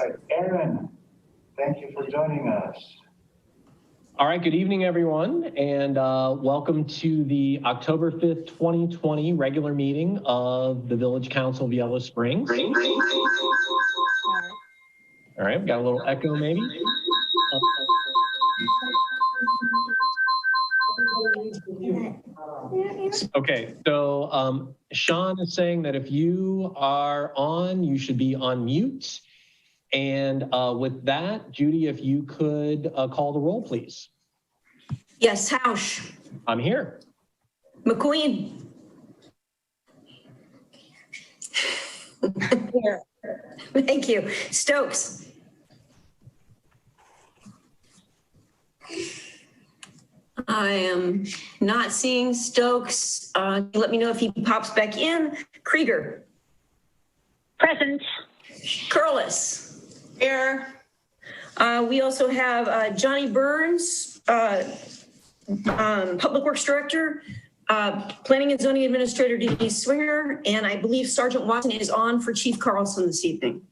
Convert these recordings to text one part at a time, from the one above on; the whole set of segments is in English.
right, Aaron, thank you for joining us. All right, good evening, everyone, and welcome to the October 5th, 2020 regular meeting of the Village Council of Yellow Springs. All right, we got a little echo maybe. Okay, so Sean is saying that if you are on, you should be on mute. And with that, Judy, if you could call the roll, please. Yes, Hausch. I'm here. McQueen. Here. Thank you. Stokes. I am not seeing Stokes. Let me know if he pops back in. Krieger. Present. Curlis. Here. We also have Johnny Burns, Public Works Director, Planning and Zoning Administrator Denise Swinger, and I believe Sergeant Watson is on for Chief Carlson this evening.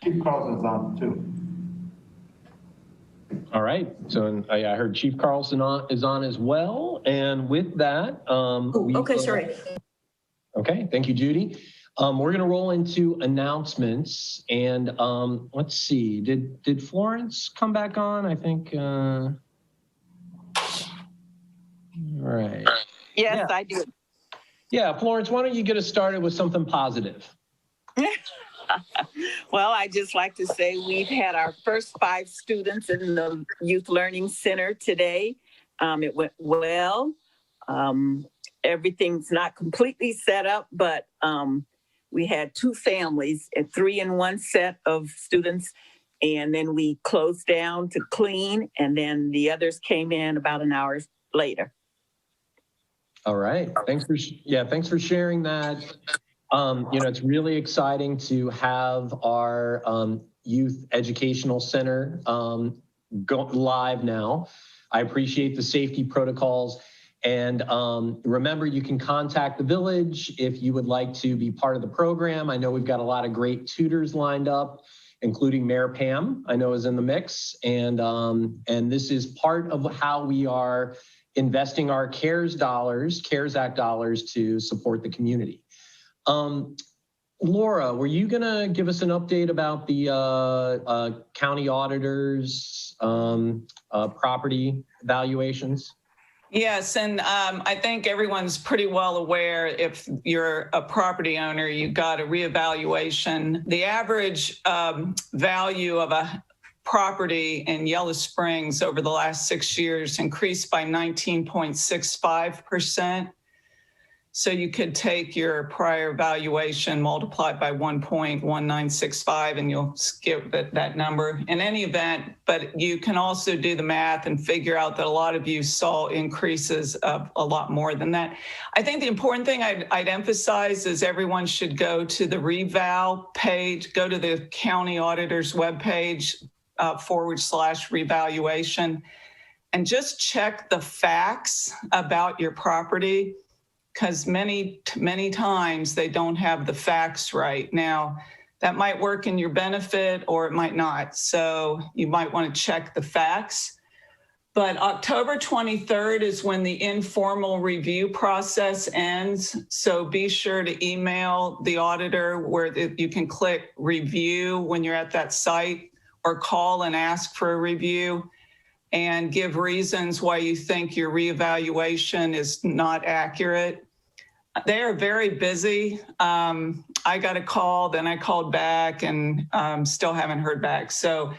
Chief Carlson's on too. All right, so I heard Chief Carlson is on as well. And with that, sorry. Okay, thank you, Judy. We're gonna roll into announcements and let's see, did Florence come back on? I think, all right. Yes, yeah. I do. Yeah, Florence, why don't you get us started with something positive? Well, I just like to say we've had our first 5 students in the Youth Learning Center today. It went well. Everything's not completely set up, but we had 2 families, 3 in one set of students, and then we closed down to clean, and then the others came in about an hour later. All right, thanks for sharing that. It's really exciting to have our Youth Educational Center go live now. I appreciate the safety protocols. And remember, you can contact the village if you would like to be part of the program. I know we've got a lot of great tutors lined up, including Mayor Pam, I know is in the mix. And this is part of how we are investing our CARES Act dollars to support the community. Laura, were you gonna give us an update about the county auditors property valuations? Yes, and I think everyone's pretty well aware if you're a property owner, you got a reevaluation. The average value of a property in Yellow Springs over the last 6 years increased by 19.65%. So you could take your prior valuation multiplied by 1.1965 and you'll skip that number in any event. But you can also do the math and figure out that a lot of you saw increases of a lot more than that. I think the important thing I'd emphasize is everyone should go to the reval page, go to the county auditor's webpage /revaluation and just check the facts about your property, because many times they don't have the facts right. Now, that might work in your benefit or it might not. So you might want to check the facts. But October 23rd is when the informal review process ends. So be sure to email the auditor where you can click review when you're at that site, or call and ask for a review and give reasons why you think your reevaluation is not accurate. They are very busy. I got a call, then I called back and still haven't heard back. So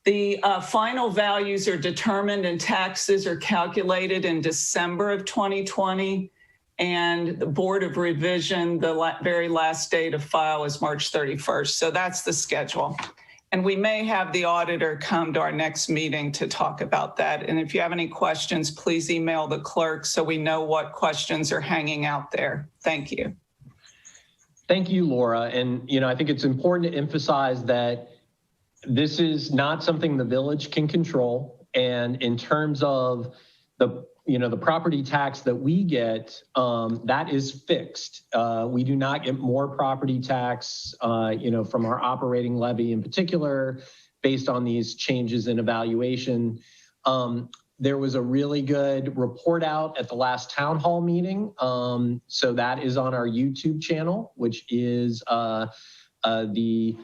the final values are determined and taxes are calculated in December of 2020. And the Board of Revision, the very last day to file is March 31st. So that's the schedule. And we may have the auditor come to our next meeting to talk about that. And if you have any questions, please email the clerk so we know what questions are hanging out there. Thank you. Thank you, Laura. And, I think it's important to emphasize that this is not something the village can control. And in terms of the the property tax that we get, that is fixed. We do not get more property tax, from our operating levy in particular, based on these changes in evaluation. There was a really good report out at the last town hall meeting. So that is on our YouTube channel, which is the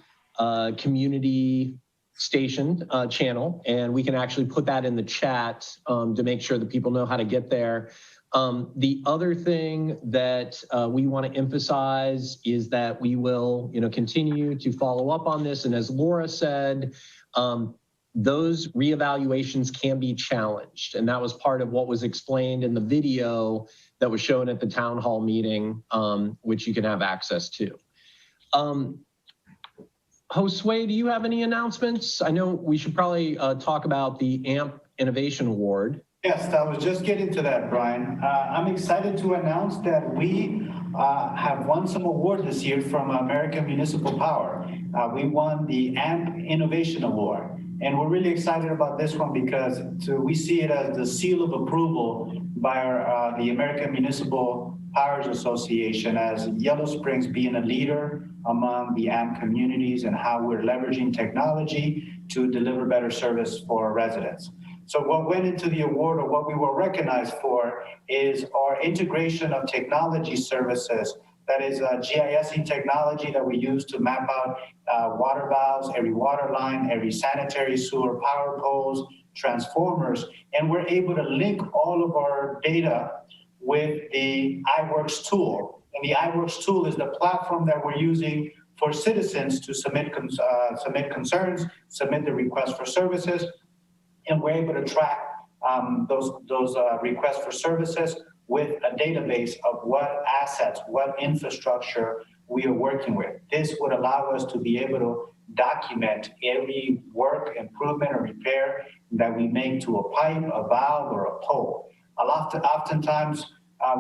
community station channel. And we can actually put that in the chat to make sure that people know how to get there. The other thing that we want to emphasize is that we will, continue to follow up on this. And as Laura said, those reevaluations can be challenged. And that was part of what was explained in the video that was shown at the town hall meeting, which you can have access to. Josue, do you have any announcements? I know we should probably talk about the AMP Innovation Award. Yes, I was just getting to that, Brian. I'm excited to announce that we have won some awards this year from American Municipal Power. We won the AMP Innovation Award. And we're really excited about this one because we see it as the seal of approval by the American Municipal Powers Association, as Yellow Springs being a leader among the AMP communities and how we're leveraging technology to deliver better service for our residents. So what went into the award, or what we were recognized for, is our integration of technology services. That is GISing technology that we use to map out water valves, every water line, every sanitary sewer power poles, transformers, and we're able to link all of our data with the iWorks tool. And the iWorks tool is the platform that we're using for citizens to submit concerns, submit the request for services, and we're able to track those requests for services with a database of what assets, what infrastructure we are working with. This would allow us to be able to document every work, improvement, or repair that we make to a pipe, a valve, or a pole. Oftentimes,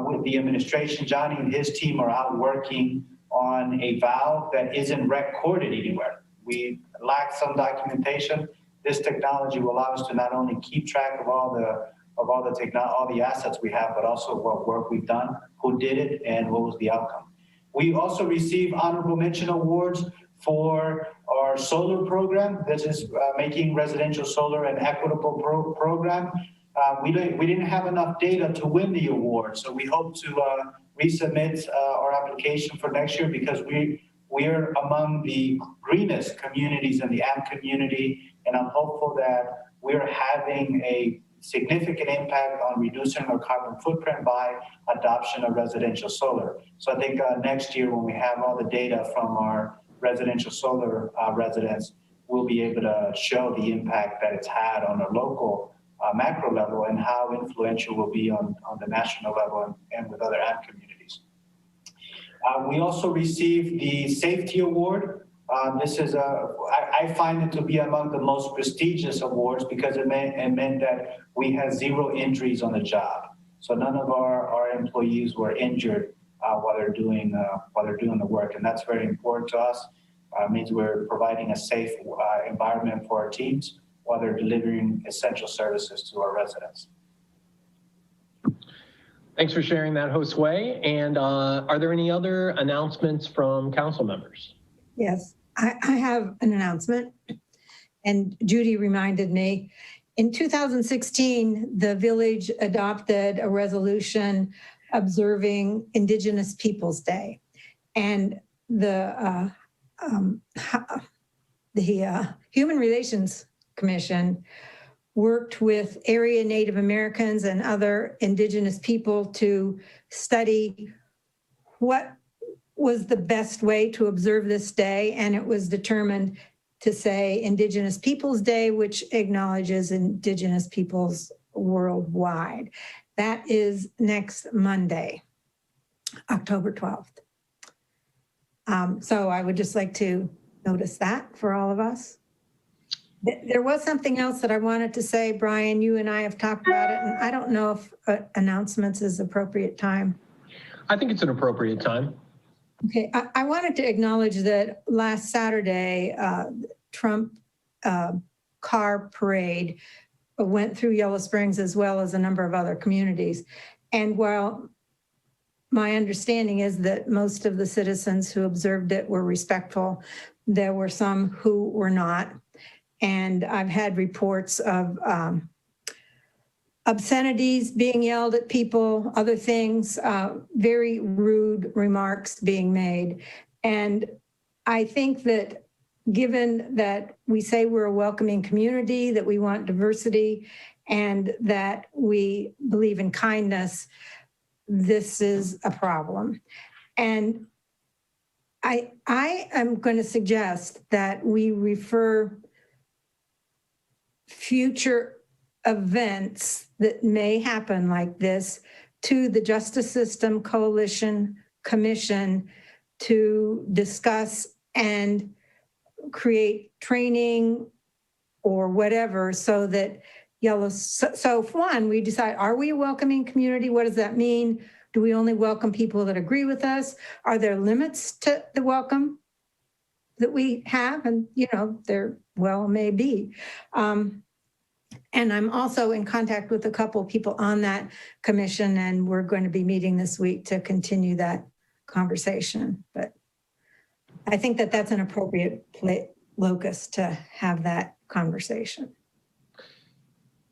with the administration, Johnny and his team are out working on a valve that isn't recorded anywhere. We lack some documentation. This technology will allow us to not only keep track of all the assets we have, but also what work we've done, who did it, and what was the outcome. We also received honorable mention awards for our solar program. This is making residential solar an equitable program. We didn't have enough data to win the award, so we hope to resubmit our application for next year, because we're among the greenest communities in the AMP community, and I'm hopeful that we're having a significant impact on reducing our carbon footprint by adoption of residential solar. So I think next year, when we have all the data from our residential solar residents, we'll be able to show the impact that it's had on a local macro level, and how influential will be on the national level and with other AMP communities. We also received the Safety Award. This is I find it to be among the most prestigious awards, because it meant that we had 0 injuries on the job. So none of our employees were injured while they're doing the work, and that's very important to us. It means we're providing a safe environment for our teams while they're delivering essential services to our residents. Thanks for sharing that, Josue. And are there any other announcements from council members? Yes, I have an announcement, and Judy reminded me. In 2016, the village adopted a resolution observing Indigenous Peoples Day, and the Human Relations Commission worked with area Native Americans and other Indigenous people to study what was the best way to observe this day, and it was determined to say Indigenous Peoples Day, which acknowledges Indigenous peoples worldwide. That is next Monday, October 12th. So I would just like to notice that for all of us. There was something else that I wanted to say, Brian. You and I have talked about it, and I don't know if announcements is appropriate time. I think it's an appropriate time. Okay, I wanted to acknowledge that last Saturday, Trump car parade went through Yellow Springs as well as a number of other communities. And while my understanding is that most of the citizens who observed it were respectful, there were some who were not. And I've had reports of obscenities being yelled at people, other things, very rude remarks being made. And I think that given that we say we're a welcoming community, that we want diversity, and that we believe in kindness, this is a problem. And I am going to suggest that we refer future events that may happen like this to the Justice System Coalition Commission to discuss and create training or whatever, so that so for one, we decide, are we a welcoming community? What does that mean? Do we only welcome people that agree with us? Are there limits to the welcome that we have? And, there well may be. And I'm also in contact with a couple of people on that commission, and we're going to be meeting this week to continue that conversation. But I think that that's an appropriate locus to have that conversation.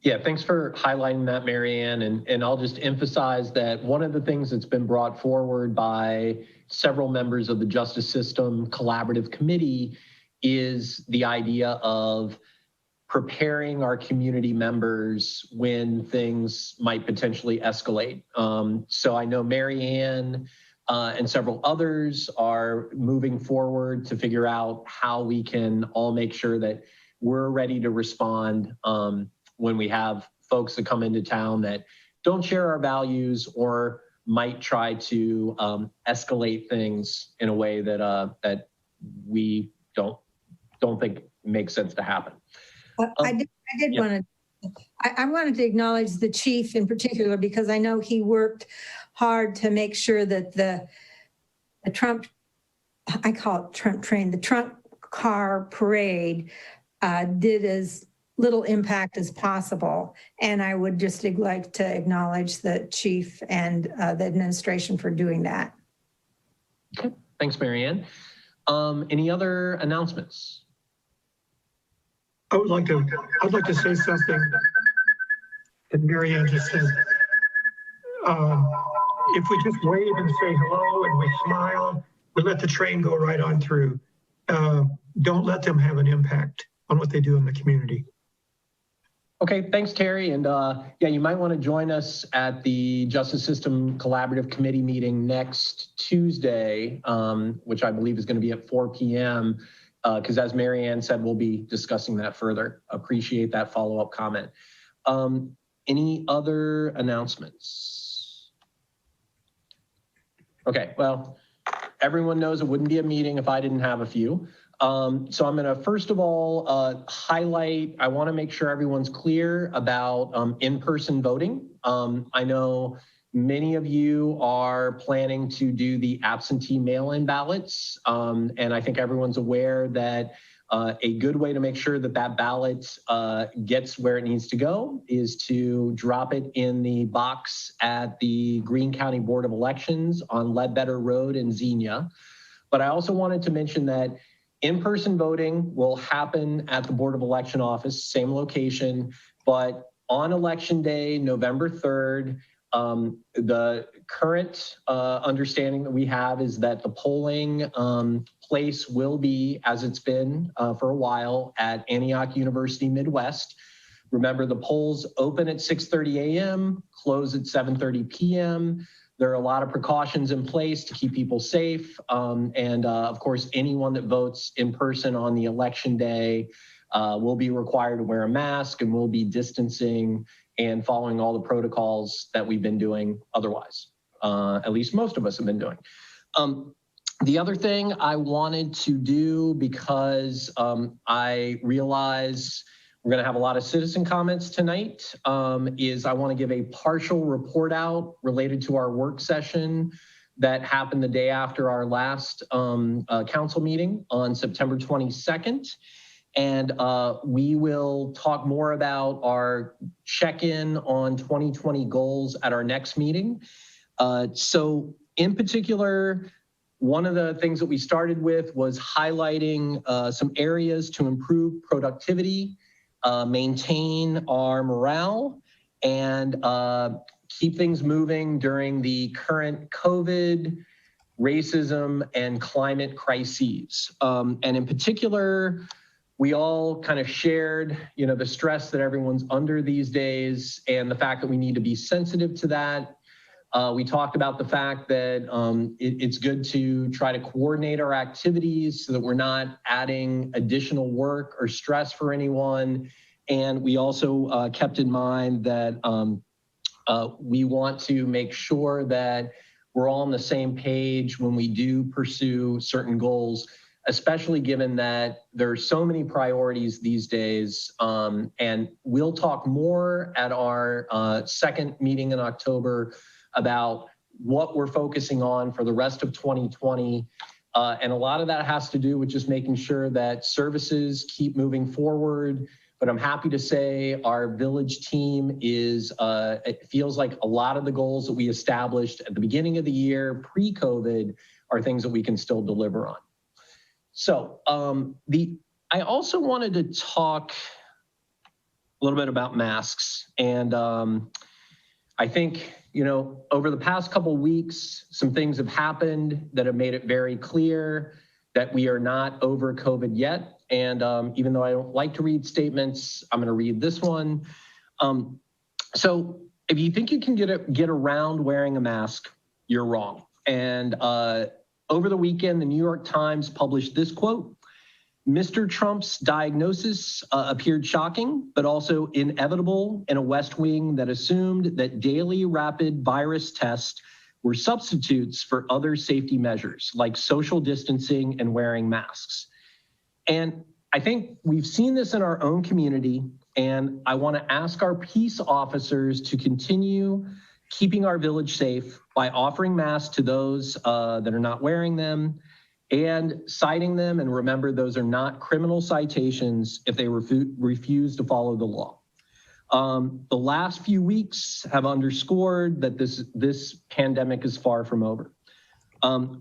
Yeah, thanks for highlighting that, Marianne. And I'll just emphasize that one of the things that's been brought forward by several members of the Justice System Collaborative Committee is the idea of preparing our community members when things might potentially escalate. So I know Marianne and several others are moving forward to figure out how we can all make sure that we're ready to respond when we have folks that come into town that don't share our values or might try to escalate things in a way that that we don't think makes sense to happen. I wanted to acknowledge the chief in particular, because I know he worked hard to make sure that the Trump, I call it Trump train, the Trump car parade did as little impact as possible. And I would just like to acknowledge the chief and the administration for doing that. Okay, thanks, Marianne. Any other announcements? I'd like to say something that Marianne just said. If we just wave and say hello and we smile, we let the train go right on through. Don't let them have an impact on what they do in the community. Okay, thanks, Terry. And yeah, you might want to join us at the Justice System Collaborative Committee meeting next Tuesday, which I believe is going to be at 4 p.m. Because as Marianne said, we'll be discussing that further. Appreciate that follow-up comment. Any other announcements? Okay, well, everyone knows it wouldn't be a meeting if I didn't have a few. So I'm going to first of all highlight, I want to make sure everyone's clear about in-person voting. I know many of you are planning to do the absentee mail-in ballots, and I think everyone's aware that a good way to make sure that that ballot gets where it needs to go is to drop it in the box at the Greene County Board of Elections on Ledbetter Road in Xenia. But I also wanted to mention that in-person voting will happen at the Board of Election office, same location, but on Election Day, November 3rd, the current understanding that we have is that the polling place will be, as it's been for a while, at Antioch University Midwest. Remember, the polls open at 6:30 a.m., close at 7:30 p.m. There are a lot of precautions in place to keep people safe. And of course, anyone that votes in person on the election day will be required to wear a mask, and will be distancing and following all the protocols that we've been doing otherwise. At least most of us have been doing. The other thing I wanted to do, because I realize we're going to have a lot of citizen comments tonight, is I want to give a partial report out related to our work session that happened the day after our last council meeting on September 22nd. And we will talk more about our check-in on 2020 goals at our next meeting. So in particular, one of the things that we started with was highlighting some areas to improve productivity, maintain our morale, and keep things moving during the current COVID, racism, and climate crises. And in particular, we all kind of shared, the stress that everyone's under these days and the fact that we need to be sensitive to that. We talked about the fact that it's good to try to coordinate our activities so that we're not adding additional work or stress for anyone. And we also kept in mind that we want to make sure that we're all on the same page when we do pursue certain goals, especially given that there are so many priorities these days. And we'll talk more at our second meeting in October about what we're focusing on for the rest of 2020. And a lot of that has to do with just making sure that services keep moving forward. But I'm happy to say our village team it feels like a lot of the goals that we established at the beginning of the year, pre-COVID, are things that we can still deliver on. So I also wanted to talk a little bit about masks. And I think, over the past couple of weeks, some things have happened that have made it very clear that we are not over COVID yet. And even though I don't like to read statements, I'm going to read this one. So if you think you can get around wearing a mask, you're wrong. And over the weekend, the New York Times published this quote: "Mr. Trump's diagnosis appeared shocking, but also inevitable in a West Wing that assumed that daily rapid virus tests were substitutes for other safety measures like social distancing and wearing masks." And I think we've seen this in our own community, and I want to ask our peace officers to continue keeping our village safe by offering masks to those that are not wearing them, and citing them. And remember, those are not criminal citations if they refuse to follow the law. The last few weeks have underscored that this pandemic is far from over.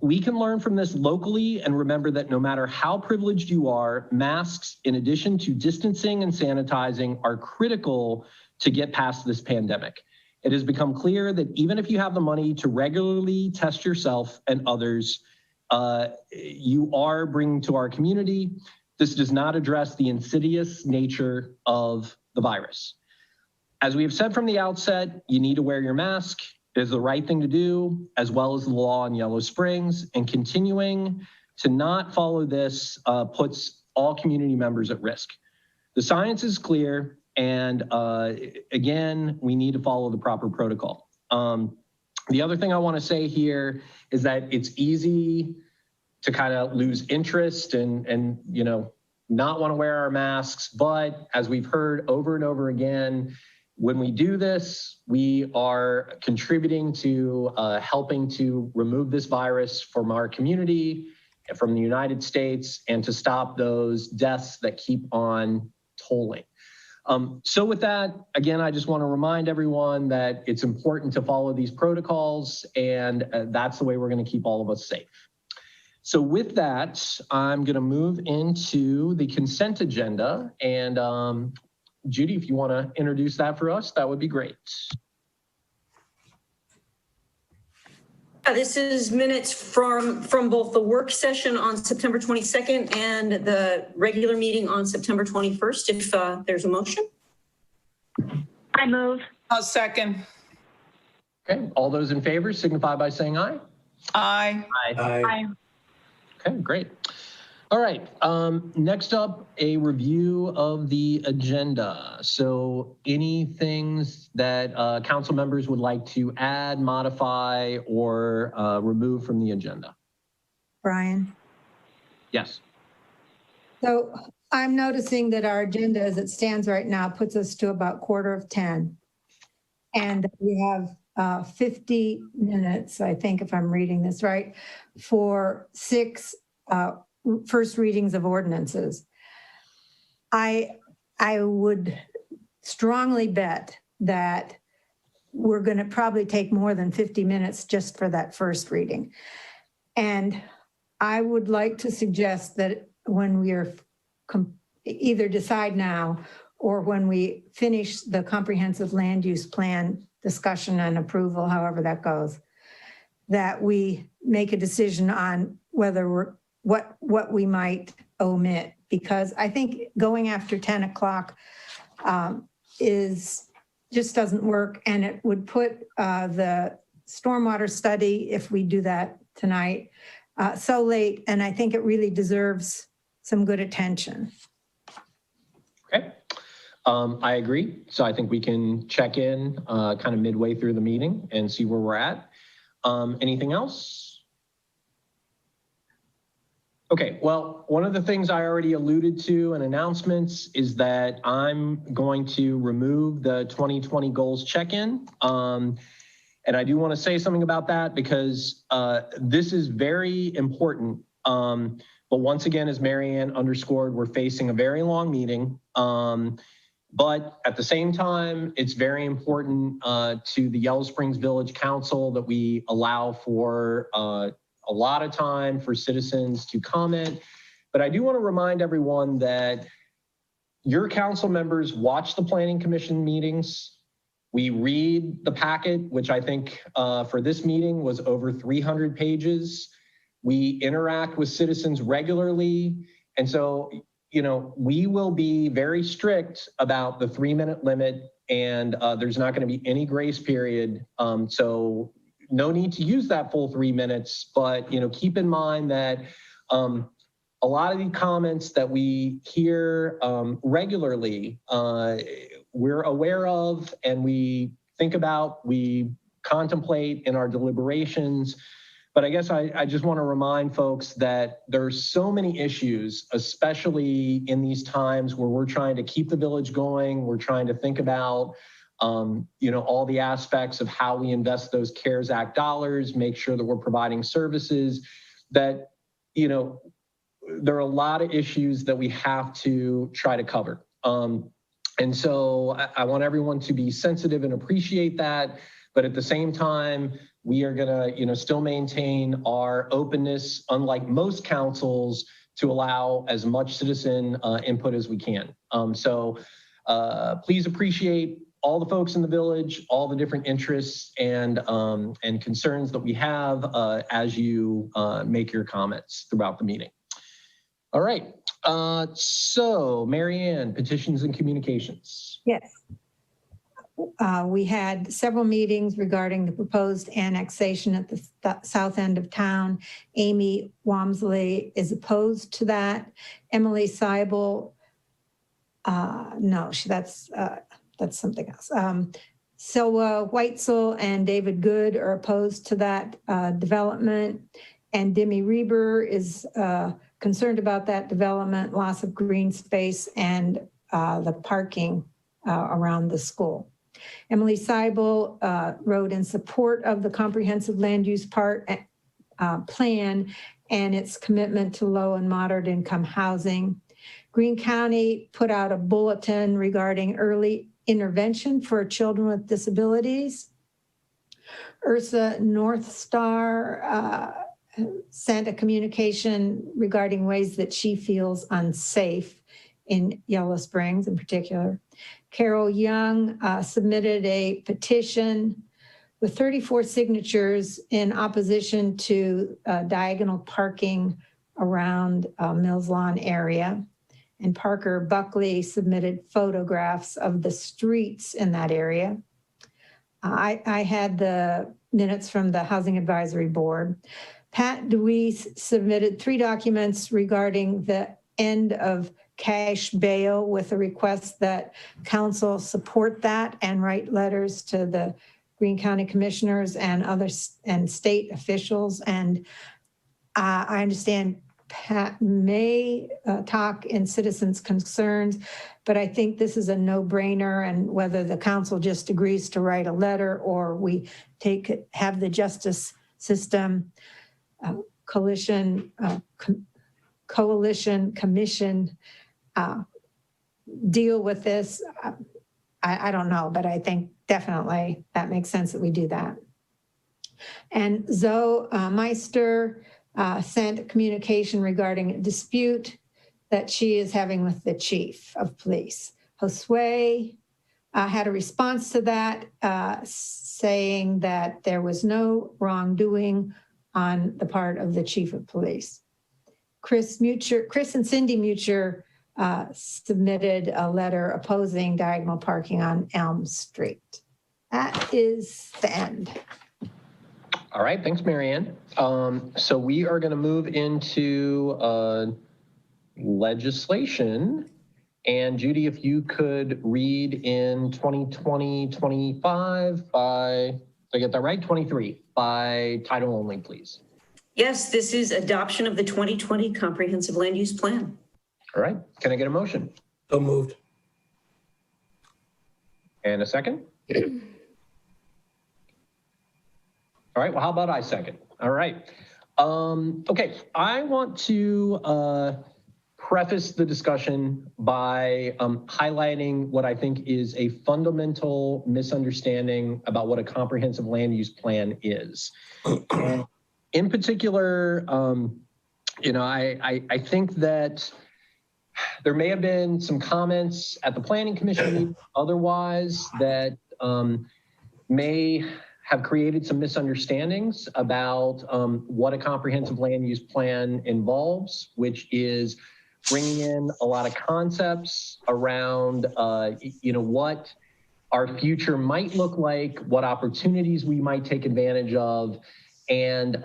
We can learn from this locally and remember that no matter how privileged you are, masks, in addition to distancing and sanitizing, are critical to get past this pandemic. It has become clear that even if you have the money to regularly test yourself and others, you are bringing to our community. This does not address the insidious nature of the virus. As we have said from the outset, you need to wear your mask. It is the right thing to do, as well as the law in Yellow Springs, and continuing to not follow this puts all community members at risk. The science is clear, and again, we need to follow the proper protocol. The other thing I want to say here is that it's easy to kind of lose interest and not want to wear our masks. But as we've heard over and over again, when we do this, we are contributing to helping to remove this virus from our community and from the United States, and to stop those deaths that keep on tolling. So with that, again, I just want to remind everyone that it's important to follow these protocols, and that's the way we're going to keep all of us safe. So with that, I'm going to move into the consent agenda, and Judy, if you want to introduce that for us, that would be great. This is minutes from both the work session on September 22nd and the regular meeting on September 21st. If there's a motion. I move. I'll second. Okay, all those in favor signify by saying aye. Aye. Aye. Okay, great. All right, next up, a review of the agenda. So any things that council members would like to add, modify, or remove from the agenda? Brian? Yes. So I'm noticing that our agenda as it stands right now puts us to about 9:45. And we have 50 minutes, I think, if I'm reading this right, for 6 first readings of ordinances. I would strongly bet that we're going to probably take more than 50 minutes just for that first reading. And I would like to suggest that when we are either decide now or when we finish the comprehensive land use plan discussion and approval, however that goes, that we make a decision on whether what we might omit, because I think going after 10 o'clock just doesn't work, and it would put the stormwater study, if we do that tonight, so late, and I think it really deserves some good attention. Okay. I agree. So I think we can check in kind of midway through the meeting and see where we're at. Anything else? Okay, well, one of the things I already alluded to in announcements is that I'm going to remove the 2020 goals check-in. And I do want to say something about that because this is very important. But once again, as Marianne underscored, we're facing a very long meeting. But at the same time, it's very important to the Yellow Springs Village Council that we allow for a lot of time for citizens to comment. But I do want to remind everyone that your council members watch the Planning Commission meetings. We read the packet, which I think for this meeting was over 300 pages. We interact with citizens regularly. And so, you know, we will be very strict about the 3-minute limit, and there's not going to be any grace period. So no need to use that full 3 minutes, but, you know, keep in mind that a lot of the comments that we hear regularly, we're aware of, and we think about, we contemplate in our deliberations. But I guess I just want to remind folks that there's so many issues, especially in these times where we're trying to keep the village going. We're trying to think about, you know, all the aspects of how we invest those CARES Act dollars, make sure that we're providing services that, you know, there are a lot of issues that we have to try to cover. And so I want everyone to be sensitive and appreciate that. But at the same time, we are gonna, you know, still maintain our openness, unlike most councils, to allow as much citizen input as we can. So please appreciate all the folks in the village, all the different interests and concerns that we have as you make your comments throughout the meeting. All right, so Marianne, petitions and communications. Yes. We had several meetings regarding the proposed annexation at the south end of town. Amy Wamsley is opposed to that. Emily Seibel, no, that's something else. Silwa Weitzel and David Good are opposed to that development. And Demi Reber is concerned about that development, loss of green space, and the parking around the school. Emily Seibel wrote in support of the comprehensive land use plan and its commitment to low and moderate income housing. Greene County put out a bulletin regarding early intervention for children with disabilities. Ursa Northstar sent a communication regarding ways that she feels unsafe in Yellow Springs in particular. Carol Young submitted a petition with 34 signatures in opposition to diagonal parking around Mills Lawn area. And Parker Buckley submitted photographs of the streets in that area. I had the minutes from the Housing Advisory Board. Pat Deweese submitted 3 documents regarding the end of cash bail with a request that council support that and write letters to the Greene County commissioners and other and state officials. And I understand Pat may talk in citizens' concerns, but I think this is a no-brainer, and whether the council just agrees to write a letter or we have the justice system coalition commission deal with this, I don't know, but I think definitely that makes sense that we do that. And Zoe Meister sent a communication regarding a dispute that she is having with the chief of police. Josue had a response to that, saying that there was no wrongdoing on the part of the chief of police. Chris and Cindy Mucher submitted a letter opposing diagonal parking on Elm Street. That is the end. All right, thanks, Marianne. So we are going to move into legislation. And Judy, if you could read in 2020-25 by, did I get that right? 23 by title only, please. Yes, this is adoption of the 2020 Comprehensive Land Use Plan. All right, can I get a motion? So moved. And a second? All right, well, how about I second? All right. Okay, I want to preface the discussion by highlighting what I think is a fundamental misunderstanding about what a comprehensive land use plan is. And in particular, I think that there may have been some comments at the Planning Commission meeting otherwise that may have created some misunderstandings about what a comprehensive land use plan involves, which is bringing in a lot of concepts around, what our future might look like, what opportunities we might take advantage of, and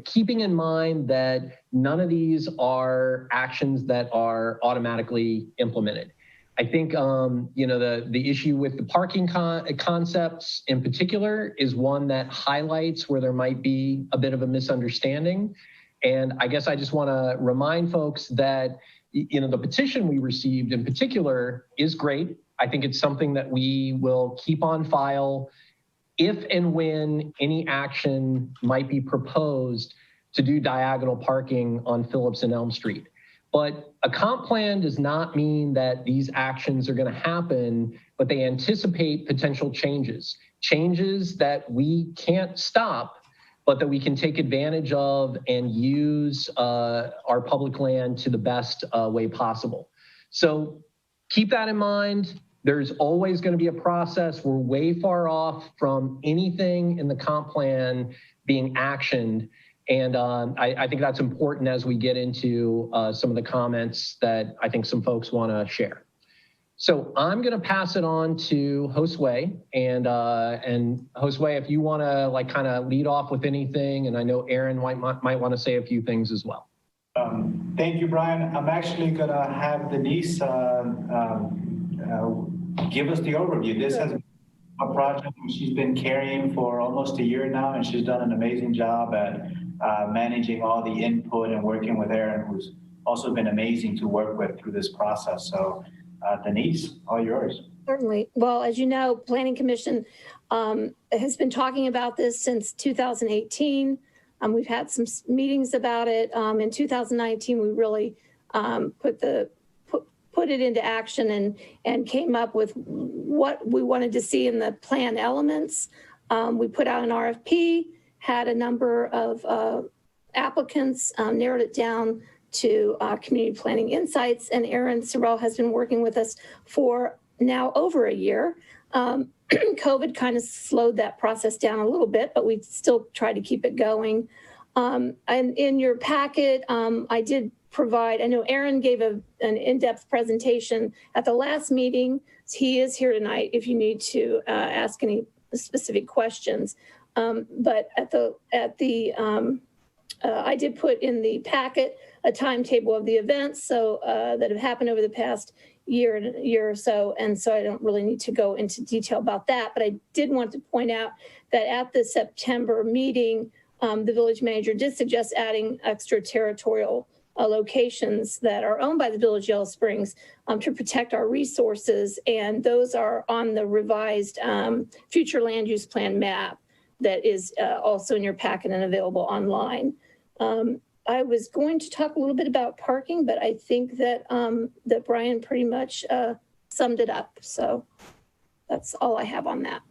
keeping in mind that none of these are actions that are automatically implemented. I think, the issue with the parking concepts in particular is one that highlights where there might be a bit of a misunderstanding. And I guess I just want to remind folks that, the petition we received in particular is great. I think it's something that we will keep on file if and when any action might be proposed to do diagonal parking on Phillips and Elm Street. But a comp plan does not mean that these actions are going to happen, but they anticipate potential changes that we can't stop, but that we can take advantage of and use our public land to the best way possible. So keep that in mind. There's always going to be a process. We're way far off from anything in the comp plan being actioned. And I think that's important as we get into some of the comments that I think some folks want to share. So I'm going to pass it on to Josue, and Josue, if you want to kind of lead off with anything, and I know Aaron might want to say a few things as well. Thank you, Brian. I'm actually going to have Denise give us the overview. This has been a project she's been carrying for almost a year now, and she's done an amazing job at managing all the input and working with Aaron, who's also been amazing to work with through this process. So Denise, all yours. Certainly. Well, as you know, Planning Commission has been talking about this since 2018. We've had some meetings about it. In 2019, we really put it into action and came up with what we wanted to see in the plan elements. We put out an RFP, had a number of applicants, narrowed it down to Community Planning Insights, and Aaron Sorrell has been working with us for now over a year. COVID kind of slowed that process down a little bit, but we still try to keep it going. And in your packet, I did provide, I know Aaron gave an in-depth presentation at the last meeting. He is here tonight if you need to ask any specific questions. But I did put in the packet a timetable of the events that have happened over the past year or so. And so I don't really need to go into detail about that. But I did want to point out that at the September meeting, the village manager did suggest adding extraterritorial locations that are owned by the Village of Yellow Springs to protect our resources. And those are on the revised future land use plan map that is also in your packet and available online. I was going to talk a little bit about parking, but I think that, that Brian pretty much summed it up. So that's all I have on that.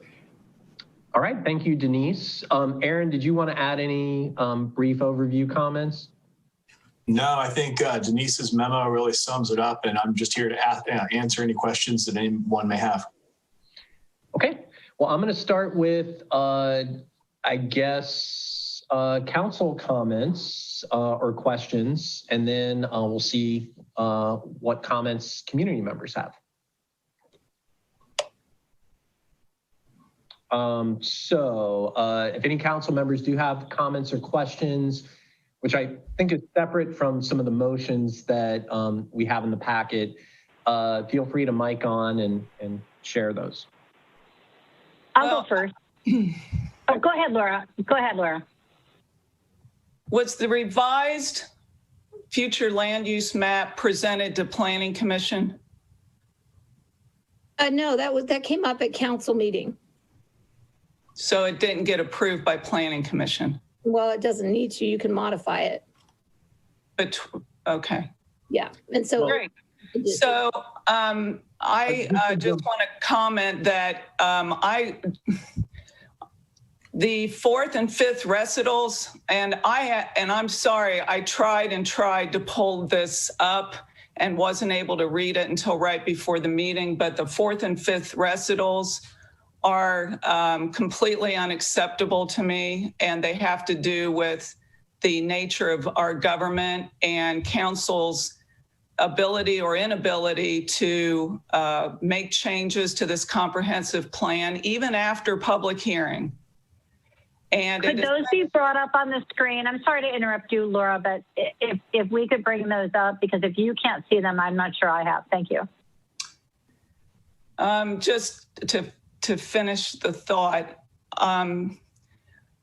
All right, thank you, Denise. Aaron, did you want to add any brief overview comments? No, I think Denise's memo really sums it up, and I'm just here to answer any questions that anyone may have. Okay, well, I'm going to start with, I guess, council comments or questions, and then we'll see what comments community members have. If any council members do have comments or questions, which I think is separate from some of the motions that we have in the packet, feel free to mic on and share those. I'll go first. Oh, go ahead, Laura. Go ahead, Laura. Was the revised future land use map presented to Planning Commission? No, that came up at council meeting. So it didn't get approved by Planning Commission? Well, it doesn't need to. You can modify it. But, okay. Yeah, and so. Great. So I just want to comment that the 4th and 5th recitals, and I'm sorry, I tried to pull this up and wasn't able to read it until right before the meeting, but the 4th and 5th recitals are completely unacceptable to me, and they have to do with the nature of our government and council's ability or inability to make changes to this comprehensive plan, even after public hearing. And could those be brought up on the screen? I'm sorry to interrupt you, Laura, but if we could bring those up, because if you can't see them, I'm not sure I have. Thank you. Just to finish the thought,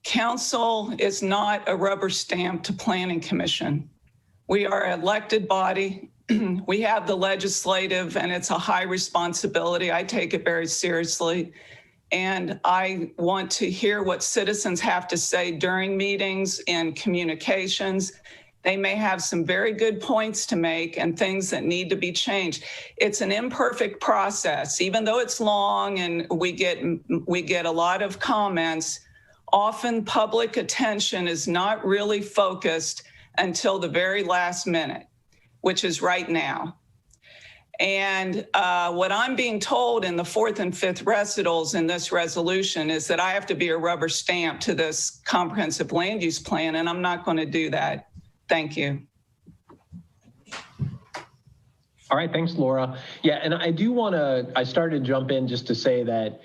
council is not a rubber stamp to Planning Commission. We are an elected body. We have the legislative, and it's a high responsibility. I take it very seriously. And I want to hear what citizens have to say during meetings and communications. They may have some very good points to make and things that need to be changed. It's an imperfect process. Even though it's long and we get a lot of comments, often public attention is not really focused until the very last minute, which is right now. And what I'm being told in the 4th and 5th recitals in this resolution is that I have to be a rubber stamp to this comprehensive land use plan, and I'm not going to do that. Thank you. All right, thanks, Laura. Yeah, and I do want to, I started to jump in just to say that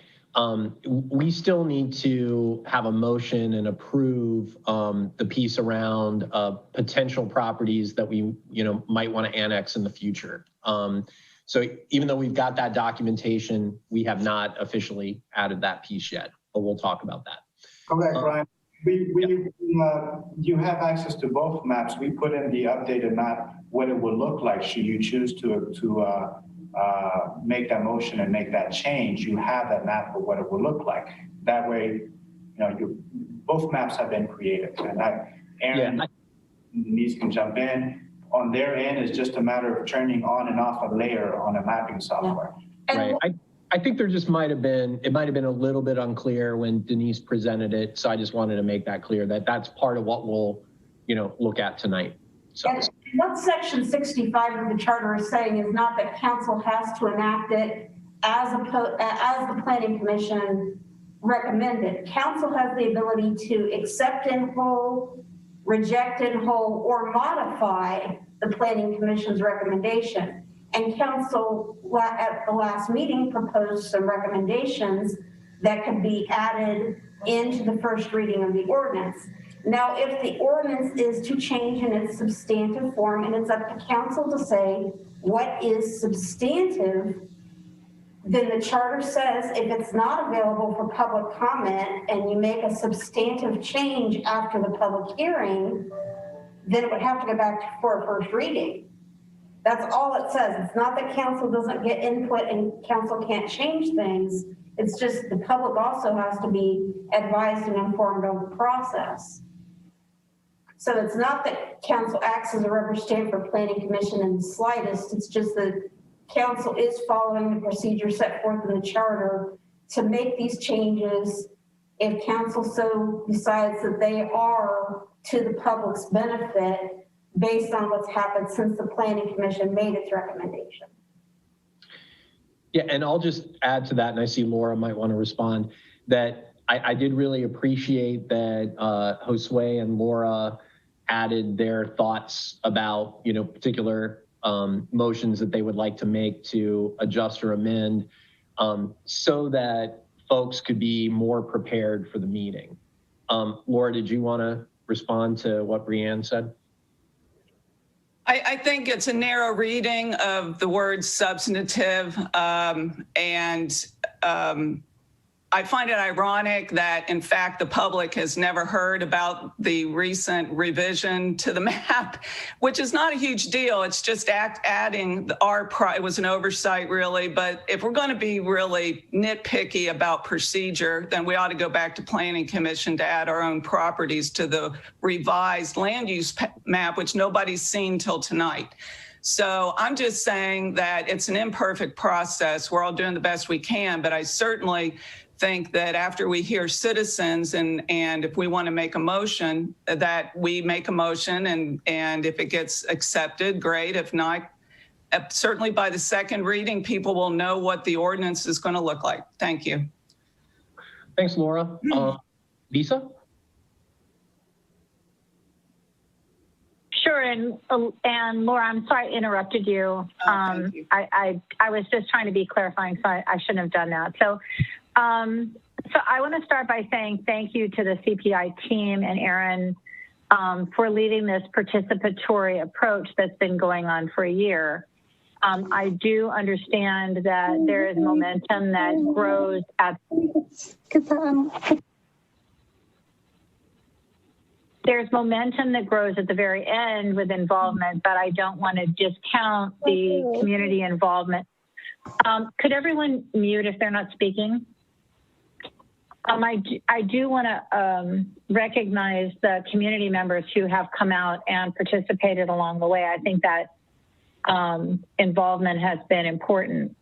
we still need to have a motion and approve the piece around potential properties that we might want to annex in the future. So even though we've got that documentation, we have not officially added that piece yet, but we'll talk about that. Okay, Brian. You have access to both maps. We put in the updated map, what it would look like should you choose to make that motion and make that change. You have that map of what it would look like. That way, both maps have been created. And Aaron needs to jump in. On their end, it's just a matter of turning on and off a layer on a mapping software. Right. I think there just might have been a little bit unclear when Denise presented it. So I just wanted to make that clear that that's part of what we'll, look at tonight. So. And what section 65 of the charter is saying is not that council has to enact it as the planning commission recommended. Council has the ability to accept in whole, reject in whole, or modify the planning commission's recommendation. And council at the last meeting proposed some recommendations that could be added into the first reading of the ordinance. Now, if the ordinance is to change in its substantive form, and it's up to council to say what is substantive, then the charter says if it's not available for public comment and you make a substantive change after the public hearing, then it would have to go back for a first reading. That's all it says. It's not that council doesn't get input and council can't change things. It's just the public also has to be advised and informed of the process. So it's not that council acts as a rubber stamp for planning commission in the slightest. It's just that council is following the procedure set forth in the charter to make these changes if council so decides that they are to the public's benefit based on what's happened since the planning commission made its recommendation. Yeah, and I'll just add to that, and I see Laura might want to respond, that I did really appreciate that Josue and Laura added their thoughts about, you know, particular motions that they would like to make to adjust or amend so that folks could be more prepared for the meeting. Laura, did you want to respond to what Brianne said? I think it's a narrow reading of the word substantive, and I find it ironic that, in fact, the public has never heard about the recent revision to the map, which is not a huge deal. It's just adding it was an oversight, really. But if we're going to be really nitpicky about procedure, then we ought to go back to Planning Commission to add our own properties to the revised land use map, which nobody's seen till tonight. So I'm just saying that it's an imperfect process. We're all doing the best we can, but I certainly think that after we hear citizens and if we want to make a motion, that we make a motion, and if it gets accepted, great. If not, certainly by the second reading, people will know what the ordinance is going to look like. Thank you. Thanks, Laura. Lisa? Sure, and Laura, I'm sorry I interrupted you. Thank you. I was just trying to be clarifying, so I shouldn't have done that. So I want to start by saying thank you to the CPI team and Aaron for leading this participatory approach that's been going on for a year. I do understand that there is momentum that grows at there's momentum that grows at the very end with involvement, but I don't want to discount the community involvement. Could everyone mute if they're not speaking? I do want to recognize the community members who have come out and participated along the way. I think that involvement has been important.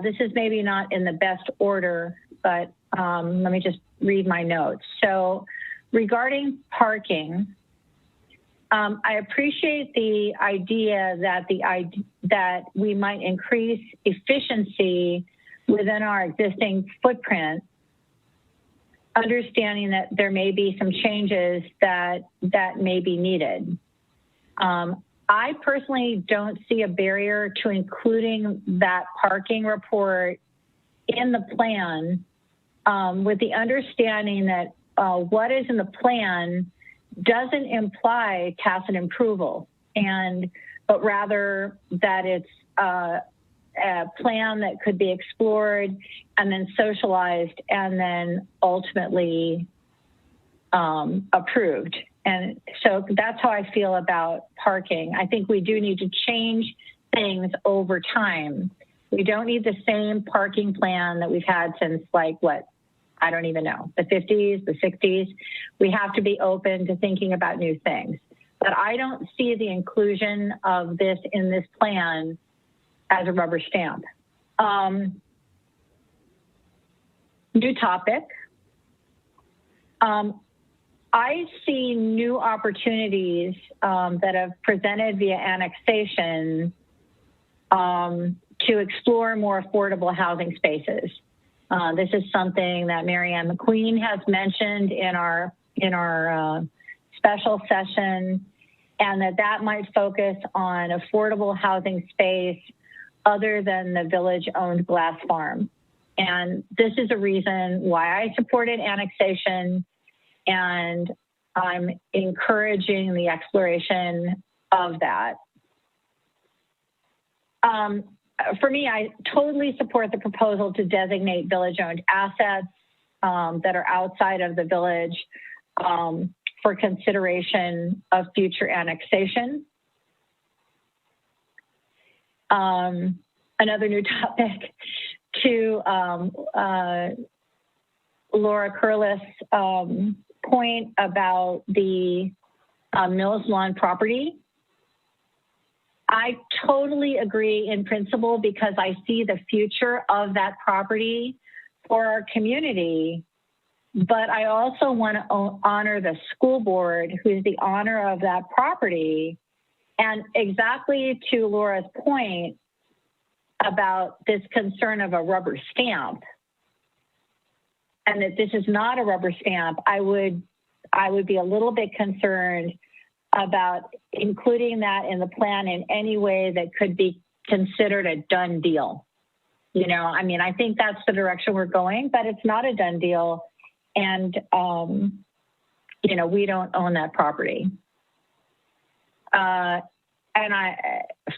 This is maybe not in the best order, but let me just read my notes. So regarding parking, I appreciate the idea that we might increase efficiency within our existing footprint, understanding that there may be some changes that may be needed. I personally don't see a barrier to including that parking report in the plan with the understanding that what is in the plan doesn't imply tacit approval, but rather that it's a plan that could be explored and then socialized and then ultimately approved. And so that's how I feel about parking. I think we do need to change things over time. We don't need the same parking plan that we've had since I don't even know, the 50s, the 60s. We have to be open to thinking about new things. But I don't see the inclusion of this in this plan as a rubber stamp. New topic. I see new opportunities that have presented via annexation to explore more affordable housing spaces. This is something that Marianne McQueen has mentioned in our special session, and that might focus on affordable housing space other than the village-owned glass farm. And this is a reason why I supported annexation, and I'm encouraging the exploration of that. For me, I totally support the proposal to designate village-owned assets that are outside of the village for consideration of future annexation. Another new topic to Laura Curlis' point about the Mills Lawn property, I totally agree in principle because I see the future of that property for our community. But I also want to honor the school board, who's the owner of that property. And exactly to Laura's point about this concern of a rubber stamp, and that this is not a rubber stamp, I would be a little bit concerned about including that in the plan in any way that could be considered a done deal. You know, I mean, I think that's the direction we're going, but it's not a done deal. And, you know, we don't own that property. And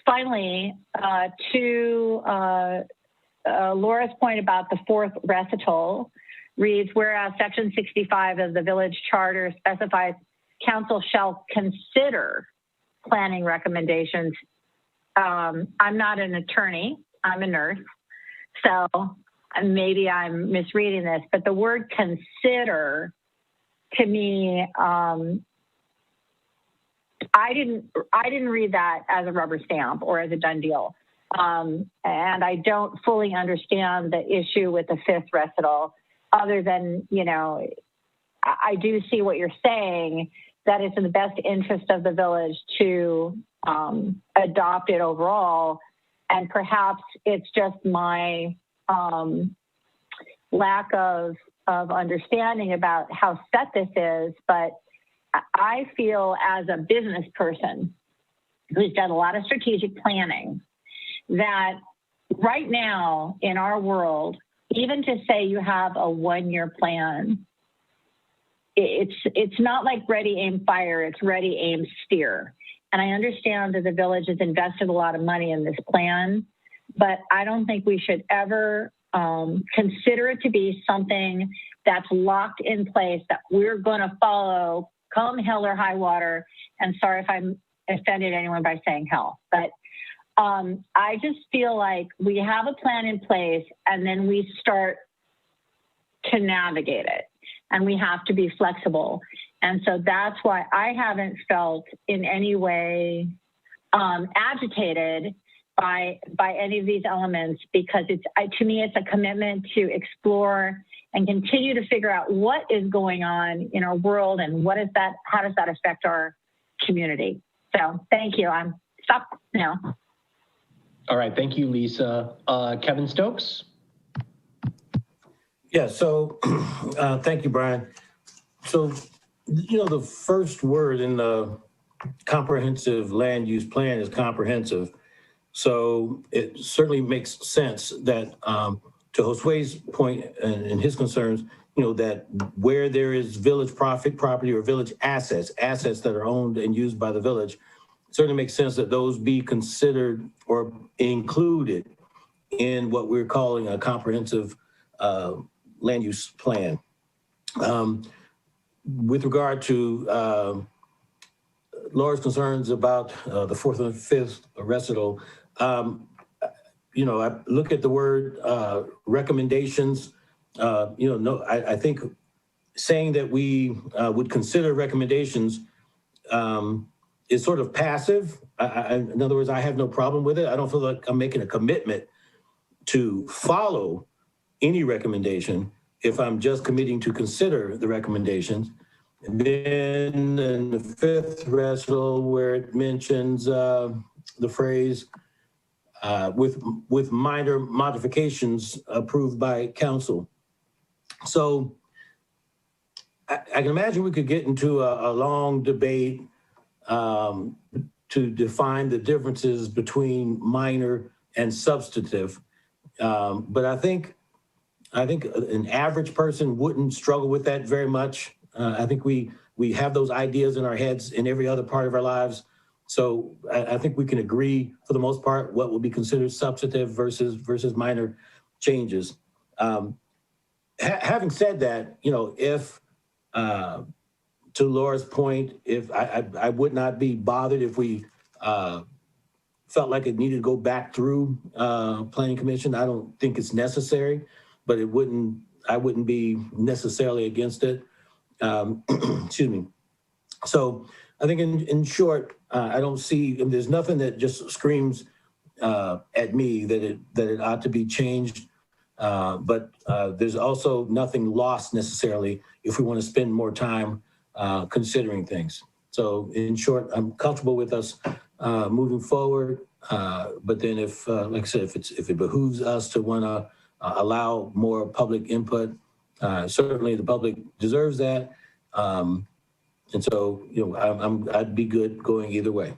finally, to Laura's point about the fourth recital, reads, whereas section 65 of the village charter specifies council shall consider planning recommendations. I'm not an attorney, I'm a nurse. So maybe I'm misreading this, but the word consider to me, I didn't read that as a rubber stamp or as a done deal. And I don't fully understand the issue with the fifth recital other than, you know, I do see what you're saying, that it's in the best interest of the village to adopt it overall. And perhaps it's just my lack of understanding about how set this is. But I feel as a business person who's done a lot of strategic planning that right now in our world, even to say you have a 1-year plan, it's not like ready, aim, fire. It's ready, aim, steer. And I understand that the village has invested a lot of money in this plan, but I don't think we should ever consider it to be something that's locked in place that we're going to follow come hell or high water. And sorry if I'm offended anyone by saying hell, but I just feel like we have a plan in place and then we start to navigate it. And we have to be flexible. And so that's why I haven't felt in any way agitated by any of these elements, because to me, it's a commitment to explore and continue to figure out what is going on in our world and how does that affect our community. So thank you. I'm stopped now. All right. Thank you, Lisa. Kevin Stokes. Yeah, so thank you, Brian. So, you know, the first word in the comprehensive land use plan is comprehensive. So it certainly makes sense that to Josue's point and his concerns, you know, that where there is village property or village assets that are owned and used by the village, it certainly makes sense that those be considered or included in what we're calling a comprehensive land use plan. With regard to Laura's concerns about the fourth and fifth recital, you know, I look at the word recommendations. You know, no, I think saying that we would consider recommendations is sort of passive. In other words, I have no problem with it. I don't feel like I'm making a commitment to follow any recommendation if I'm just committing to consider the recommendations. And then in the fifth recital, where it mentions the phrase with minor modifications approved by council. So I can imagine we could get into a long debate to define the differences between minor and substantive. But I think an average person wouldn't struggle with that very much. I think we have those ideas in our heads in every other part of our lives. So I think we can agree for the most part what will be considered substantive versus minor changes. Having said that, you know, if to Laura's point, if I would not be bothered if we felt like it needed to go back through Planning Commission. I don't think it's necessary, but I wouldn't be necessarily against it. Excuse me. So I think in short, I don't see, there's nothing that just screams at me that it ought to be changed. But there's also nothing lost necessarily if we want to spend more time considering things. So in short, I'm comfortable with us moving forward. But then if, like I said, if it behooves us to want to allow more public input, certainly the public deserves that. And so, I'd be good going either way.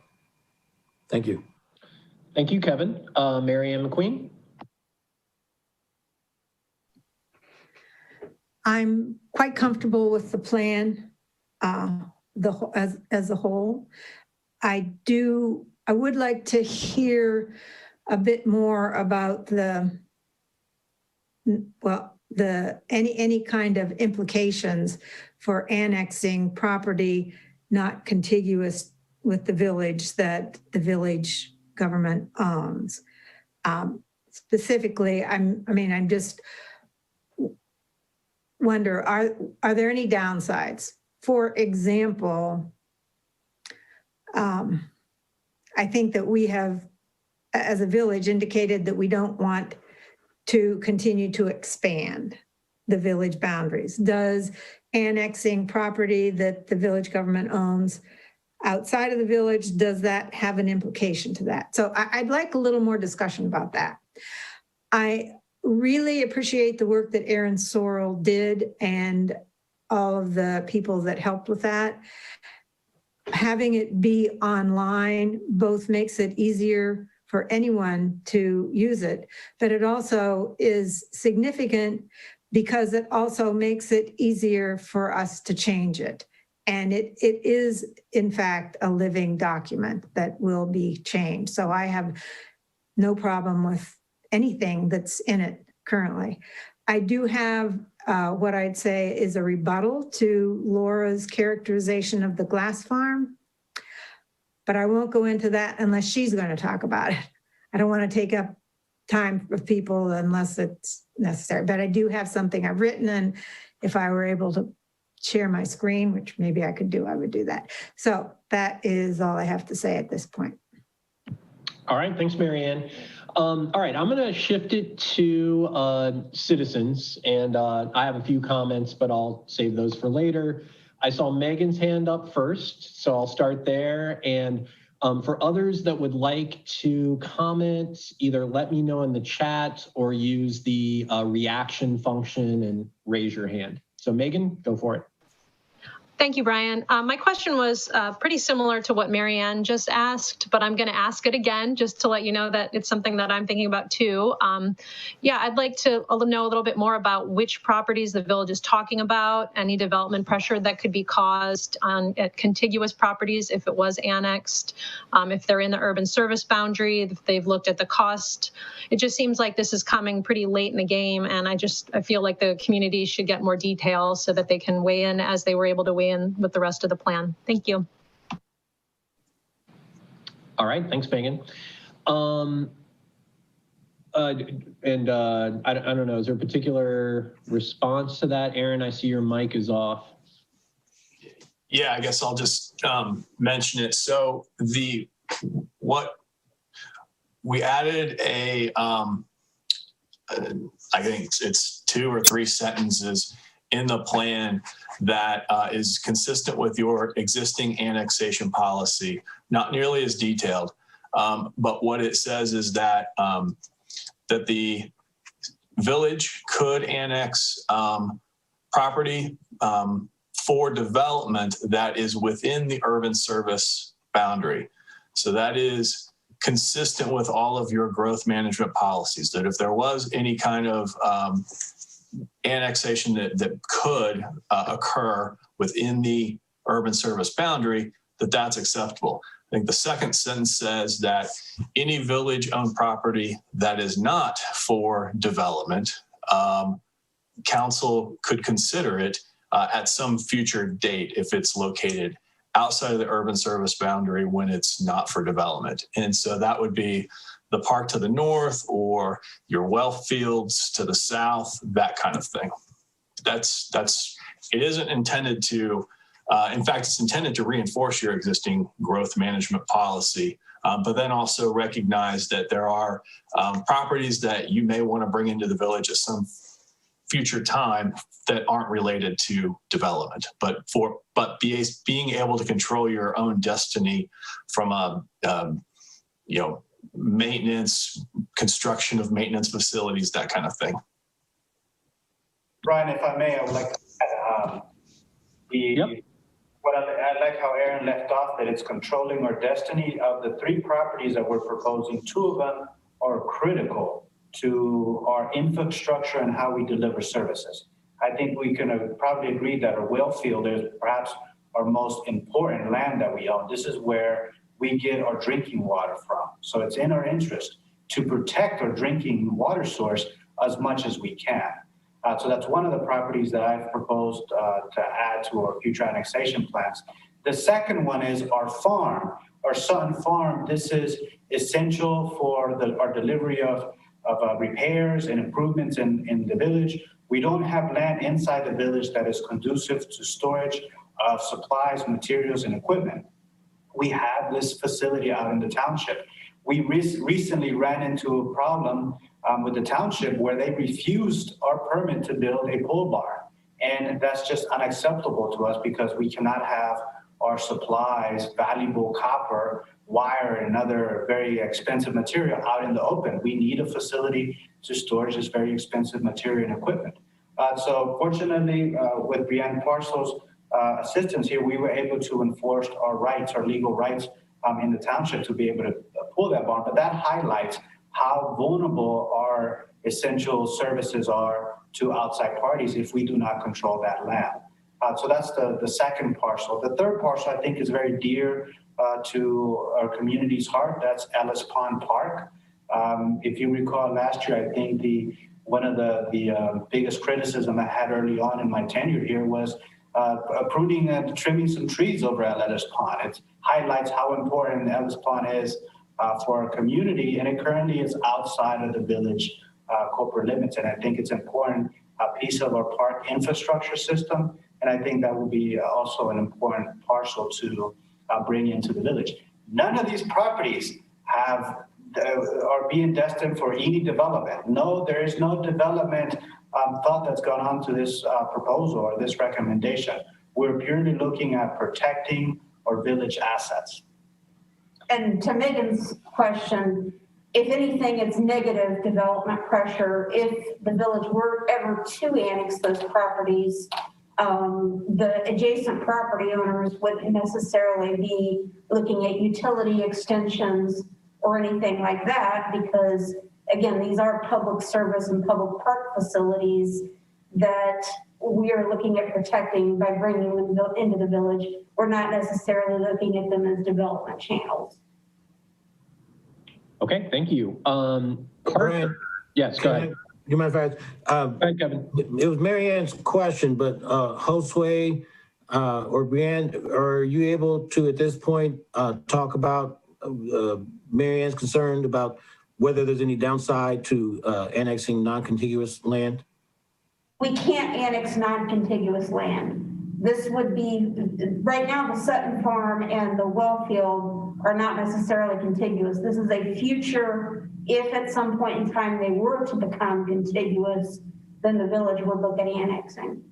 Thank you. Thank you, Kevin. Mary Ann McQueen. I'm quite comfortable with the plan as a whole. I would like to hear a bit more about any kind of implications for annexing property not contiguous with the village that the village government owns. Specifically, I'm just wonder, are there any downsides? For example, I think that we have, as a village, indicated that we don't want to continue to expand the village boundaries. Does annexing property that the village government owns outside of the village, does that have an implication to that? So I'd like a little more discussion about that. I really appreciate the work that Aaron Sorrell did and all of the people that helped with that. Having it be online both makes it easier for anyone to use it, but it also is significant because it also makes it easier for us to change it. And it is, in fact, a living document that will be changed. So I have no problem with anything that's in it currently. I do have what I'd say is a rebuttal to Laura's characterization of the glass farm, but I won't go into that unless she's going to talk about it. I don't want to take up time of people unless it's necessary, but I do have something I've written, and if I were able to share my screen, which maybe I could do, I would do that. So that is all I have to say at this point. All right, thanks, Mary Ann. All right, I'm going to shift it to citizens, and I have a few comments, but I'll save those for later. I saw Megan's hand up first, so I'll start there. And for others that would like to comment, either let me know in the chat or use the reaction function and raise your hand. So Megan, go for it. Thank you, Brian. My question was pretty similar to what Mary Ann just asked, but I'm going to ask it again just to let you know that it's something that I'm thinking about too. Yeah, I'd like to know a little bit more about which properties the village is talking about, any development pressure that could be caused on contiguous properties if it was annexed, if they're in the urban service boundary, if they've looked at the cost. It just seems like this is coming pretty late in the game, and I feel like the community should get more details so that they can weigh in as they were able to weigh in with the rest of the plan. Thank you. All right, thanks, Megan. I don't know, is there a particular response to that? Aaron, I see your mic is off. Yeah, I guess I'll just mention it. So we added I think it's 2 or 3 sentences in the plan that is consistent with your existing annexation policy, not nearly as detailed, but what it says is that that the village could annex property for development that is within the urban service boundary. So that is consistent with all of your growth management policies, that if there was any kind of annexation that could occur within the urban service boundary, that's acceptable. I think the second sentence says that any village-owned property that is not for development, council could consider it at some future date if it's located outside of the urban service boundary when it's not for development. And so that would be the park to the north or your well fields to the south, that kind of thing. That's it isn't intended to, in fact, it's intended to reinforce your existing growth management policy, but then also recognize that there are properties that you may want to bring into the village at some future time that aren't related to development, but being able to control your own destiny from a maintenance, construction of maintenance facilities, that kind of thing. Brian, if I may, I would like to add, I like how Aaron left off, that it's controlling our destiny. Of the 3 properties that we're proposing, 2 of them are critical to our infrastructure and how we deliver services. I think we can probably agree that our well field is perhaps our most important land that we own. This is where we get our drinking water from. So it's in our interest to protect our drinking water source as much as we can. So that's one of the properties that I've proposed to add to our future annexation plans. The second one is our farm, our Sutton Farm. This is essential for our delivery of repairs and improvements in the village. We don't have land inside the village that is conducive to storage of supplies, materials, and equipment. We have this facility out in the township. We recently ran into a problem with the township where they refused our permit to build a pole barn. And that's just unacceptable to us because we cannot have our supplies, valuable copper, wire, and other very expensive material out in the open. We need a facility to store this very expensive material and equipment. So fortunately, with Brianne Parcel's assistance here, we were able to enforce our rights, our legal rights in the township to be able to pull that barn. But that highlights how vulnerable our essential services are to outside parties if we do not control that land. So that's the second parcel. The third parcel I think is very dear to our community's heart. That's Ellis Pond Park. If you recall last year, I think one of the biggest criticism I had early on in my tenure here was pruning and trimming some trees over at Ellis Pond. It highlights how important Ellis Pond is for our community, and it currently is outside of the village corporate limits. And I think it's an important piece of our park infrastructure system. And I think that will be also an important parcel to bring into the village. None of these properties are being destined for any development. No, there is no development thought that's gone on to this proposal or this recommendation. We're purely looking at protecting our village assets. And to Megan's question, if anything, it's negative development pressure. If the village were ever to annex those properties, the adjacent property owners wouldn't necessarily be looking at utility extensions or anything like that, because again, these are public service and public park facilities that we are looking at protecting by bringing them into the village. We're not necessarily looking at them as development channels. Okay, thank you. Brian, yes, go ahead. You mind if I go ahead, Kevin. It was Mary Ann's question, but Josue or Brianne, are you able to at this point talk about Mary Ann's concern about whether there's any downside to annexing non-contiguous land? We can't annex non-contiguous land. This would be, right now the Sutton Farm and the well field are not necessarily contiguous. This is a future, if at some point in time they were to become contiguous, then the village would look at annexing.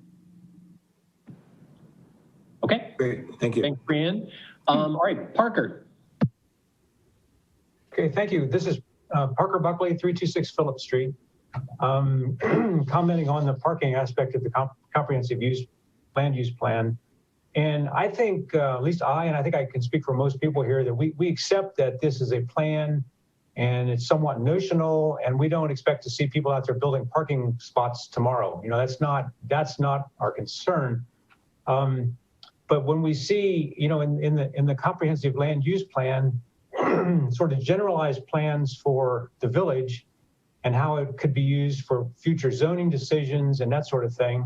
Okay. Great, thank you. Thanks, Brianne. All right, Parker. Okay, thank you. This is Parker Buckley, 326 Phillips Street. Commenting on the parking aspect of the comprehensive land use plan. And I think, at least and I think I can speak for most people here, that we accept that this is a plan and it's somewhat notional, and we don't expect to see people out there building parking spots tomorrow. You know, that's not our concern. But when we see, you know, in the comprehensive land use plan, sort of generalized plans for the village and how it could be used for future zoning decisions and that sort of thing.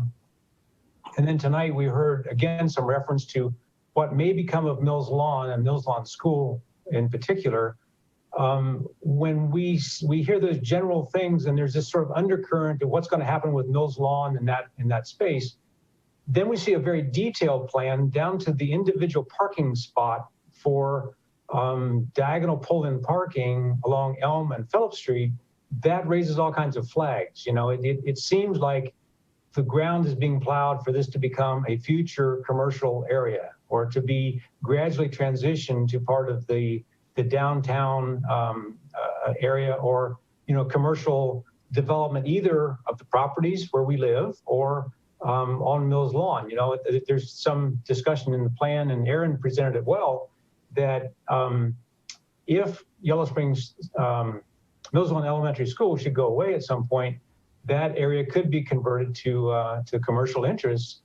And then tonight we heard again some reference to what may become of Mills Lawn and Mills Lawn School in particular. When we hear those general things and there's this sort of undercurrent of what's going to happen with Mills Lawn in that space, then we see a very detailed plan down to the individual parking spot for diagonal pull-in parking along Elm and Phillip Street. That raises all kinds of flags. You know, it seems like the ground is being plowed for this to become a future commercial area, or to be gradually transitioned to part of the downtown area, or, you know, commercial development either of the properties where we live or on Mills Lawn. You know, there's some discussion in the plan, and Aaron presented it well, that if Yellow Springs Mills Lawn Elementary School should go away at some point, that area could be converted to commercial interests,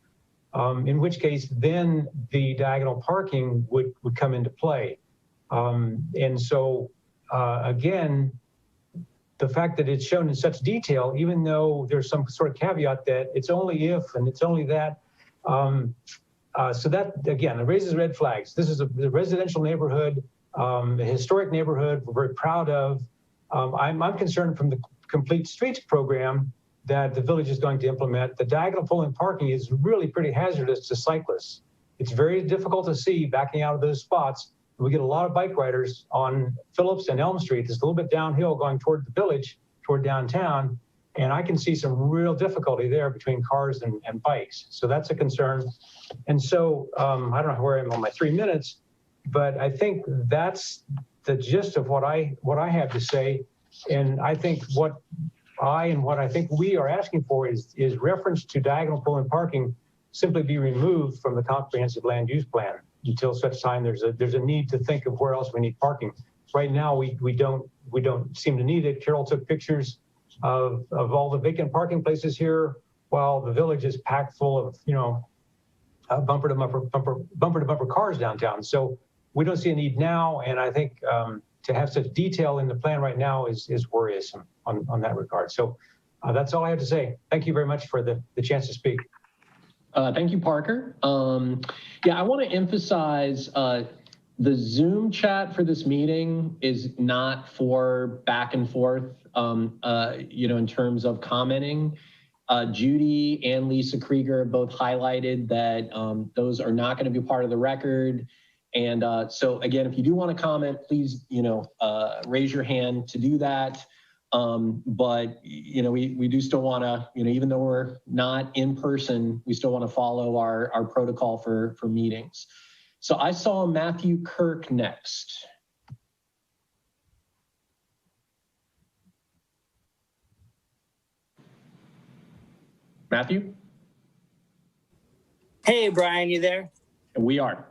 in which case then the diagonal parking would come into play. And so, again, the fact that it's shown in such detail, even though there's some sort of caveat that it's only if and it's only that, so that, again, it raises red flags. This is a residential neighborhood, a historic neighborhood we're very proud of. I'm concerned from the Complete Streets program that the village is going to implement. The diagonal pull-in parking is really pretty hazardous to cyclists. It's very difficult to see backing out of those spots. We get a lot of bike riders on Phillips and Elm Street. It's a little bit downhill going toward the village, toward downtown, and I can see some real difficulty there between cars and bikes. So that's a concern. And so I don't know where I am on my 3 minutes, but I think that's the gist of what I have to say. And I think what I think we are asking for is reference to diagonal pull-in parking simply be removed from the comprehensive land use plan until such time there's a need to think of where else we need parking. Right now, we don't seem to need it. Carol took pictures of all the vacant parking places here, while the village is packed full of, you know, bumper to bumper cars downtown. So we don't see a need now, and I think to have such detail in the plan right now is worrisome on that regard. So that's all I have to say. Thank you very much for the chance to speak. Thank you, Parker. Yeah, I want to emphasize the Zoom chat for this meeting is not for back and forth, you know, in terms of commenting. Judy and Lisa Krieger both highlighted that those are not going to be part of the record. And so again, if you do want to comment, please, you know, raise your hand to do that. But, you know, we do still want to, you know, even though we're not in person, we still want to follow our protocol for meetings. So I saw Matthew Kirk next. Matthew? Hey, Brian, you there? We are.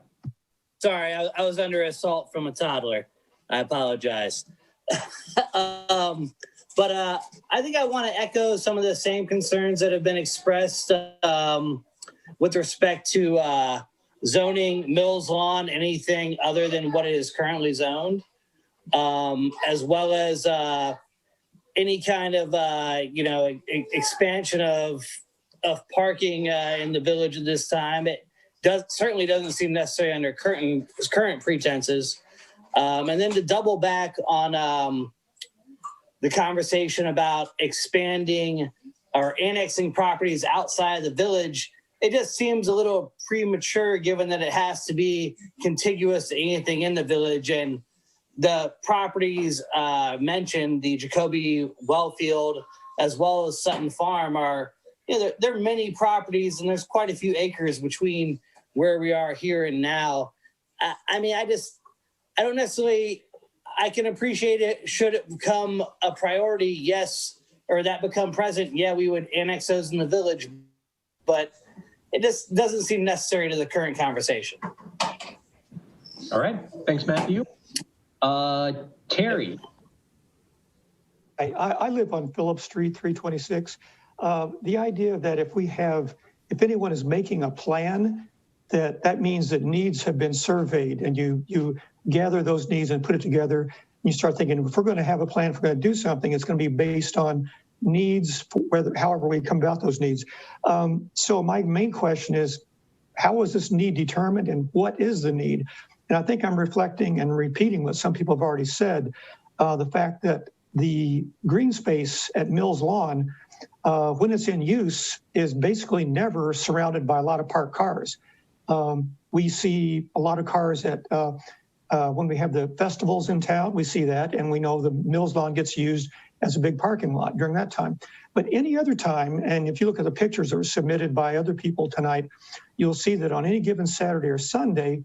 Sorry, I was under assault from a toddler. I apologize. But I think I want to echo some of the same concerns that have been expressed with respect to zoning Mills Lawn, anything other than what it is currently zoned, as well as any kind of, you know, expansion of parking in the village at this time. It certainly doesn't seem necessary under current pretenses. And then to double back on the conversation about expanding or annexing properties outside the village, it just seems a little premature given that it has to be contiguous to anything in the village. And the properties mentioned, the Jacoby Wellfield, as well as Sutton Farm, are, you know, there are many properties and there's quite a few acres between where we are here and now. I mean, I don't necessarily, I can appreciate it. Should it become a priority? Yes. Or that become present? Yeah, we would annex those in the village, but it just doesn't seem necessary to the current conversation. All right. Thanks, Matthew. Terry. I live on Phillip Street, 326. The idea that if anyone is making a plan, that means that needs have been surveyed, and you gather those needs and put it together. And you start thinking, if we're going to have a plan, if we're going to do something, it's going to be based on needs, however we come about those needs. So my main question is, how was this need determined, and what is the need? And I think I'm reflecting and repeating what some people have already said, the fact that the green space at Mills Lawn when it's in use, is basically never surrounded by a lot of parked cars. We see a lot of cars at when we have the festivals in town, we see that, and we know the Mills Lawn gets used as a big parking lot during that time. But any other time, and if you look at the pictures that were submitted by other people tonight, you'll see that on any given Saturday or Sunday,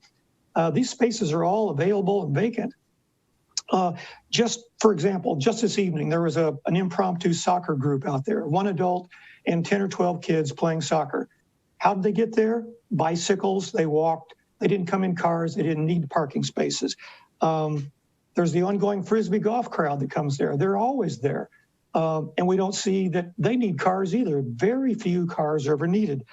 these spaces are all available and vacant. Just for example, just this evening, there was an impromptu soccer group out there, one adult and 10 or 12 kids playing soccer. How did they get there? Bicycles, they walked, they didn't come in cars, they didn't need parking spaces. There's the ongoing Frisbee golf crowd that comes there. They're always there. And we don't see that they need cars either. Very few cars are ever needed.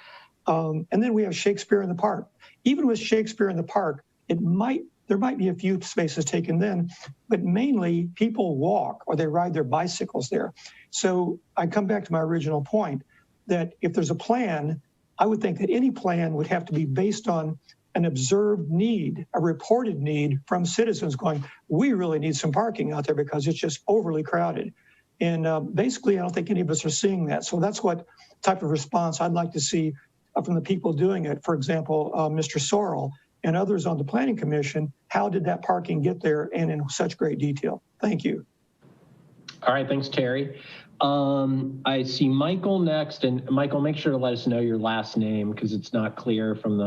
And then we have Shakespeare in the Park. Even with Shakespeare in the Park, there might be a few spaces taken then, but mainly people walk or they ride their bicycles there. So I come back to my original point that if there's a plan, I would think that any plan would have to be based on an observed need, a reported need from citizens going, we really need some parking out there because it's just overly crowded. And basically, I don't think any of us are seeing that. So that's what type of response I'd like to see from the people doing it. For example, Mr. Sorrell and others on the Planning Commission, how did that parking get there and in such great detail? Thank you. All right, thanks, Terry. I see Michael next, and Michael, make sure to let us know your last name because it's not clear from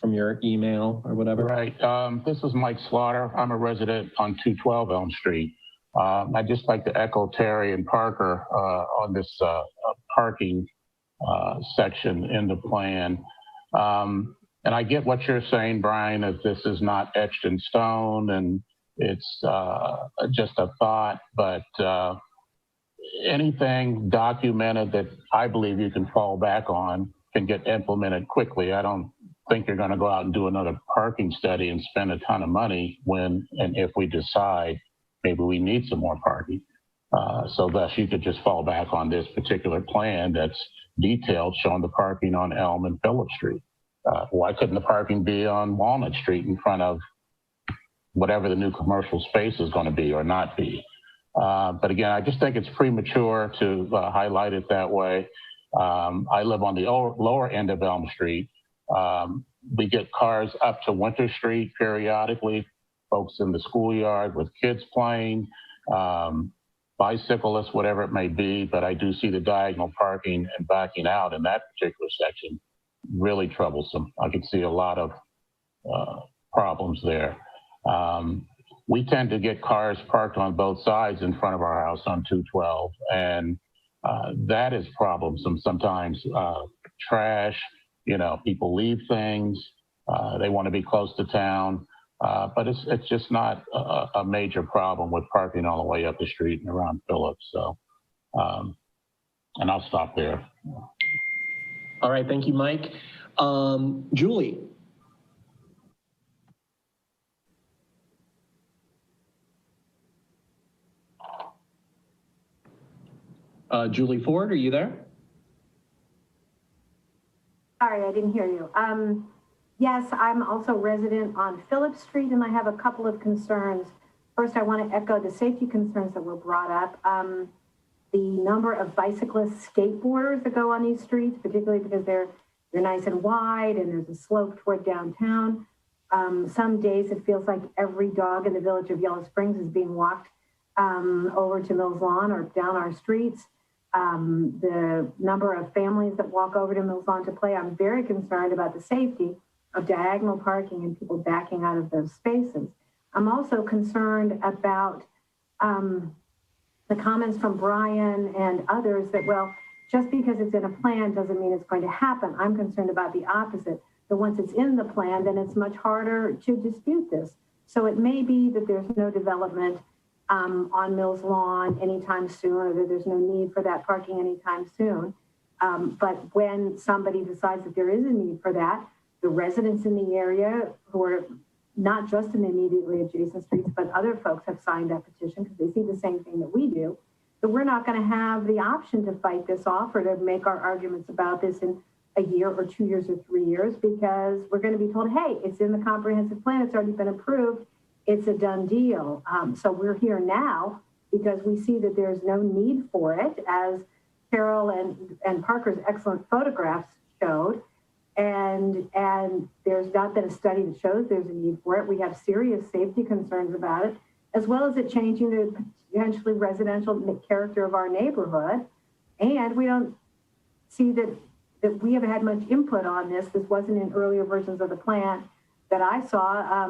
your email or whatever. Right. This is Mike Slaughter. I'm a resident on 212 Elm Street. I'd just like to echo Terry and Parker on this parking section in the plan. And I get what you're saying, Brian, that this is not etched in stone and it's just a thought, but anything documented that I believe you can fall back on can get implemented quickly. I don't think you're going to go out and do another parking study and spend a ton of money when and if we decide maybe we need some more parking. So thus you could just fall back on this particular plan that's detailed showing the parking on Elm and Phillip Street. Why couldn't the parking be on Walnut Street in front of whatever the new commercial space is going to be or not be? But again, I just think it's premature to highlight it that way. I live on the lower end of Elm Street. We get cars up to Winter Street periodically, folks in the schoolyard with kids playing, bicyclists, whatever it may be, but I do see the diagonal parking and backing out in that particular section really troublesome. I can see a lot of problems there. We tend to get cars parked on both sides in front of our house on 212, and that is troublesome sometimes. Trash, people leave things, they want to be close to town, but it's just not a major problem with parking all the way up the street and around Phillips. So, and I'll stop there. All right, thank you, Mike. Julie. Julie Ford, are you there? Sorry, I didn't hear you. Yes, I'm also a resident on Phillips Street, and I have a couple of concerns. First, I want to echo the safety concerns that were brought up. The number of bicyclists, skateboarders that go on these streets, particularly because they're nice and wide and there's a slope toward downtown. Some days it feels like every dog in the village of Yellow Springs is being walked over to Mills Lawn or down our streets. The number of families that walk over to Mills Lawn to play, I'm very concerned about the safety of diagonal parking and people backing out of those spaces. I'm also concerned about the comments from Brian and others that, well, just because it's in a plan doesn't mean it's going to happen. I'm concerned about the opposite, that once it's in the plan, then it's much harder to dispute this. So it may be that there's no development on Mills Lawn anytime soon, or that there's no need for that parking anytime soon. But when somebody decides that there is a need for that, the residents in the area who are not just in the immediately adjacent streets, but other folks have signed that petition because they see the same thing that we do, that we're not going to have the option to fight this off or to make our arguments about this in a year or 2 years or 3 years, because we're going to be told, hey, it's in the comprehensive plan, it's already been approved, it's a done deal. So we're here now because we see that there's no need for it, as Carol and Parker's excellent photographs showed. And there's not been a study that shows there's a need for it. We have serious safety concerns about it, as well as it changing the potentially residential character of our neighborhood. And we don't see that we haven't had much input on this. This wasn't in earlier versions of the plan that I saw.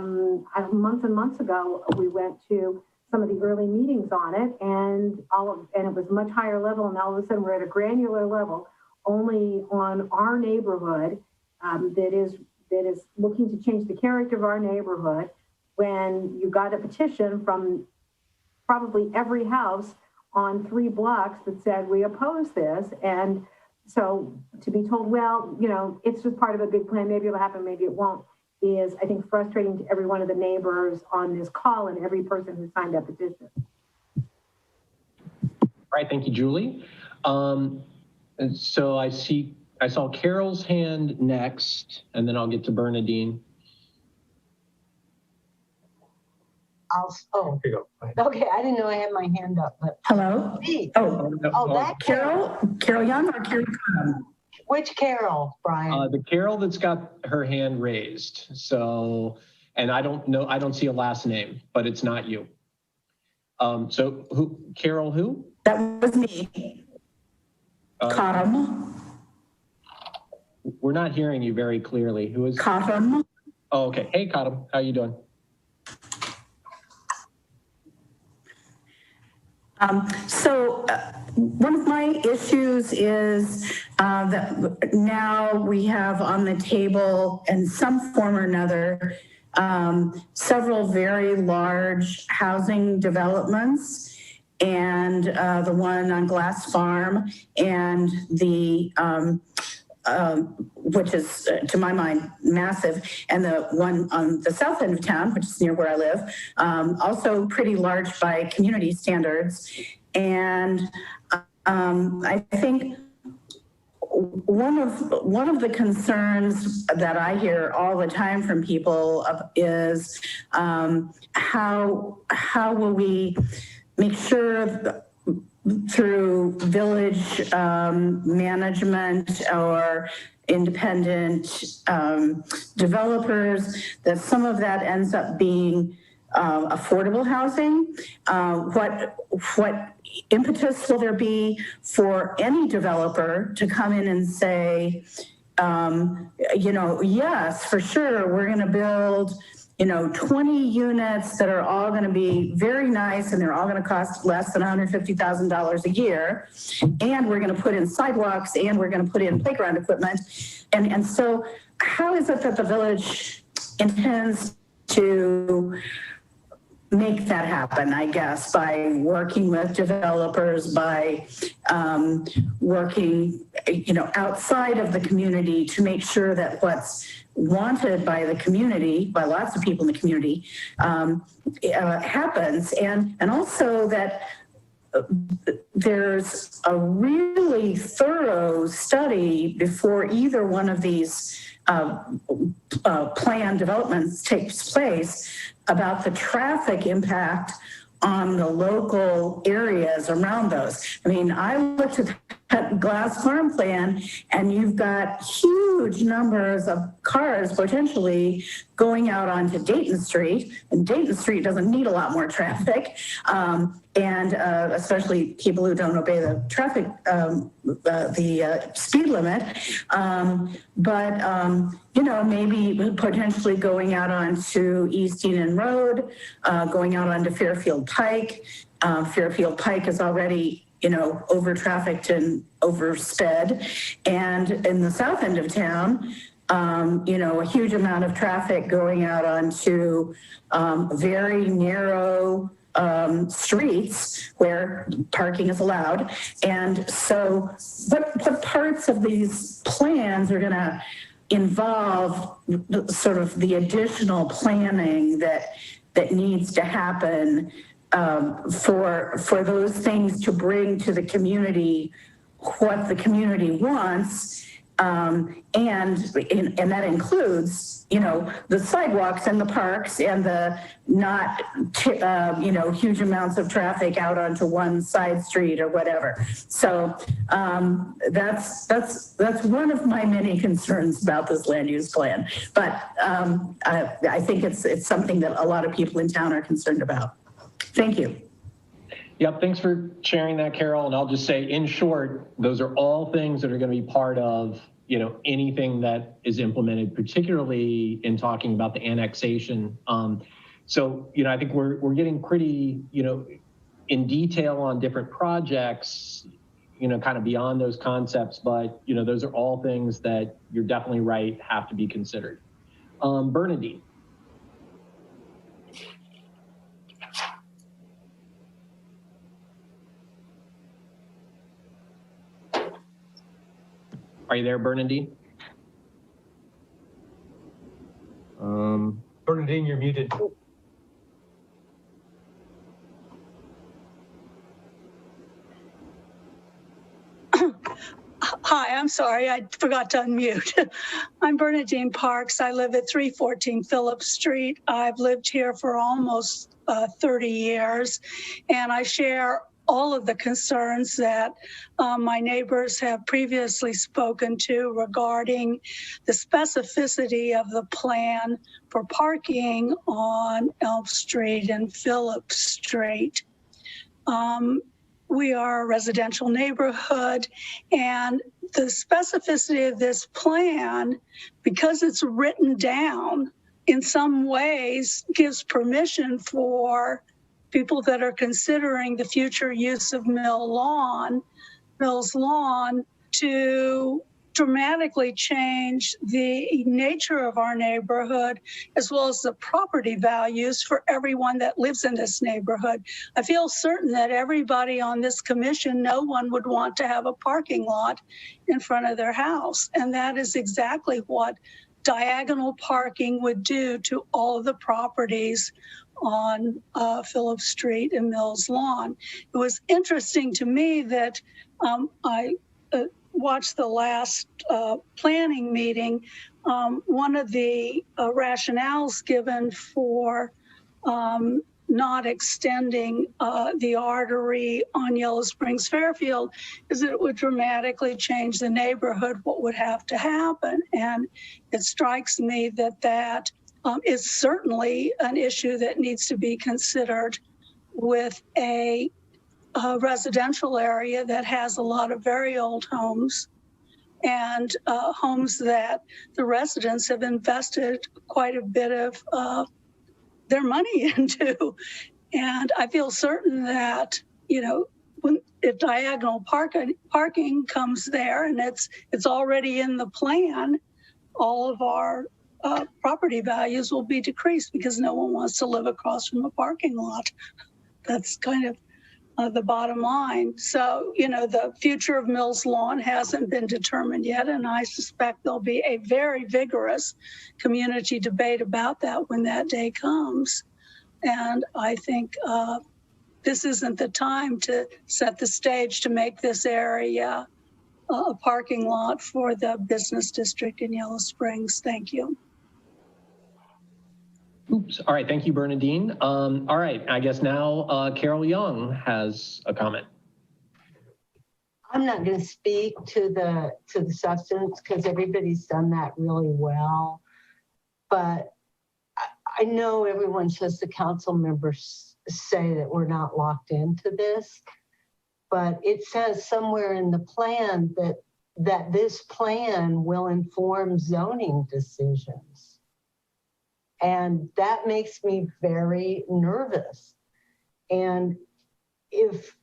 Months and months ago, we went to some of the early meetings on it, and it was much higher level. And all of a sudden, we're at a granular level, only on our neighborhood that is looking to change the character of our neighborhood. When you got a petition from probably every house on 3 blocks that said we oppose this, and so to be told, well, you know, it's just part of a big plan, maybe it'll happen, maybe it won't, is I think frustrating to every one of the neighbors on this call and every person who signed that petition. All right, thank you, Julie. And so I saw Carol's hand next, and then I'll get to Bernadine. Here you go. Okay, I didn't know I had my hand up. But Hello? me. That Carol Young or Carol Cottom? Which Carol, Brian? The Carol that's got her hand raised. So, and I don't see a last name, but it's not you. So who, Carol who? That was me. Cottom. We're not hearing you very clearly. Who is? Cottom. Oh, okay. Hey, Cottom, how you doing? One of my issues is that now we have on the table in some form or another several very large housing developments, and the one on Glass Farm and the which is, to my mind, massive, and the one on the south end of town, which is near where I live, also pretty large by community standards. And I think one of the concerns that I hear all the time from people is how will we make sure through village management or independent developers that some of that ends up being affordable housing. What impetus will there be for any developer to come in and say, yes, for sure, we're going to build 20 units that are all going to be very nice, and they're all going to cost less than $150,000 a year. And we're going to put in sidewalks, and we're going to put in playground equipment. And so how is it that the village intends to make that happen, I guess, by working with developers, by working, outside of the community to make sure that what's wanted by the community, by lots of people in the community, happens, and also that there's a really thorough study before either one of these planned developments takes place about the traffic impact on the local areas around those. I mean, I looked at that Glass Farm plan, and you've got huge numbers of cars potentially going out onto Dayton Street, and Dayton Street doesn't need a lot more traffic, and especially people who don't obey the traffic, the speed limit. Maybe potentially going out onto East Enon Road, going out onto Fairfield Pike. Fairfield Pike is already over trafficked and oversped. And in the south end of town, a huge amount of traffic going out onto very narrow streets where parking is allowed. And so what parts of these plans are going to involve sort of the additional planning that needs to happen for those things to bring to the community what the community wants, And that includes, the sidewalks and the parks and the not, huge amounts of traffic out onto one side street or whatever. So that's one of my many concerns about this land use plan. But I think it's something that a lot of people in town are concerned about. Thank you. Yep, thanks for sharing that, Carol. And I'll just say, in short, those are all things that are going to be part of, anything that is implemented, particularly in talking about the annexation. So, I think we're getting pretty, in detail on different projects, kind of beyond those concepts, but, those are all things that you're definitely right, have to be considered. Bernadine. Are you there, Bernadine? Bernadine, you're muted. Hi, I'm sorry, I forgot to unmute. I'm Bernadine Parks. I live at 314 Phillips Street. I've lived here for almost 30 years, and I share all of the concerns that my neighbors have previously spoken to regarding the specificity of the plan for parking on Elm Street and Phillips Street. We are a residential neighborhood, and the specificity of this plan, because it's written down, in some ways gives permission for people that are considering the future use of Mill's Lawn to dramatically change the nature of our neighborhood, as well as the property values for everyone that lives in this neighborhood. I feel certain that everybody on this commission, no one would want to have a parking lot in front of their house. And that is exactly what diagonal parking would do to all of the properties on Phillips Street and Mill's Lawn. It was interesting to me that I watched the last planning meeting. One of the rationales given for not extending the artery on Yellow Springs Fairfield is that it would dramatically change the neighborhood, what would have to happen. And it strikes me that is certainly an issue that needs to be considered with a residential area that has a lot of very old homes and homes that the residents have invested quite a bit of their money into. And I feel certain that, if diagonal parking comes there and it's already in the plan, all of our property values will be decreased because no one wants to live across from a parking lot. That's kind of the bottom line. So, the future of Mill's Lawn hasn't been determined yet, and I suspect there'll be a very vigorous community debate about that when that day comes. And I think this isn't the time to set the stage to make this area a parking lot for the business district in Yellow Springs. Thank you. Oops. All right. Thank you, Bernadine. All right. I guess now Carol Young has a comment. I'm not going to speak to the substance because everybody's done that really well. But I know everyone says the council members say that we're not locked into this, but it says somewhere in the plan that this plan will inform zoning decisions. And that makes me very nervous. And if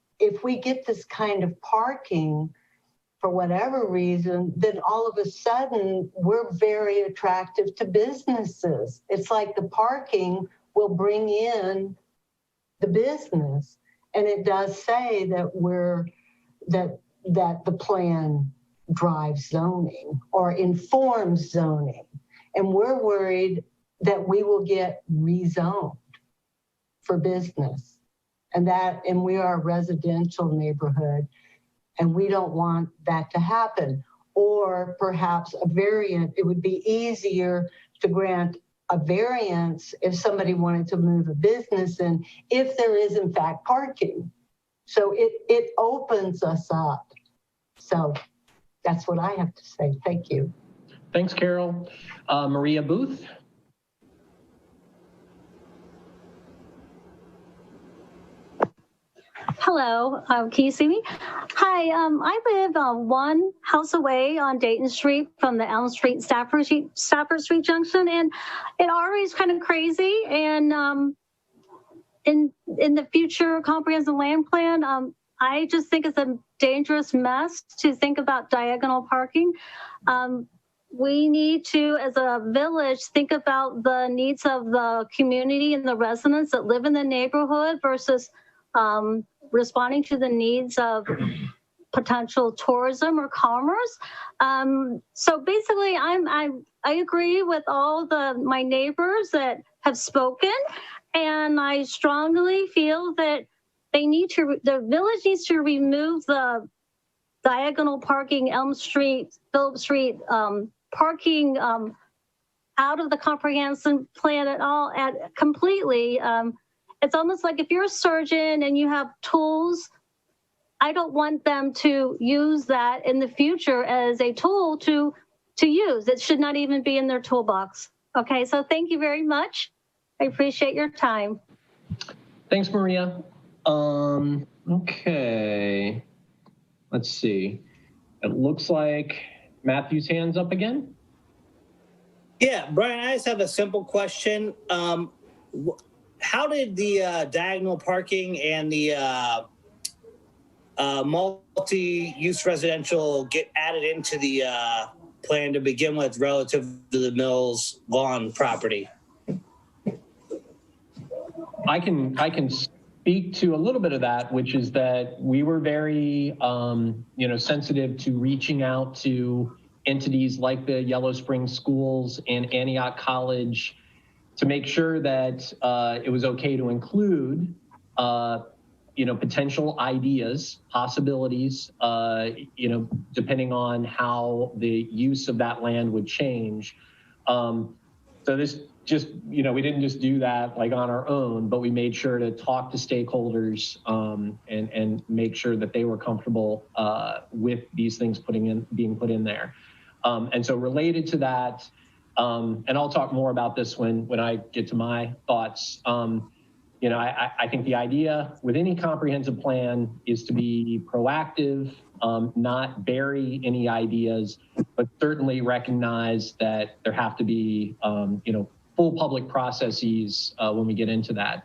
we get this kind of parking for whatever reason, then all of a sudden we're very attractive to businesses. It's like the parking will bring in the business. And it does say that that the plan drives zoning or informs zoning. And we're worried that we will get rezoned for business. And we are a residential neighborhood, and we don't want that to happen. or perhaps a variant. It would be easier to grant a variance if somebody wanted to move a business in, if there is in fact parking. So it opens us up. So that's what I have to say. Thank you. Thanks, Carol. Maria Booth. Hello, can you see me? Hi, I live one house away on Dayton Street from the Elm Street Stafford Street Junction, and it already is kind of crazy. And in the future comprehensive land plan, I just think it's a dangerous mess to think about diagonal parking. We need to, as a village, think about the needs of the community and the residents that live in the neighborhood versus responding to the needs of potential tourism or commerce. So basically, I agree with all my neighbors that have spoken, and I strongly feel that the village needs to remove the diagonal parking, Elm Street, Phillip Street parking out of the comprehensive plan at all, completely. It's almost like if you're a surgeon and you have tools, I don't want them to use that in the future as a tool to use. It should not even be in their toolbox. Okay, so thank you very much. I appreciate your time. Thanks, Maria. Okay, let's see. It looks like Matthew's hand's up again. Yeah, Brian, I just have a simple question. How did the diagonal parking and the multi-use residential get added into the plan to begin with relative to the Mills Lawn property? I can speak to a little bit of that, which is that we were very sensitive to reaching out to entities like the Yellow Springs Schools and Antioch College to make sure that it was okay to include potential ideas, possibilities, depending on how the use of that land would change. So this just, we didn't just do that like on our own, but we made sure to talk to stakeholders and make sure that they were comfortable with these things being put in there. And so related to that, and I'll talk more about this when I get to my thoughts. I think the idea with any comprehensive plan is to be proactive, not bury any ideas, but certainly recognize that there have to be, full public processes when we get into that.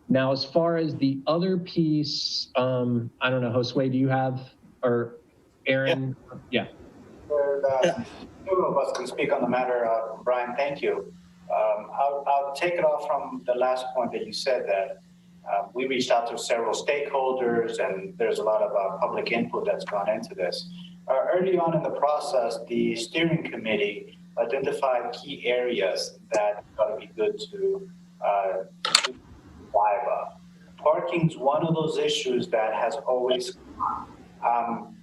Now, as far as the other piece, I don't know, Josue, do you have, or Aaron? Yeah. Two of us can speak on the matter. Brian, thank you. I'll take it off from the last point that you said, that we reached out to several stakeholders and there's a lot of public input that's gone into this. Early on in the process, the steering committee identified key areas that ought to be good to dive up. Parking's one of those issues that has always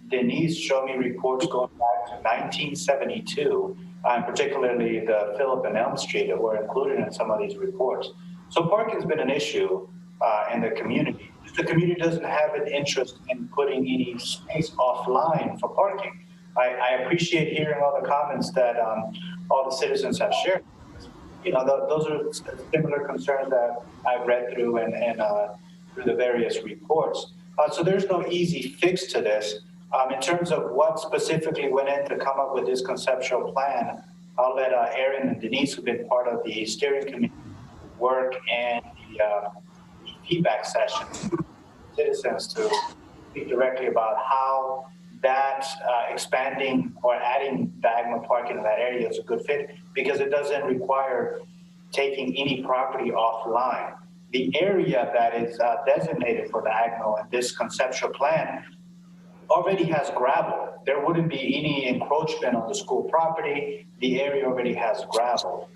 Denise showed me reports going back to 1972, and particularly the Phillip and Elm Street that were included in some of these reports. So parking's been an issue in the community. The community doesn't have an interest in putting any space offline for parking. I appreciate hearing all the comments that all the citizens have shared. Those are similar concerns that I've read through and through the various reports. So there's no easy fix to this. In terms of what specifically went in to come up with this conceptual plan, I'll let Aaron and Denise, who've been part of the steering committee, work and the feedback session, citizens to speak directly about how that expanding or adding diagonal parking in that area is a good fit, because it doesn't require taking any property offline. The area that is designated for diagonal in this conceptual plan already has gravel. There wouldn't be any encroachment on the school property. The area already has gravel.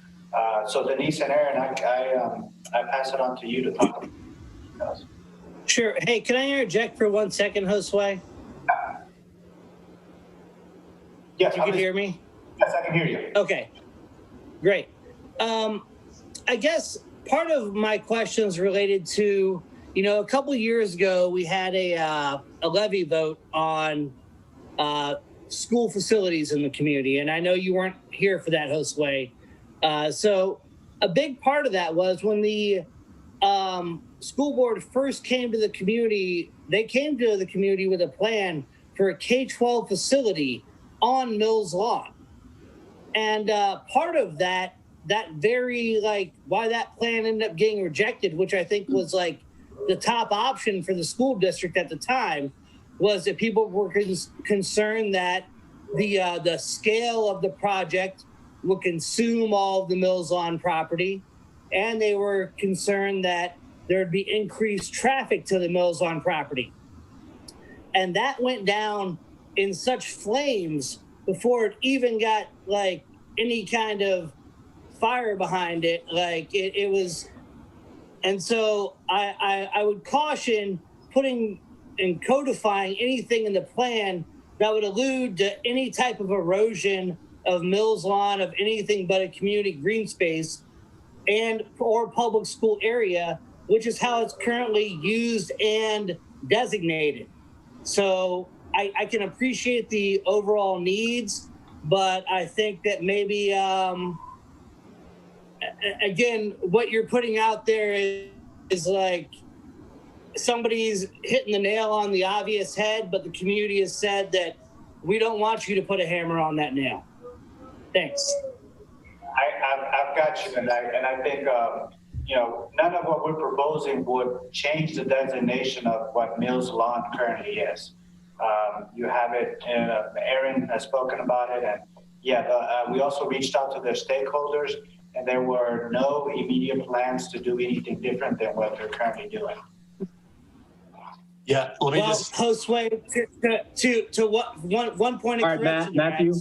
So Denise and Aaron, I pass it on to you to talk about this. Sure. Hey, can I interject for 1 second, Josue? Yes, You can hear me? Yes, I can hear you. Okay, great. I guess part of my questions related to, a couple of years ago, we had a levy vote on school facilities in the community. And I know you weren't here for that, Josue. So a big part of that was when the school board first came to the community, they came to the community with a plan for a K-12 facility on Mills Lawn. And part of that very, why that plan ended up getting rejected, which I think was like the top option for the school district at the time, was that people were concerned that the scale of the project would consume all of the Mills Lawn property. And they were concerned that there would be increased traffic to the Mills Lawn property. And that went down in such flames before it even got any kind of fire behind it. It was, and so I would caution putting and codifying anything in the plan that would allude to any type of erosion of Mills Lawn, of anything but a community green space and or public school area, which is how it's currently used and designated. So I can appreciate the overall needs, but I think that maybe, again, what you're putting out there is like somebody's hitting the nail on the obvious head, but the community has said that we don't want you to put a hammer on that nail. Thanks. I've got you, and I think none of what we're proposing would change the designation of what Mills Lawn currently is. You have it, and Aaron has spoken about it, and we also reached out to their stakeholders, and there were no immediate plans to do anything different than what they're currently doing. Yeah, let me Josue, to what one point of correction, Matthew,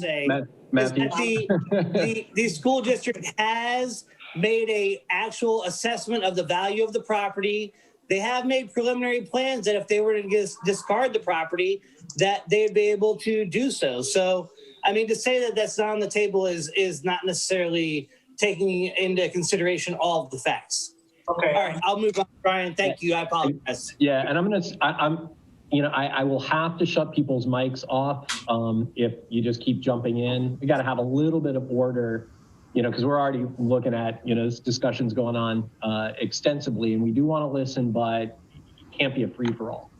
the school district has made a actual assessment of the value of the property. They have made preliminary plans that if they were to discard the property, that they'd be able to do so. So, I mean, to say that that's not on the table is not necessarily taking into consideration all of the facts. Okay. All right, I'll move on. Brian, thank you. I apologize. Yeah, and I will have to shut people's mics off if you just keep jumping in. We got to have a little bit of order, because we're already looking at, this discussion's going on extensively, and we do want to listen, but it can't be a free-for-all.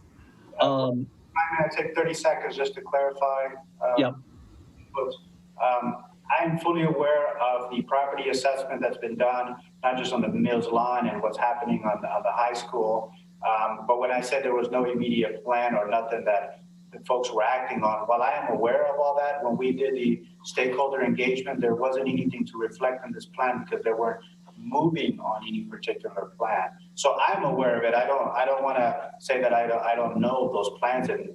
I'm going to take 30 seconds just to clarify. Yep. I'm fully aware of the property assessment that's been done, not just on the Mills Lawn and what's happening on the high school. But when I said there was no immediate plan or nothing that the folks were acting on, while I am aware of all that, when we did the stakeholder engagement, there wasn't anything to reflect on this plan because they weren't moving on any particular plan. So I'm aware of it. I don't want to say that I don't know those plans and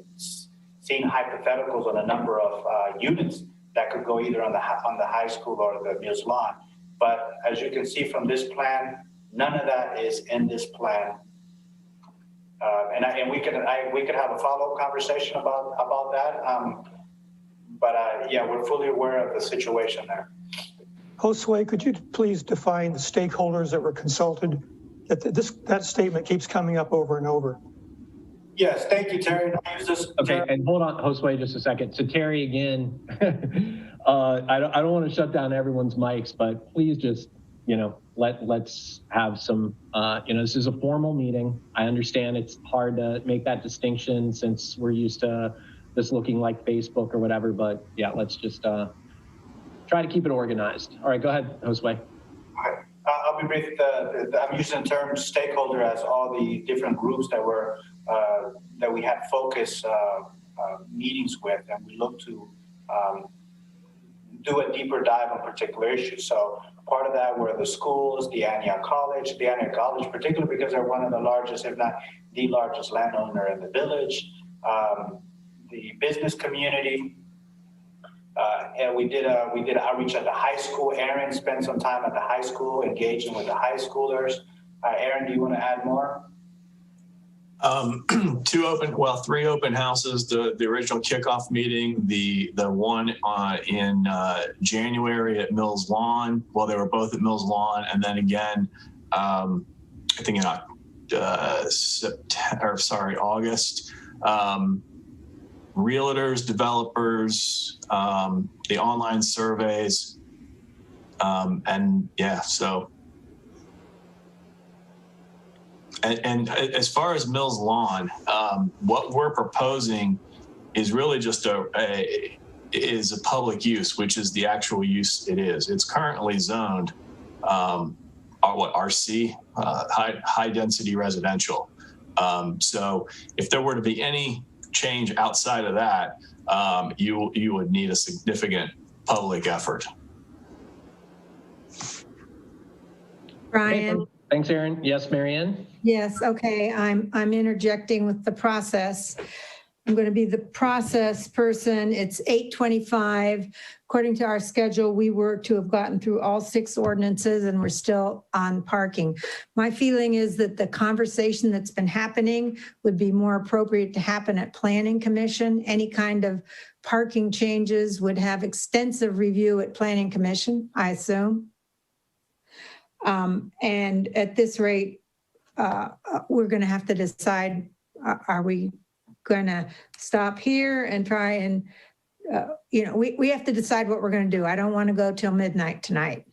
seeing hypotheticals on a number of units that could go either on the high school or the Mills Lawn. But as you can see from this plan, none of that is in this plan. And we could have a follow-up conversation about that. We're fully aware of the situation there. Josue, could you please define the stakeholders that were consulted? That statement keeps coming up over and over. Yes, thank you, Terry. Okay, and hold on, Josue, just a second. So Terry, again, I don't want to shut down everyone's mics, but please just, let's have some, this is a formal meeting. I understand it's hard to make that distinction since we're used to this looking like Facebook or whatever, but yeah, let's just try to keep it organized. All right, go ahead, Josue. I'll be brief. I'm using the term stakeholder as all the different groups that were that we had focus meetings with, and we look to do a deeper dive on particular issues. So part of that were the schools, the Antioch College, particularly because they're one of the largest, if not the largest landowner in the village, the business community. And we did outreach at the high school. Aaron spent some time at the high school engaging with the high schoolers. Aaron, do you want to add more? Three open houses. The original kickoff meeting, the one in January at Mills Lawn. Well, they were both at Mills Lawn, and then again, I think in August. Realtors, developers, the online surveys, and yeah, so. And as far as Mills Lawn, what we're proposing is really just a public use, which is the actual use it is. It's currently zoned RC, high density residential. So if there were to be any change outside of that, you would need a significant public effort. Brian. Thanks, Aaron. Yes, Marianne? Yes, okay, I'm interjecting with the process. I'm going to be the process person. It's 8:25. According to our schedule, we were to have gotten through all 6 ordinances and we're still on parking. My feeling is that the conversation that's been happening would be more appropriate to happen at Planning Commission. Any kind of parking changes would have extensive review at Planning Commission, I assume. And at this rate, we're going to have to decide, are we going to stop here and try and, we have to decide what we're going to do. I don't want to go till midnight tonight.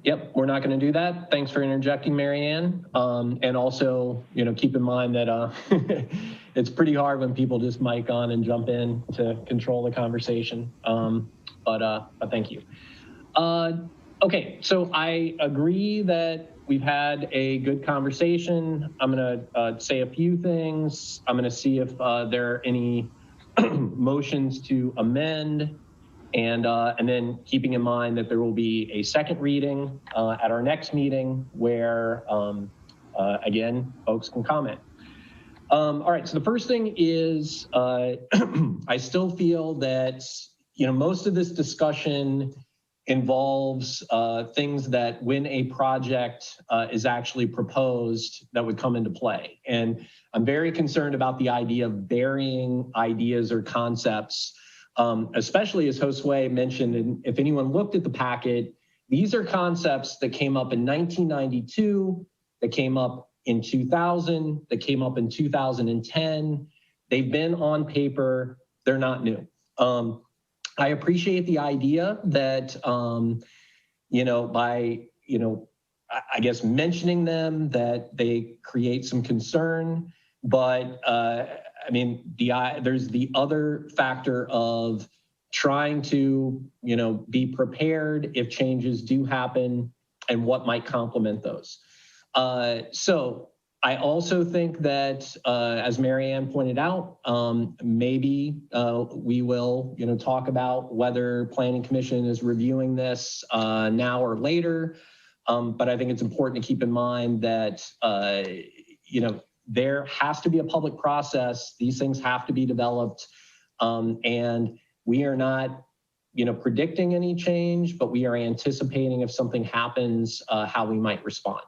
Yep, we're not going to do that. Thanks for interjecting, Marianne. And also, keep in mind that it's pretty hard when people just mic on and jump in to control the conversation. But thank you. Okay, so I agree that we've had a good conversation. I'm going to say a few things. I'm going to see if there are any motions to amend, and then keeping in mind that there will be a second reading at our next meeting where, again, folks can comment. All right, so the first thing is I still feel that, most of this discussion involves things that when a project is actually proposed that would come into play. And I'm very concerned about the idea of burying ideas or concepts, especially as Josue mentioned, and if anyone looked at the packet, these are concepts that came up in 1992, that came up in 2000, that came up in 2010. They've been on paper, they're not new. I appreciate the idea that, by, I guess mentioning them, that they create some concern, but there's the other factor of trying to, be prepared if changes do happen and what might complement those. So I also think that, as Marianne pointed out, maybe we will, talk about whether Planning Commission is reviewing this now or later. But I think it's important to keep in mind that, there has to be a public process. These things have to be developed. And we are not, predicting any change, but we are anticipating if something happens, how we might respond.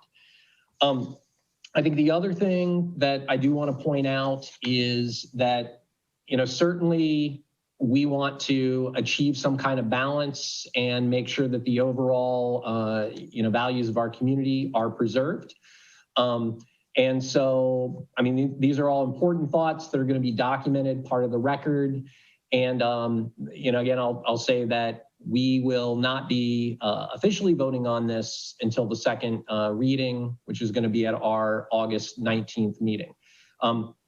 I think the other thing that I do want to point out is that, certainly we want to achieve some kind of balance and make sure that the overall, values of our community are preserved. And so, these are all important thoughts that are going to be documented, part of the record. And, again, I'll say that we will not be officially voting on this until the second reading, which is going to be at our August 19th meeting.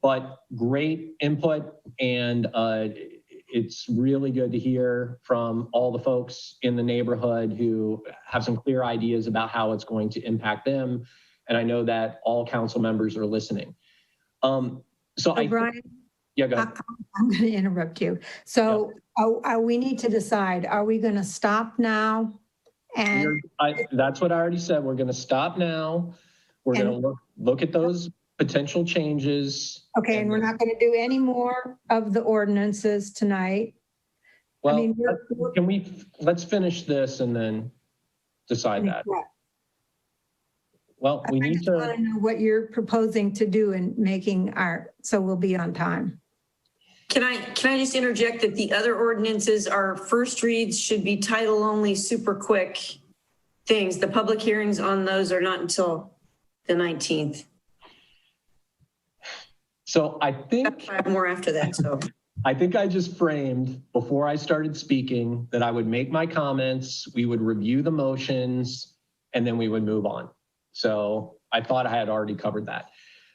But great input, and it's really good to hear from all the folks in the neighborhood who have some clear ideas about how it's going to impact them. And I know that all council members are listening. Brian? Yeah, go ahead. I'm going to interrupt you. So we need to decide, are we going to stop now? And that's what I already said. We're going to stop now. We're going to look at those potential changes. Okay, and we're not going to do any more of the ordinances tonight. Well, can we, let's finish this and then decide that. well, we I need just want to, to know what you're proposing to do in making so we'll be on time. Can I just interject that the other ordinances, our first reads should be title only, super quick things. The public hearings on those are not until the 19th. so I think. I have more after that, so. I think I just framed before I started speaking that I would make my comments, we would review the motions, and then we would move on. So I thought I had already covered that.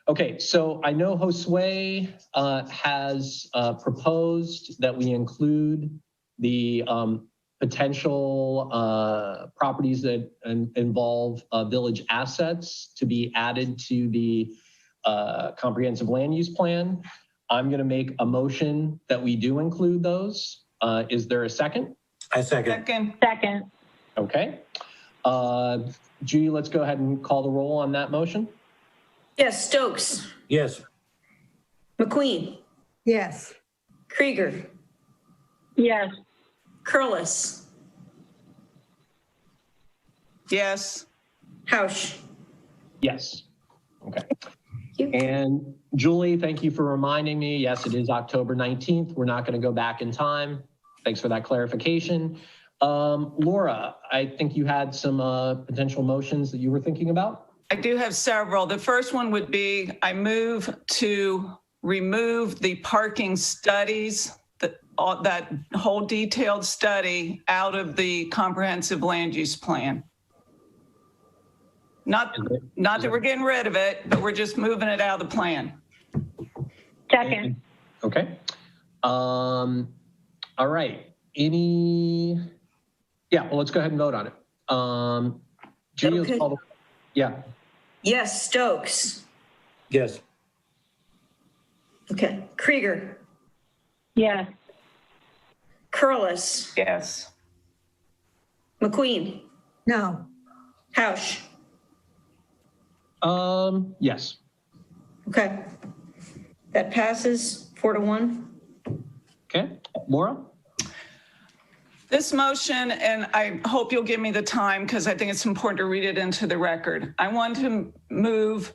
Okay, so I know Josue has proposed that we include the potential properties that involve village assets to be added to the comprehensive land use plan. I'm going to make a motion that we do include those. Is there a second? I second. Second. Okay. Judy, let's go ahead and call the roll on that motion. Yes, Stokes. Yes. McQueen. Yes. Krieger. Yes. Curlis. Yes. Hausch. Yes. Okay. And Julie, thank you for reminding me. Yes, it is October 19th. We're not going to go back in time. Thanks for that clarification. Laura, I think you had some potential motions that you were thinking about. I do have several. The first one would be I move to remove the parking studies, that whole detailed study out of the comprehensive land use plan. Not that we're getting rid of it, but we're just moving it out of the plan. Second. Okay. All right. Yeah, well, let's go ahead and vote on it. Judy, let's call the, yeah. Yes, Stokes. Yes. Okay. Krieger. Yes. Curlis. Yes. McQueen. No. Hausch. Yes. Okay. That passes 4-1. Okay. Laura? This motion, and I hope you'll give me the time because I think it's important to read it into the record. I want to move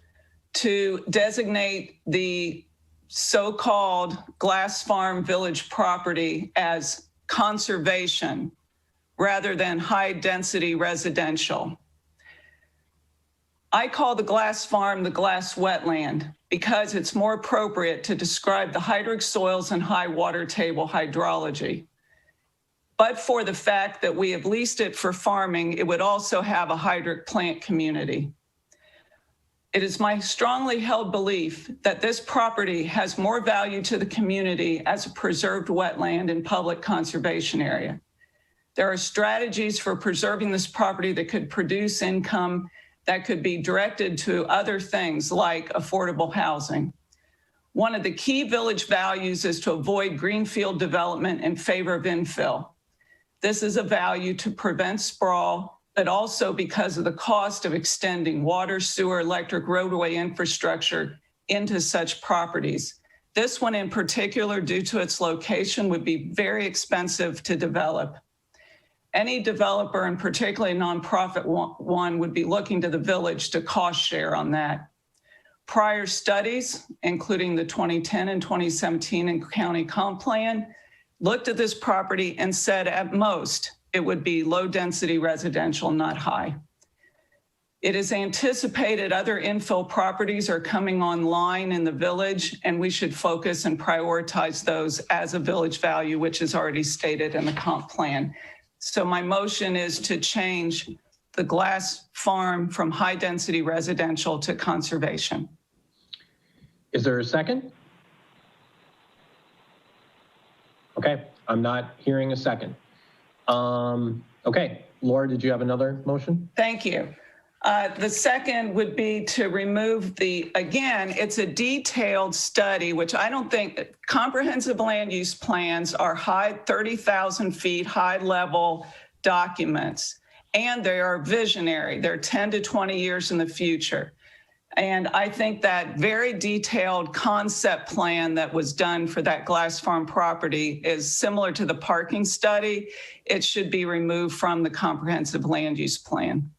to designate the so-called Glass Farm Village property as conservation rather than high-density residential. I call the Glass Farm the glass wetland because it's more appropriate to describe the hydric soils and high water table hydrology. But for the fact that we have leased it for farming, it would also have a hydric plant community. It is my strongly held belief that this property has more value to the community as a preserved wetland and public conservation area. There are strategies for preserving this property that could produce income that could be directed to other things like affordable housing. One of the key village values is to avoid greenfield development in favor of infill. This is a value to prevent sprawl, but also because of the cost of extending water, sewer, electric, roadway infrastructure into such properties. This one in particular, due to its location, would be very expensive to develop. Any developer, and particularly a nonprofit one, would be looking to the village to cost share on that. Prior studies, including the 2010 and 2017 county comp plan, looked at this property and said at most it would be low density residential, not high. It is anticipated other infill properties are coming online in the village, and we should focus and prioritize those as a village value, which is already stated in the comp plan. So my motion is to change the Glass Farm from high density residential to conservation. Is there a second? Okay, I'm not hearing a second. Okay, Laura, did you have another motion? Thank you. The second would be to remove again, it's a detailed study, which I don't think, comprehensive land use plans are 30,000 feet, high level documents, and they are visionary. They're 10 to 20 years in the future. And I think that very detailed concept plan that was done for that Glass Farm property is similar to the parking study. It should be removed from the comprehensive land use plan.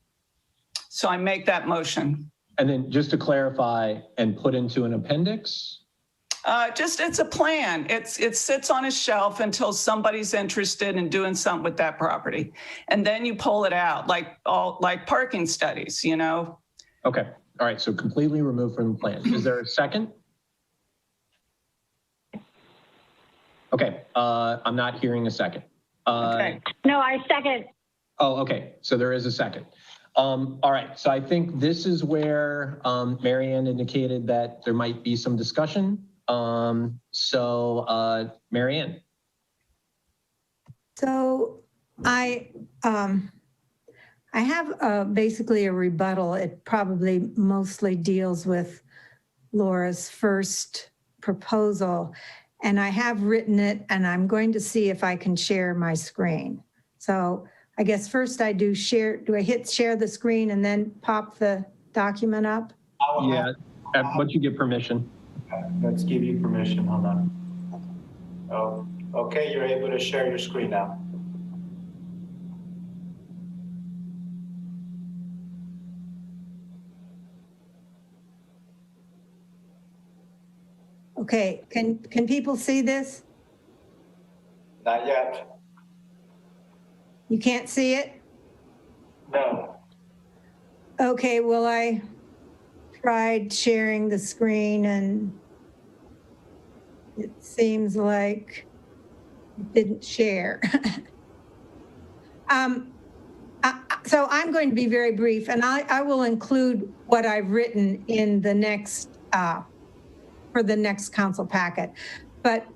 So I make that motion. And then just to clarify, and put into an appendix? It's a plan. It sits on a shelf until somebody's interested in doing something with that property. And then you pull it out like parking studies, you know? Okay. All right. So completely removed from the plan. Is there a second? Okay. I'm not hearing a second. Okay. No, I second. Oh, okay. So there is a second. All right. So I think this is where Marianne indicated that there might be some discussion. Marianne. So I have basically a rebuttal. It probably mostly deals with Laura's first proposal, and I have written it, and I'm going to see if I can share my screen. So I guess first I do I hit share the screen and then pop the document up? Yeah, once you get permission. Okay, let's give you permission. Hold on. Oh, okay, you're able to share your screen now. Okay, can people see this? Not yet. You can't see it? No. Okay, well, I tried sharing the screen and it seems like it didn't share. So I'm going to be very brief, and I will include what I've written in the next, for the next council packet. But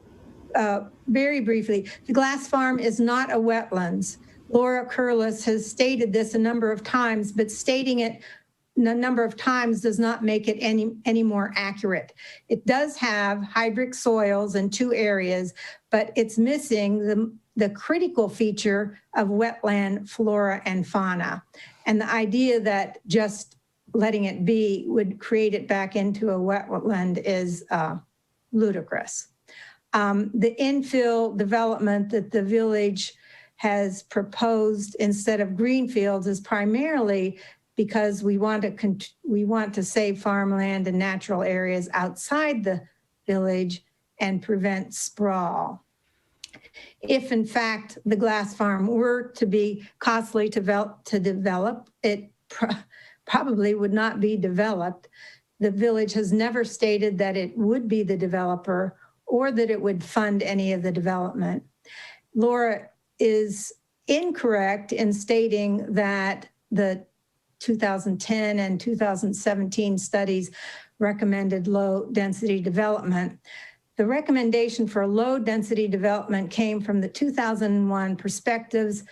very briefly, the glass farm is not a wetlands. Laura Curlis has stated this a number of times, but stating it a number of times does not make it any more accurate. It does have hydric soils in 2 areas, but it's missing the critical feature of wetland flora and fauna. And the idea that just letting it be would create it back into a wetland is ludicrous. The infill development that the village has proposed instead of greenfields is primarily because we want to save farmland and natural areas outside the village and prevent sprawl. If in fact the glass farm were to be costly to develop, it probably would not be developed. The village has never stated that it would be the developer or that it would fund any of the development. Laura is incorrect in stating that the 2010 and 2017 studies recommended low density development. The recommendation for low density development came from the 2001 Perspectives,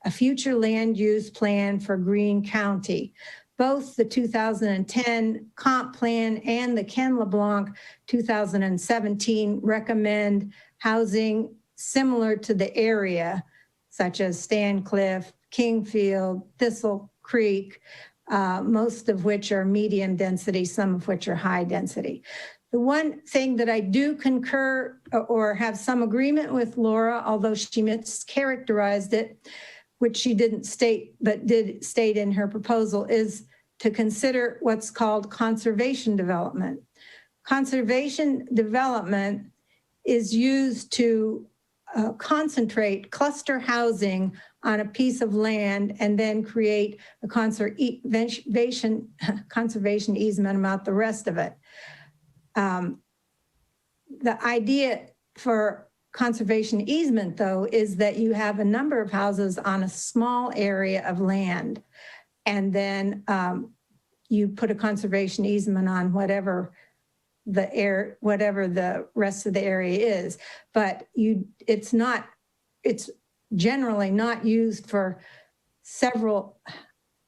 a future land use plan for Greene County. Both the 2010 comp plan and the Ken LeBlanc 2017 recommend housing similar to the area, such as Stancliff, Kingfield, Thistle Creek, most of which are medium density, some of which are high density. The one thing that I do concur or have some agreement with Laura, although she mischaracterized it, which she didn't state, but did state in her proposal, is to consider what's called conservation development. Conservation development is used to concentrate cluster housing on a piece of land and then create a conservation easement about the rest of it. The idea for conservation easement, though, is that you have a number of houses on a small area of land, and then you put a conservation easement on whatever the rest of the area is. But it's generally not used for several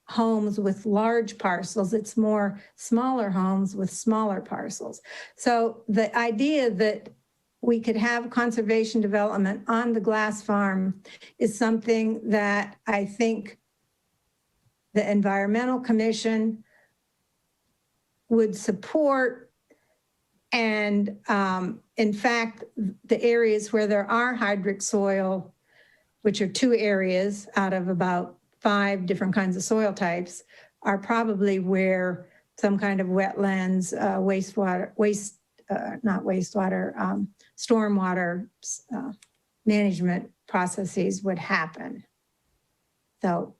homes with large parcels. It's more smaller homes with smaller parcels. So the idea that we could have conservation development on the glass farm is something that I think the Environmental Commission would support. And in fact, the areas where there are hydric soil, which are 2 areas out of about 5 different kinds of soil types, are probably where some kind of wetlands, stormwater management processes would happen. So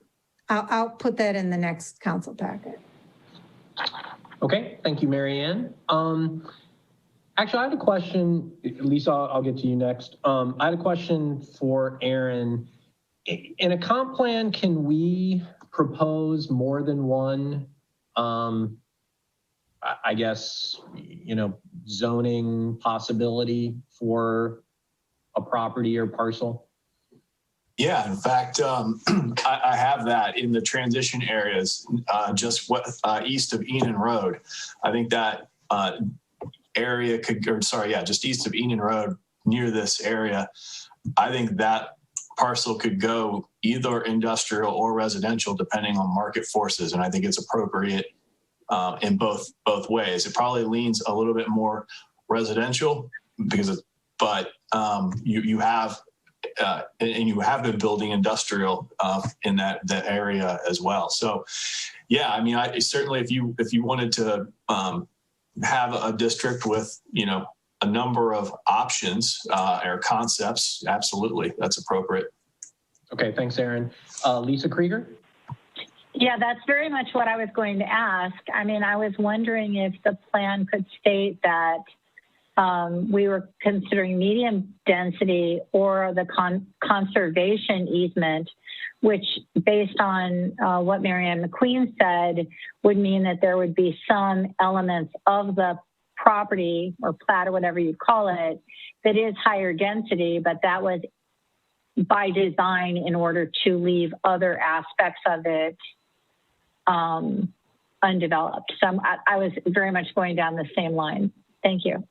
I'll put that in the next council packet. Okay, thank you, Mary Ann. Actually, I had a question. Lisa, I'll get to you next. I had a question for Aaron. In a comp plan, can we propose more than one, I guess, zoning possibility for a property or parcel? Yeah, in fact, I have that in the transition areas, just east of Enon Road. I think that area just east of Enon Road, near this area. I think that parcel could go either industrial or residential, depending on market forces, and I think it's appropriate in both ways. It probably leans a little bit more residential but you have been building industrial in that area as well. So, yeah, I mean, I certainly, if you wanted to have a district with a number of options or concepts, absolutely, that's appropriate. Okay, thanks, Aaron. Lisa Krieger? Yeah, that's very much what I was going to ask. I mean, I was wondering if the plan could state that we were considering medium density or the conservation easement, which, based on what Mary Ann McQueen said, would mean that there would be some elements of the property or plat or whatever you call it that is higher density, but that was by design in order to leave other aspects of it undeveloped. So I was very much going down the same line. Thank you.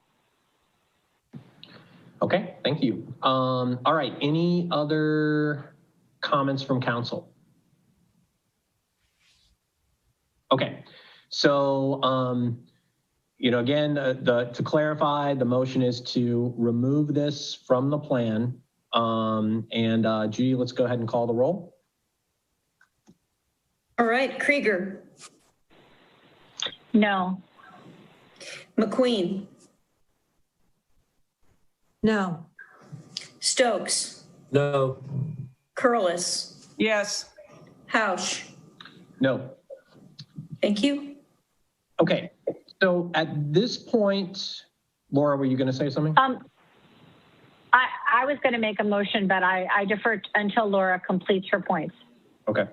Okay, thank you. All right, any other comments from council? Okay, so, again, to clarify, the motion is to remove this from the plan. Judy, let's go ahead and call the roll. All right, Krieger. No. McQueen. No. Stokes. No. Curlis. Yes. Hausch. No. Thank you. Okay, so at this point, Laura, were you going to say something? I was going to make a motion, but I defer until Laura completes her points. Okay.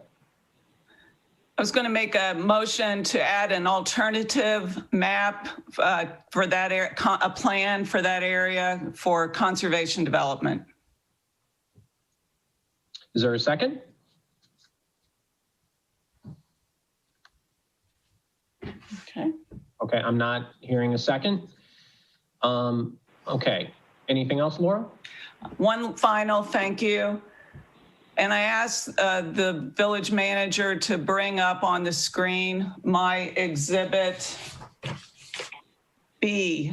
I was going to make a motion to add an alternative map for that area, a plan for that area for conservation development. Is there a second? Okay. Okay, I'm not hearing a second. Okay, anything else, Laura? One final thank you. And I asked the village manager to bring up on the screen my exhibit B.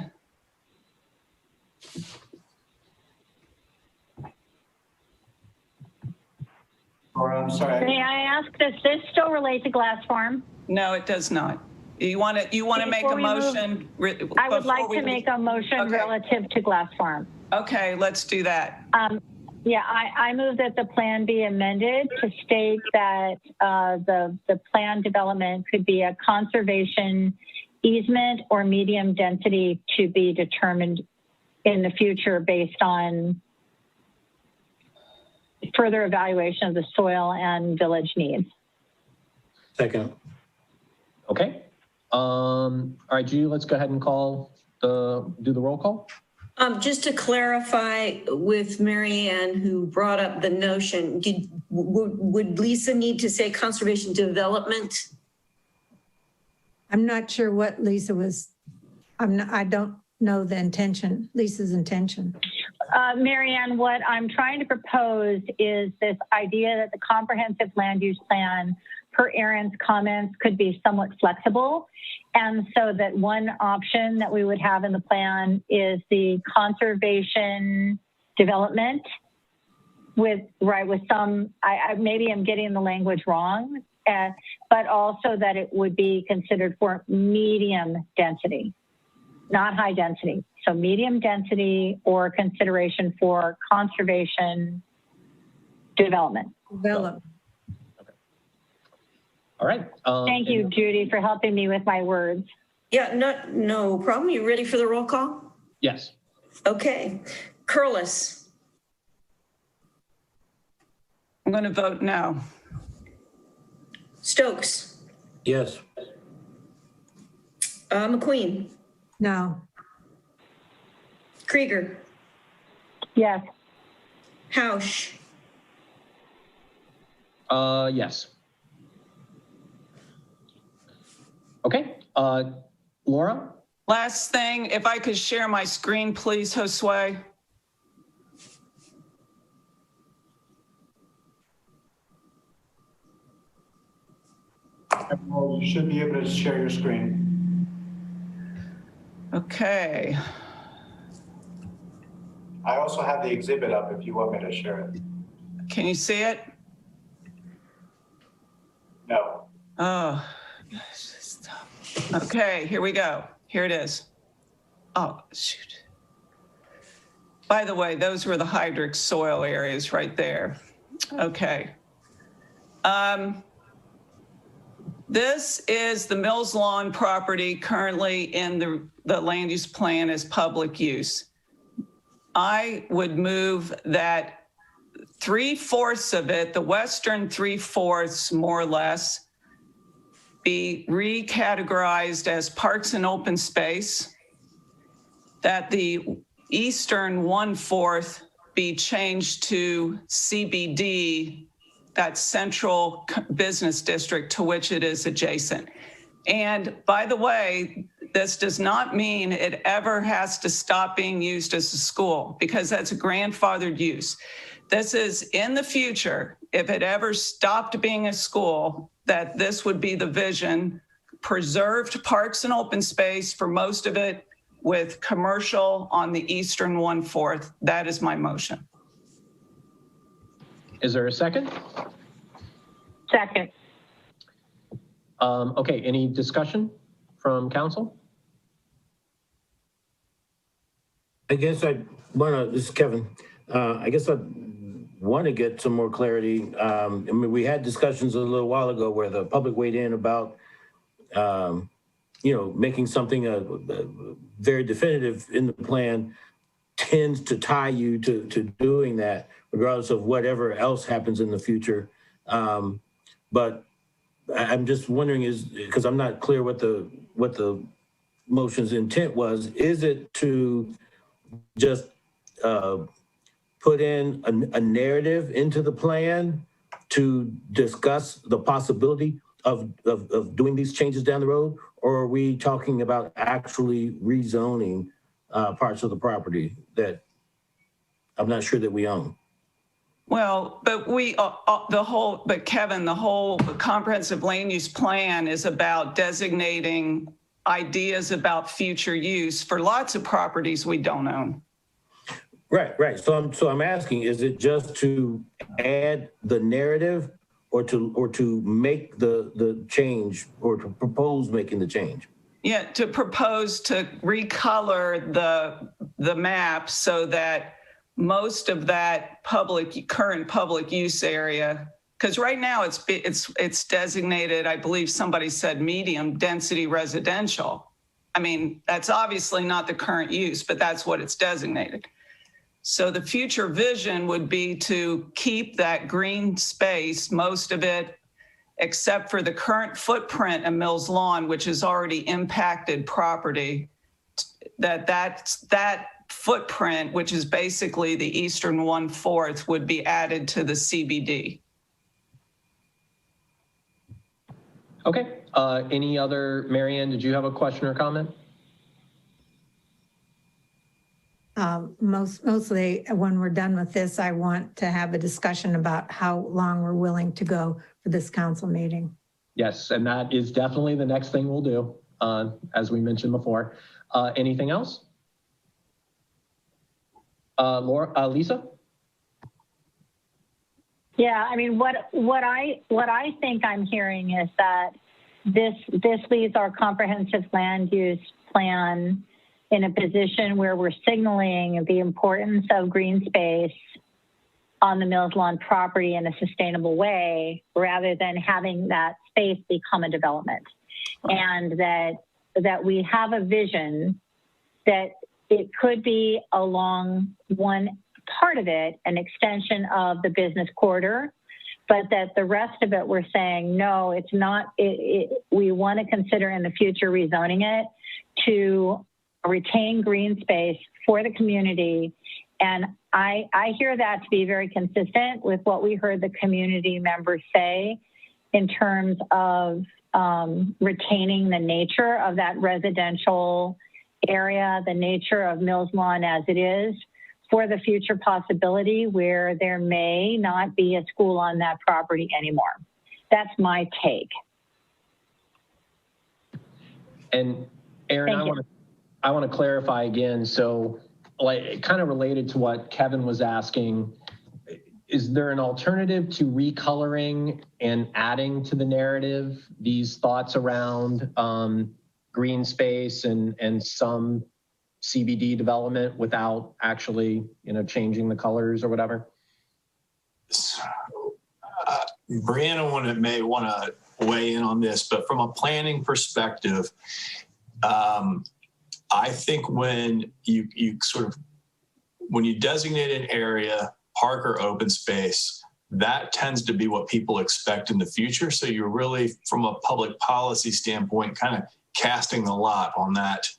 Laura, I'm sorry. May I ask, does this still relate to glass farm? No, it does not. You want to make a motion? I would like to make a motion relative to glass farm. Okay, let's do that. Yeah, I move that the plan be amended to state that the plan development could be a conservation easement or medium density to be determined in the future based on further evaluation of the soil and village needs. Second. Okay. All right, Judy, let's go ahead and do the roll call. Just to clarify with Mary Ann, who brought up the notion, would Lisa need to say conservation development? I'm not sure what Lisa was, I don't know the intention, Lisa's intention. Mary Ann, what I'm trying to propose is this idea that the comprehensive land use plan, per Aaron's comments, could be somewhat flexible. And so that one option that we would have in the plan is the conservation development with some, maybe I'm getting the language wrong, but also that it would be considered for medium density, not high density. So medium density or consideration for conservation development. Develop. All right. Thank you, Judy, for helping me with my words. Yeah, no problem. You ready for the roll call? Yes. Okay. Curlis. I'm going to vote no. Stokes. Yes. McQueen. No. Krieger. Yes. Hausch. Yes. Okay. Laura? Last thing, if I could share my screen, please, Josue. You should be able to share your screen. Okay. I also have the exhibit up if you want me to share it. Can you see it? No. Oh, okay, here we go. Here it is. Oh, shoot. By the way, those were the hydric soil areas right there. Okay. This is the Mills Lawn property currently in the land use plan as public use. I would move that 3/4 of it, the western 3/4 more or less, be recategorized as parks and open space, that the eastern 1/4 be changed to CBD, that central business district to which it is adjacent. And by the way, this does not mean it ever has to stop being used as a school, because that's a grandfathered use. This is in the future, if it ever stopped being a school, that this would be the vision, preserved parks and open space for most of it with commercial on the eastern 1/4. That is my motion. Is there a second? Second. Okay, any discussion from council? I guess I want to, this is Kevin. I guess I want to get some more clarity. I mean, we had discussions a little while ago where the public weighed in about, making something very definitive in the plan tends to tie you to doing that, regardless of whatever else happens in the future. But I'm just wondering because I'm not clear what the motion's intent was. Is it to just put in a narrative into the plan to discuss the possibility of doing these changes down the road? Or are we talking about actually rezoning parts of the property that I'm not sure that we own? Well, but Kevin, the whole comprehensive land use plan is about designating ideas about future use for lots of properties we don't own. Right. So I'm asking, is it just to add the narrative or to make the change or to propose making the change? Yeah, to propose to recolor the map so that most of that current public use area, because right now it's designated, I believe somebody said medium density residential. I mean, that's obviously not the current use, but that's what it's designated. So the future vision would be to keep that green space, most of it, except for the current footprint of Mills Lawn, which is already impacted property, that footprint, which is basically the eastern 1/4, would be added to the CBD. Okay. Any other, Marianne, did you have a question or comment? Mostly when we're done with this, I want to have a discussion about how long we're willing to go for this council meeting. Yes, and that is definitely the next thing we'll do, as we mentioned before. Anything else? Lisa? Yeah, I mean, what I think I'm hearing is that this leaves our comprehensive land use plan in a position where we're signaling the importance of green space on the Mills Lawn property in a sustainable way, rather than having that space become a development. And that we have a vision that it could be along one part of it, an extension of the business corridor, but that the rest of it, we're saying, no, it's not, we want to consider in the future rezoning it to retain green space for the community. And I hear that to be very consistent with what we heard the community members say in terms of retaining the nature of that residential area, the nature of Mills Lawn as it is, for the future possibility where there may not be a school on that property anymore. That's my take. And Aaron, I want to clarify again. So, like, kind of related to what Kevin was asking, is there an alternative to recoloring and adding to the narrative these thoughts around green space and some CBD development without actually, changing the colors or whatever? Brianna may want to weigh in on this, but from a planning perspective, I think when you designate an area, park or open space, that tends to be what people expect in the future. So you're really, from a public policy standpoint, kind of casting the lot on that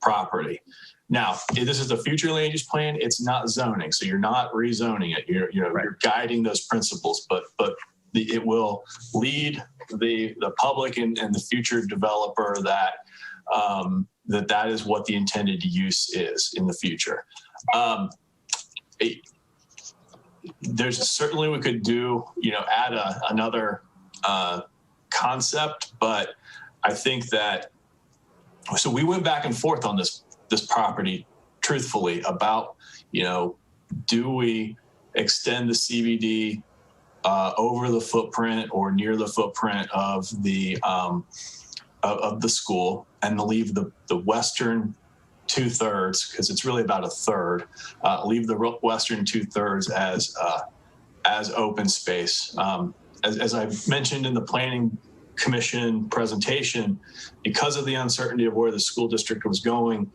property. Now, if this is a future land use plan, it's not zoning, so you're not rezoning it. You're guiding those principles, but it will lead the public and the future developer that is what the intended use is in the future. There's certainly, we could do, add another concept, but I think that, so we went back and forth on this property, truthfully, about, do we extend the CBD over the footprint or near the footprint of the school, and to leave the western 2/3, because it's really about a third, leave the western 2/3 as open space. As I mentioned in the Planning Commission presentation, because of the uncertainty of where the school district was going,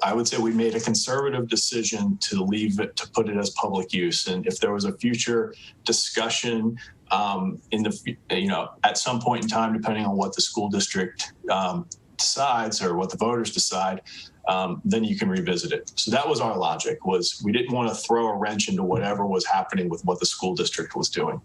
I would say we made a conservative decision to leave it, to put it as public use. And if there was a future discussion at some point in time, depending on what the school district decides or what the voters decide, then you can revisit it. So that was our logic, was we didn't want to throw a wrench into whatever was happening with what the school district was doing.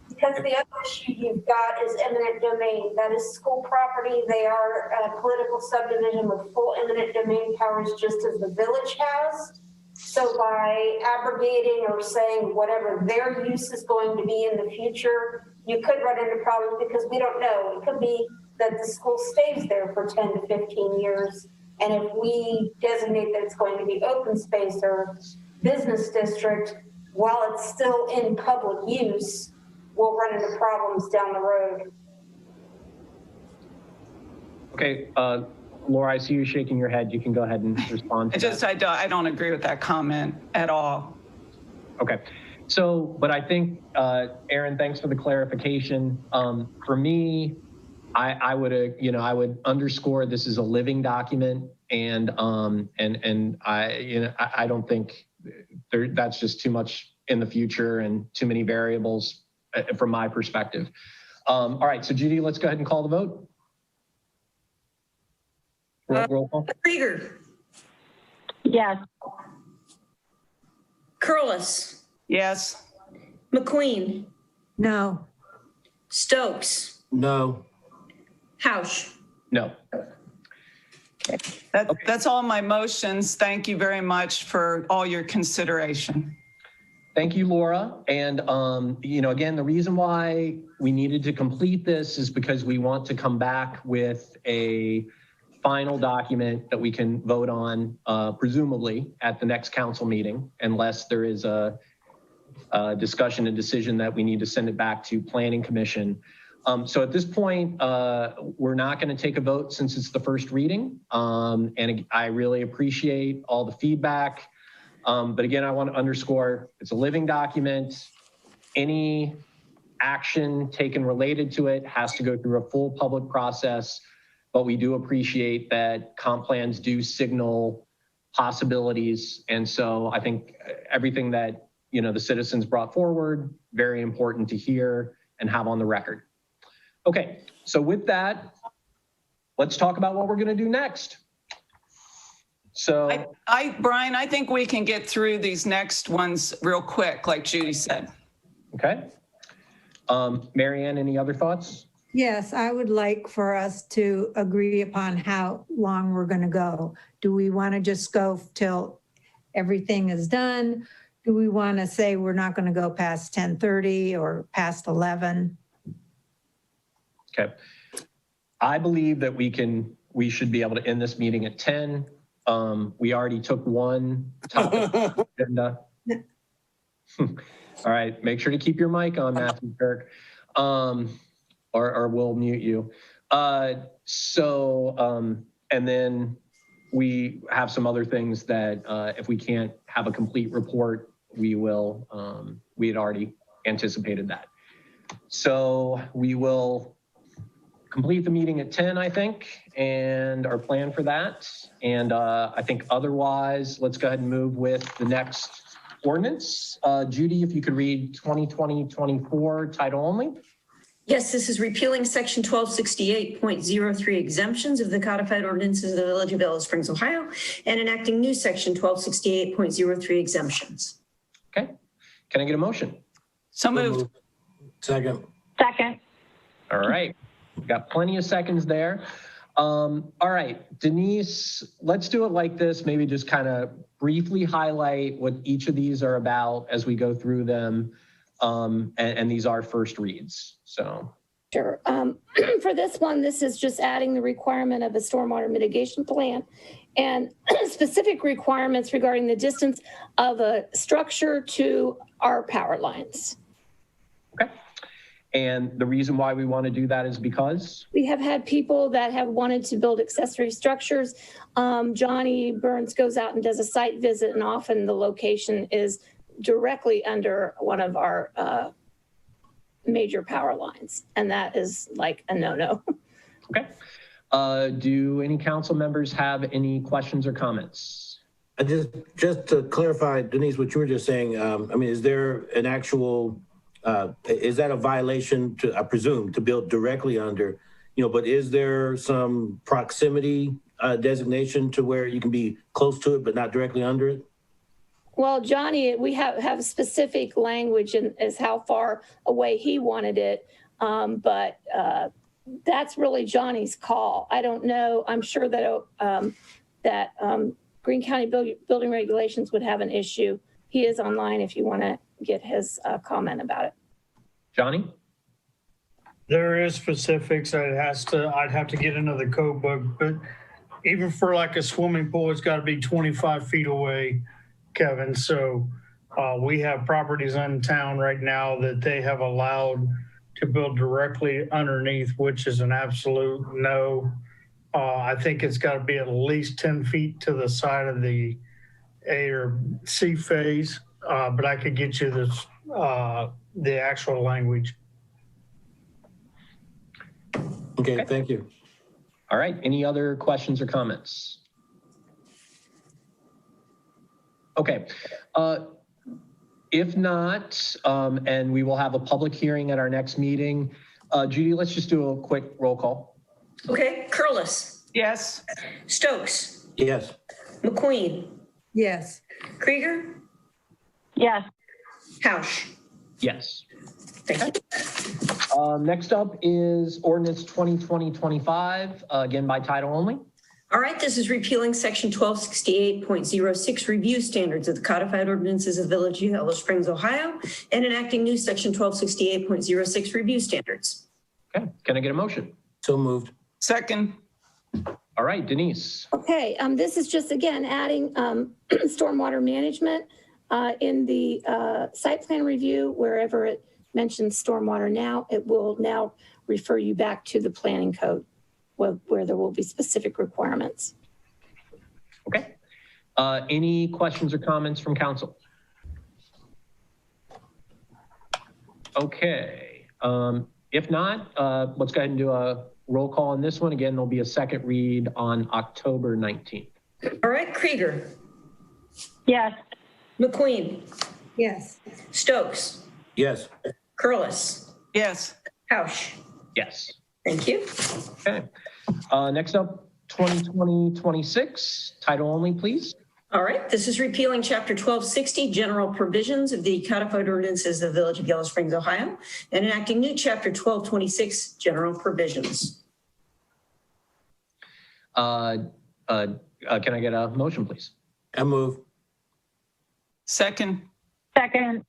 Because the other issue you've got is eminent domain. That is school property. They are a political subdivision with full eminent domain powers, just as the village has. So by abrogating or saying whatever their use is going to be in the future, you could run into problems, because we don't know. It could be that the school stays there for 10 to 15 years. And if we designate that it's going to be open space or business district, while it's still in public use, we'll run into problems down the road. Okay, Laura, I see you shaking your head. You can go ahead and respond to that. I don't agree with that comment at all. Okay, so, but I think, Aaron, thanks for the clarification. For me, I would underscore this is a living document, and I don't think that's just too much in the future and too many variables from my perspective. All right, so Judy, let's go ahead and call the vote. Roll call. Krieger. Yes. Curlis. Yes. McQueen. No. Stokes. No. Hausch. No. That's all my motions. Thank you very much for all your consideration. Thank you, Laura. And, again, the reason why we needed to complete this is because we want to come back with a final document that we can vote on, presumably at the next council meeting, unless there is a discussion and decision that we need to send it back to Planning Commission. So at this point, we're not going to take a vote since it's the first reading. And I really appreciate all the feedback. But again, I want to underscore, it's a living document. Any action taken related to it has to go through a full public process. But we do appreciate that comp plans do signal possibilities. And so I think everything that, the citizens brought forward, very important to hear and have on the record. Okay, so with that, let's talk about what we're going to do next. So Brian, I think we can get through these next ones real quick, like Judy said. Okay. Mary Ann, any other thoughts? Yes, I would like for us to agree upon how long we're going to go. Do we want to just go till everything is done? Do we want to say we're not going to go past 10:30 or past 11? Okay. I believe that we should be able to end this meeting at 10. We already took one topic on the agenda. All right, make sure to keep your mic on, Matthew Kirk, or we'll mute you. And then we have some other things that if we can't have a complete report, we will, we had already anticipated that. So we will complete the meeting at 10, I think, and our plan for that. And I think otherwise, let's go ahead and move with the next ordinance. Judy, if you could read 2020-24 title only. Yes, this is repealing section 1268.03 exemptions of the codified ordinances of the Village of Yellow Springs, Ohio, and enacting new section 1268.03 exemptions. Okay, can I get a motion? So moved. Second. Second. All right, we've got plenty of seconds there. All right, Denise, let's do it like this. Maybe just kind of briefly highlight what each of these are about as we go through them. And these are first reads, so. Sure. For this one, this is just adding the requirement of a stormwater mitigation plan and specific requirements regarding the distance of a structure to our power lines. Okay. And the reason why we want to do that is because? We have had people that have wanted to build accessory structures. Johnny Burns goes out and does a site visit, and often the location is directly under one of our major power lines. And that is like a no-no. Okay. Do any council members have any questions or comments? Just to clarify, Denise, what you were just saying, I mean, is there an actual, is that a violation to, I presume, to build directly under, but is there some proximity designation to where you can be close to it, but not directly under it? Well, Johnny, we have specific language as how far away he wanted it, but that's really Johnny's call. I don't know. I'm sure that Greene County building regulations would have an issue. He is online if you want to get his comment about it. Johnny? There is specifics. I'd have to get into the code book, but even for like a swimming pool, it's got to be 25 feet away, Kevin. So we have properties in town right now that they have allowed to build directly underneath, which is an absolute no. I think it's got to be at least 10 feet to the side of the A or C phase, but I could get you this, the actual language. Okay, thank you. All right, any other questions or comments? Okay, if not, and we will have a public hearing at our next meeting. Judy, let's just do a quick roll call. Okay, Curlis. Yes. Stokes. Yes. McQueen. Yes. Krieger. Yes. Hausch. Yes. Thank you. Next up is ordinance 2020-25, again by title only. All right, this is repealing section 1268.06 review standards of the codified ordinances of the Village of Yellow Springs, Ohio, and enacting new section 1268.06 review standards. Okay, can I get a motion? So moved. Second. All right, Denise. Okay, this is just, again, adding stormwater management In the site plan review, wherever it mentions stormwater now, it will now refer you back to the planning code where there will be specific requirements. Okay. Any questions or comments from council? Okay. If not, let's go ahead and do a roll call on this one. Again, there'll be a second read on October 19th. All right, Krieger. Yes. McQueen. Yes. Stokes. Yes. Curlis. Yes. Hausch. Yes. Thank you. Okay. Next up, 2020-26, title only, please. All right, this is repealing Chapter 1260, General Provisions of the Codified Ordinances of the Village of Yellow Springs, Ohio, and enacting new Chapter 1226, General Provisions. Can I get a motion, please? I move. Second. Second.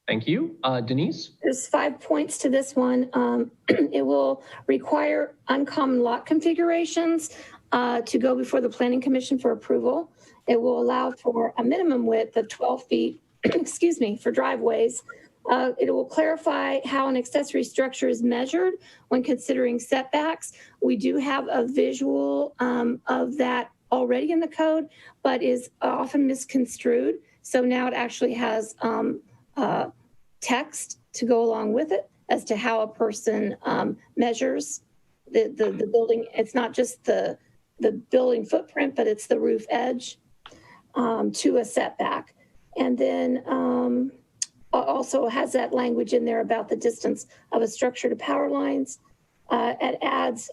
Thank you. Denise? There's 5 points to this one. It will require uncommon lot configurations to go before the Planning Commission for approval. It will allow for a minimum width of 12 feet, excuse me, for driveways. It will clarify how an accessory structure is measured when considering setbacks. We do have a visual of that already in the code, but is often misconstrued. So now it actually has text to go along with it as to how a person measures the building. It's not just the building footprint, but it's the roof edge to a setback. And then also has that language in there about the distance of a structure to power lines. It adds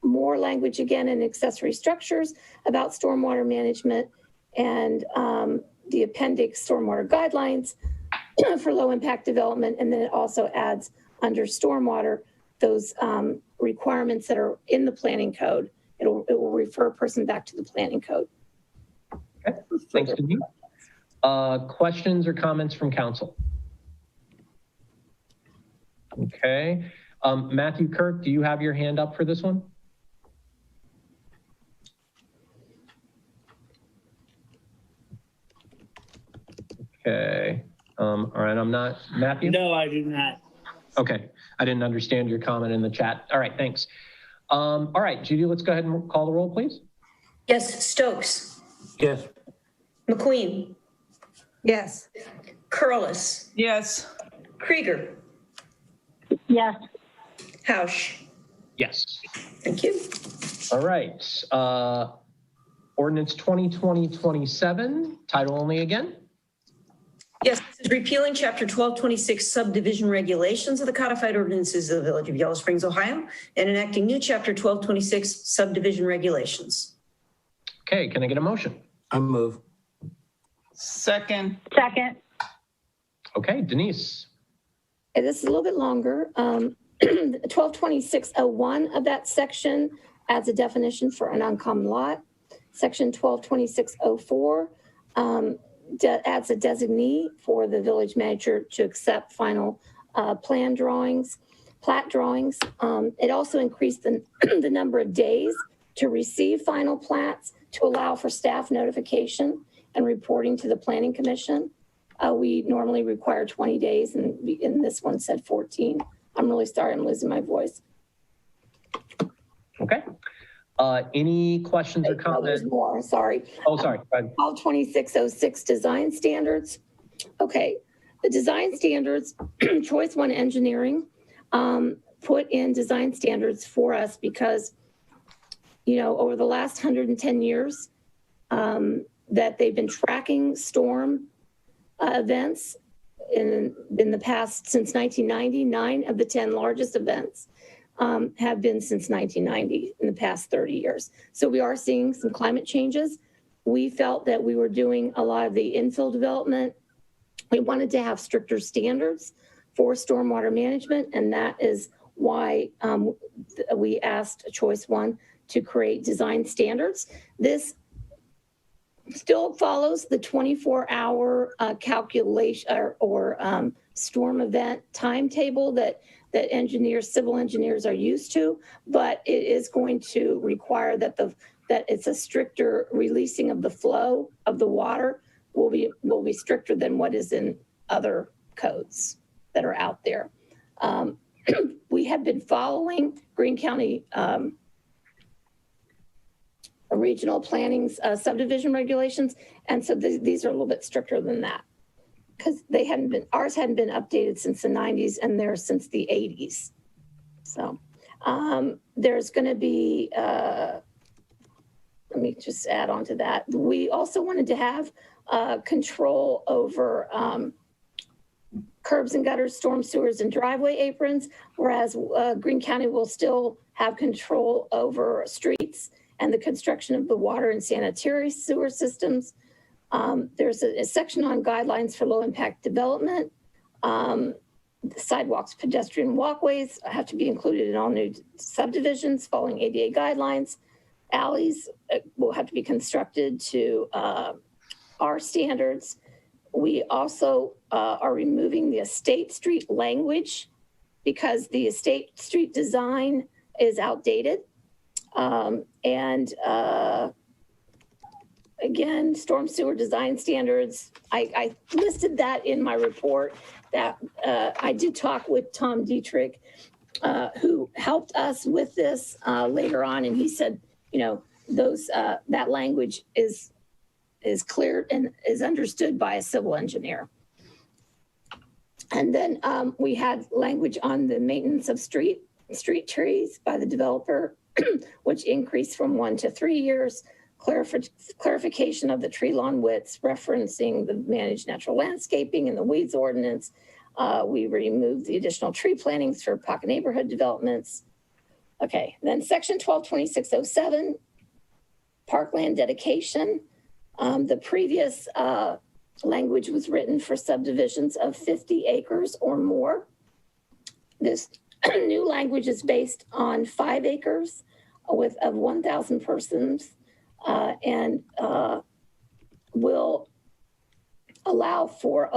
more language again in accessory structures about stormwater management and the appendix stormwater guidelines for low impact development. And then it also adds under stormwater those requirements that are in the planning code. It will refer a person back to the planning code. Okay, thanks, Denise. Questions or comments from council? Okay. Matthew Kirk, do you have your hand up for this one? Okay. All right, I'm not. Matthew? No, I do not. Okay, I didn't understand your comment in the chat. All right, thanks. All right, Judy, let's go ahead and call the roll, please. Yes, Stokes. Yes. McQueen. Yes. Curlis. Yes. Krieger. Yes. Hausch. Yes. Thank you. All right. Ordinance 2020-27, title only again. Yes, this is repealing Chapter 1226 subdivision regulations of the Codified Ordinances of the Village of Yellow Springs, Ohio, and enacting new Chapter 1226 subdivision regulations. Okay, can I get a motion? I move. Second. Second. Okay, Denise. And this is a little bit longer. 1226.01 of that section adds a definition for an uncommon lot. Section 1226.04 adds a designee for the village manager to accept final plan drawings, plat drawings. It also increased the number of days to receive final plats to allow for staff notification and reporting to the Planning Commission. We normally require 20 days and this one said 14. I'm really sorry, I'm losing my voice. Okay. Any questions or comments? There's more, sorry. Oh, sorry. 1226.06 design standards. Okay, the design standards, Choice One Engineering put in design standards for us because, you know, over the last 110 years that they've been tracking storm events in the past since 1990, 9 of the 10 largest events have been since 1990 in the past 30 years. So we are seeing some climate changes. We felt that we were doing a lot of the infill development. We wanted to have stricter standards for stormwater management, and that is why we asked Choice One to create design standards. This still follows the 24-hour calculation or storm event timetable that engineers, civil engineers are used to, but it is going to require that it's a stricter releasing of the flow of the water will be stricter than what is in other codes that are out there. We have been following Greene County regional planning's subdivision regulations, and so these are a little bit stricter than that because ours hadn't been updated since the 90s, and theirs since the 80s. So there's going to be, let me just add on to that. We also wanted to have control over curbs and gutters, storm sewers, and driveway aprons, whereas Greene County will still have control over streets and the construction of the water and sanitary sewer systems. There's a section on guidelines for low impact development. Sidewalks, pedestrian walkways have to be included in all new subdivisions following ADA guidelines. Alleys will have to be constructed to our standards. We also are removing the estate street language because the estate street design is outdated. Again, storm sewer design standards, I listed that in my report that I did talk with Tom Dietrich, who helped us with this later on. And he said, you know, that language is clear and is understood by a civil engineer. And then we had language on the maintenance of street trees by the developer, which increased from 1 to 3 years. Clarification of the tree lawn widths, referencing the managed natural landscaping and the weeds ordinance. We removed the additional tree plantings for pocket neighborhood developments. Okay, then section 122607, parkland dedication. The previous language was written for subdivisions of 50 acres or more. This new language is based on 5 acres of 1,000 persons and will allow for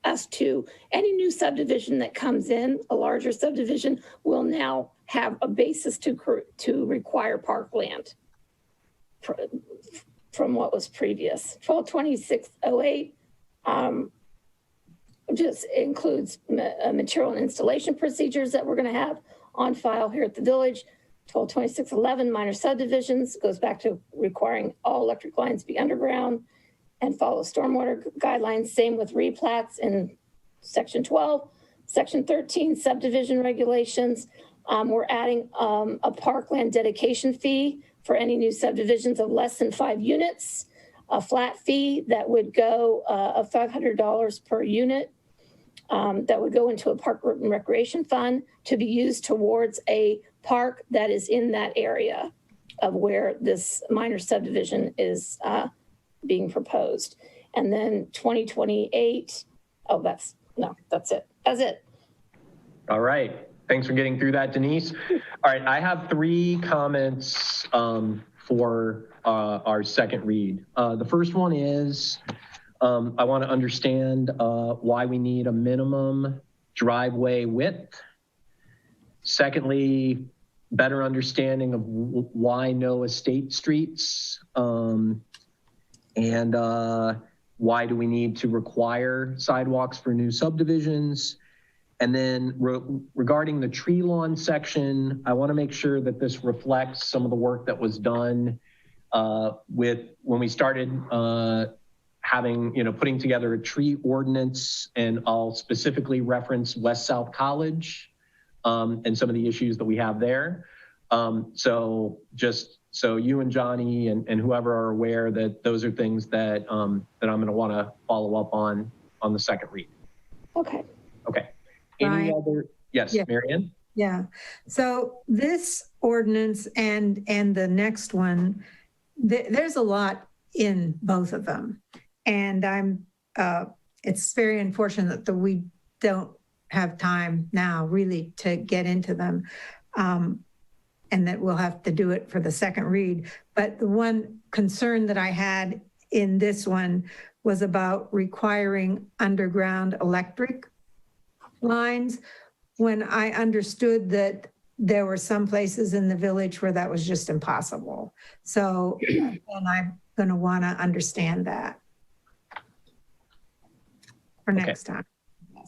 us to, any new subdivision that comes in, a larger subdivision, will now have a basis to require parkland from what was previous. 122608 just includes material and installation procedures that we're going to have on file here at the village. 122611 minor subdivisions goes back to requiring all electric lines be underground and follow stormwater guidelines. Same with replats in section 12. Section 13, subdivision regulations. We're adding a parkland dedication fee for any new subdivisions of less than 5 units, a flat fee that would go of $500 per unit that would go into a park and recreation fund to be used towards a park that is in that area of where this minor subdivision is being proposed. And then 2028, that's it. That's it. All right. Thanks for getting through that, Denise. All right, I have 3 comments for our second read. The first one is I want to understand why we need a minimum driveway width. Secondly, better understanding of why no estate streets and why do we need to require sidewalks for new subdivisions. And then regarding the tree lawn section, I want to make sure that this reflects some of the work that was done when we started putting together a tree ordinance, and I'll specifically reference West South College and some of the issues that we have there. So just so you and Johnny and whoever are aware that those are things that I'm going to want to follow up on the second read. Okay. Okay. Any other? Yes, yeah. Marianne? Yeah. So this ordinance and the next one, there's a lot in both of them. And it's very unfortunate that we don't have time now really to get into them. And that we'll have to do it for the second read. But the one concern that I had in this one was about requiring underground electric lines, when I understood that there were some places in the village where that was just impossible. So, and I'm going to want to understand that. for next time.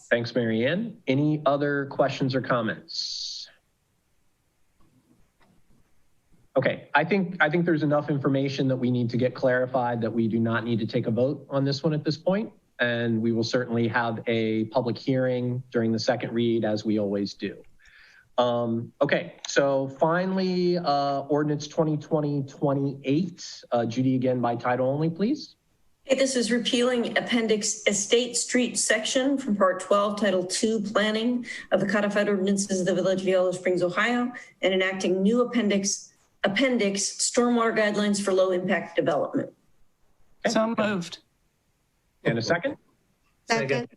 Thanks, Mary Ann. Any other questions or comments? Okay, I think there's enough information that we need to get clarified that we do not need to take a vote on this one at this point. And we will certainly have a public hearing during the second read, as we always do. Okay, so finally, Ordinance 2020-28. Judy, again, by title only, please. Okay, this is repealing Appendix Estate Street section from Part 12, Title 2, Planning of the Codified Ordinances of the Village of Yellow Springs, Ohio, and enacting new Appendix Stormwater Guidelines for Low Impact Development. Okay. So moved. And a second? Second.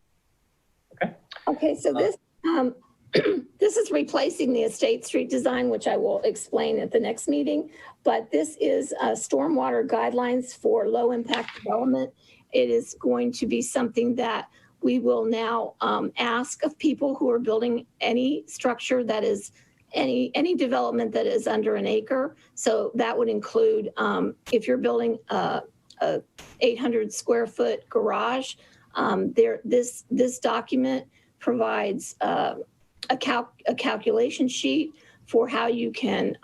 Okay, so this this is replacing the Estate Street design, which I will explain at the next meeting. But this is stormwater guidelines for low impact development. It is going to be something that we will now ask of people who are building any structure that is any development that is under an acre. So that would include if you're building a 800 square foot garage, this document provides a calculation sheet for how you can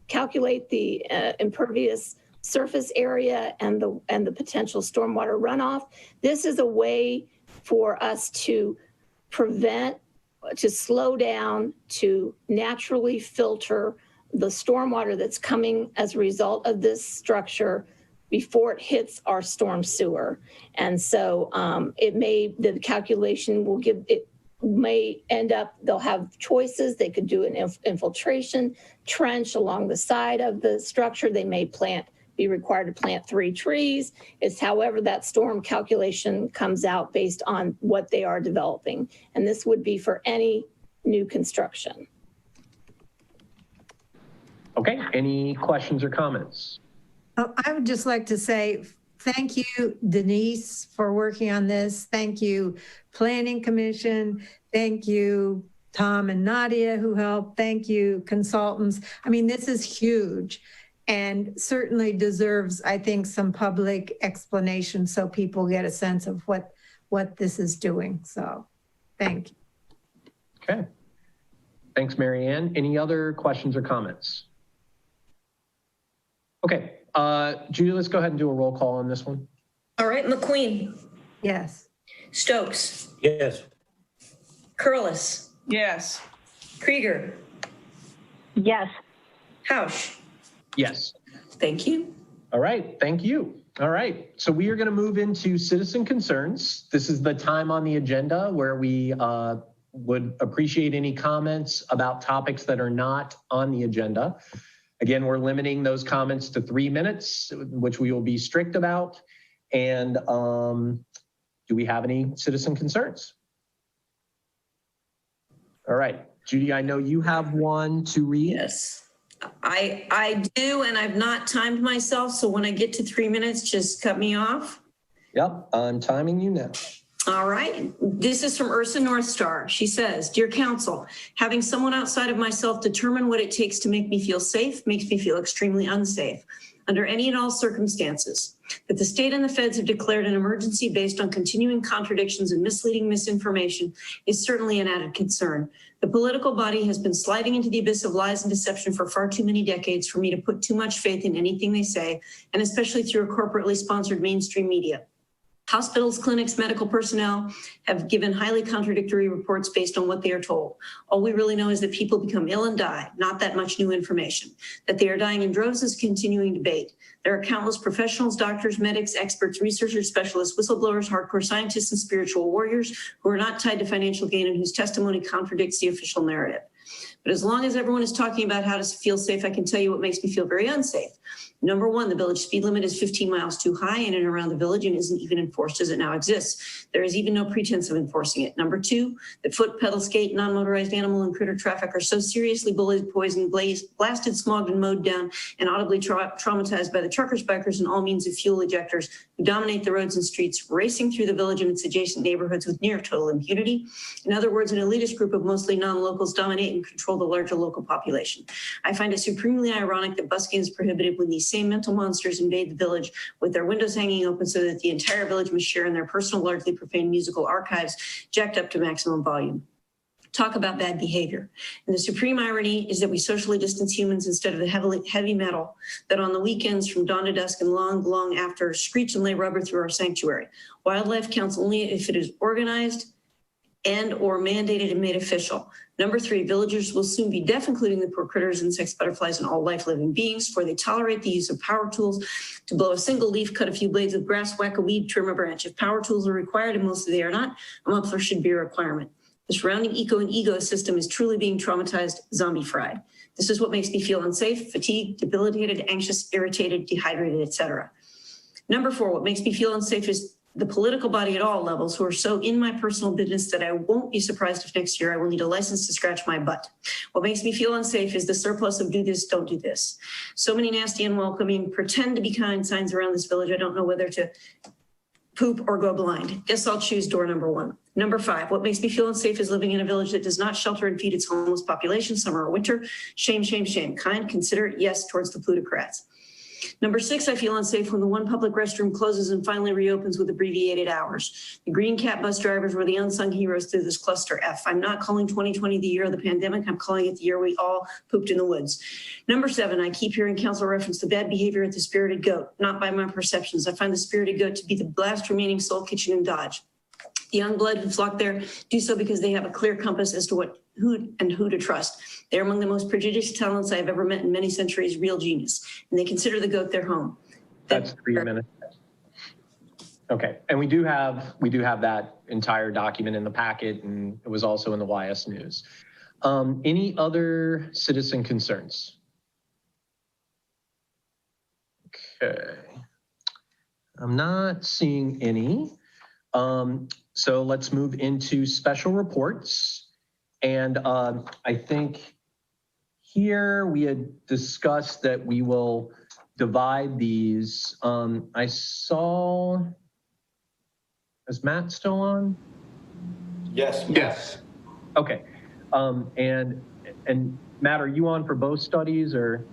calculate the impervious surface area and the potential stormwater runoff. This is a way for us to prevent, to slow down, to naturally filter the stormwater that's coming as a result of this structure before it hits our storm sewer. And so the calculation will give, it may end up, they'll have choices. They could do an infiltration trench along the side of the structure. They may be required to plant 3 trees. It's however that storm calculation comes out based on what they are developing. And this would be for any new construction. Okay, any questions or comments? I would just like to say thank you, Denise, for working on this. Thank you, Planning Commission. Thank you, Tom and Nadia, who helped. Thank you, consultants. I mean, this is huge and certainly deserves, I think, some public explanation so people get a sense of what this is doing. So thank you. Okay. Thanks, Mary Ann. Any other questions or comments? Okay, Judy, let's go ahead and do a roll call on this one. All right, McQueen. Yes. Stokes. Yes. Curlis. Yes. Krieger. Yes. Hausch. Yes. Thank you. All right, thank you. All right, so we are going to move into citizen concerns. This is the time on the agenda where we would appreciate any comments about topics that are not on the agenda. Again, we're limiting those comments to 3 minutes, which we will be strict about. And do we have any citizen concerns? All right, Judy, I know you have one to read. Yes, I do, and I've not timed myself. So when I get to 3 minutes, just cut me off. Yep, I'm timing you now. All right. This is from Ursa Northstar. She says, Dear Council, having someone outside of myself determine what it takes to make me feel safe makes me feel extremely unsafe under any and all circumstances. That the state and the feds have declared an emergency based on continuing contradictions and misleading misinformation is certainly an added concern. The political body has been sliding into the abyss of lies and deception for far too many decades for me to put too much faith in anything they say, and especially through a corporately sponsored mainstream media. Hospitals, clinics, medical personnel have given highly contradictory reports based on what they are told. All we really know is that people become ill and die, not that much new information. That they are dying in droves is continuing debate. There are countless professionals, doctors, medics, experts, researchers, specialists, whistleblowers, hardcore scientists, and spiritual warriors who are not tied to financial gain and whose testimony contradicts the official narrative. But as long as everyone is talking about how to feel safe, I can tell you what makes me feel very unsafe. Number one, the village speed limit is 15 miles too high in and around the village and isn't even enforced as it now exists. There is even no pretense of enforcing it. Number two, that foot, pedal, skate, non-motorized animal and critter traffic are so seriously bullied, poisoned, blasted, smogged, and mowed down and audibly traumatized by the truckers, bikers, and all means of fuel ejectors who dominate the roads and streets, racing through the village and its adjacent neighborhoods with near total impunity. In other words, an elitist group of mostly non-locals dominate and control the larger local population. I find it supremely ironic that busking is prohibited when these same mental monsters invade the village with their windows hanging open so that the entire village must share in their personal, largely profane musical archives jacked up to maximum volume. Talk about bad behavior. And the supreme irony is that we socially distance humans instead of the heavy metal that on the weekends from dawn to dusk and long after screech and lay rubber through our sanctuary. Wildlife counts only if it is organized and or mandated and made official. Number 3, villagers will soon be deaf, including the poor critters, insects, butterflies, and all life-living beings, for they tolerate the use of power tools to blow a single leaf, cut a few blades of grass, whack a weed, trim a branch. If power tools are required, and mostly they are not, a muffler should be a requirement. The surrounding eco and ecosystem is truly being traumatized, zombie-fried. This is what makes me feel unsafe, fatigued, debilitated, anxious, irritated, dehydrated, etc. Number 4, what makes me feel unsafe is the political body at all levels who are so in my personal business that I won't be surprised if next year I will need a license to scratch my butt. What makes me feel unsafe is the surplus of do this, don't do this. So many nasty, unwelcoming, pretend to be kind signs around this village. I don't know whether to poop or go blind. Guess I'll choose door number 1. Number 5, what makes me feel unsafe is living in a village that does not shelter and feed its homeless population, summer or winter. Shame, shame, shame. Kind, considerate, yes, towards the plutocrats. Number 6, I feel unsafe when the one public restroom closes and finally reopens with abbreviated hours. The green cat bus drivers were the unsung heroes through this cluster F. I'm not calling 2020 the year of the pandemic. I'm calling it the year we all pooped in the woods. Number 7, I keep hearing council reference to bad behavior at the Spirited Goat, not by my perceptions. I find the Spirited Goat to be the last remaining soul kitchen in Dodge. The young blood who flock there do so because they have a clear compass as to who to trust. They're among the most prodigious talents I have ever met in many centuries, real genius, and they consider the goat their home. That's 3 minutes. Okay, and we do have that entire document in the packet, and it was also in the YS News. Any other citizen concerns? Okay, I'm not seeing any. So let's move into special reports. And I think here we had discussed that we will divide these. I saw, is Matt still on? Yes. Yes. Okay. And Matt, are you on for both studies or?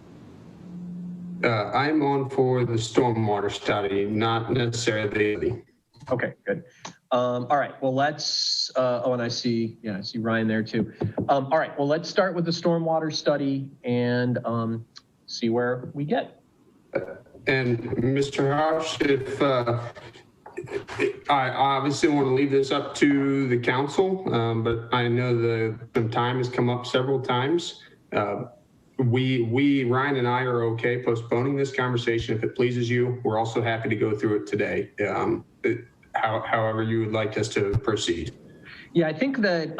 I'm on for the stormwater study, not necessarily the. Okay, good. All right, well, let's, oh, and I see Ryan there too. All right, well, let's start with the stormwater study and see where we get. And Mr. Hausch, if I obviously want to leave this up to the council, but I know some time has come up several times. Ryan and I are okay postponing this conversation if it pleases you. We're also happy to go through it today. However you would like us to proceed. Yeah, I think that,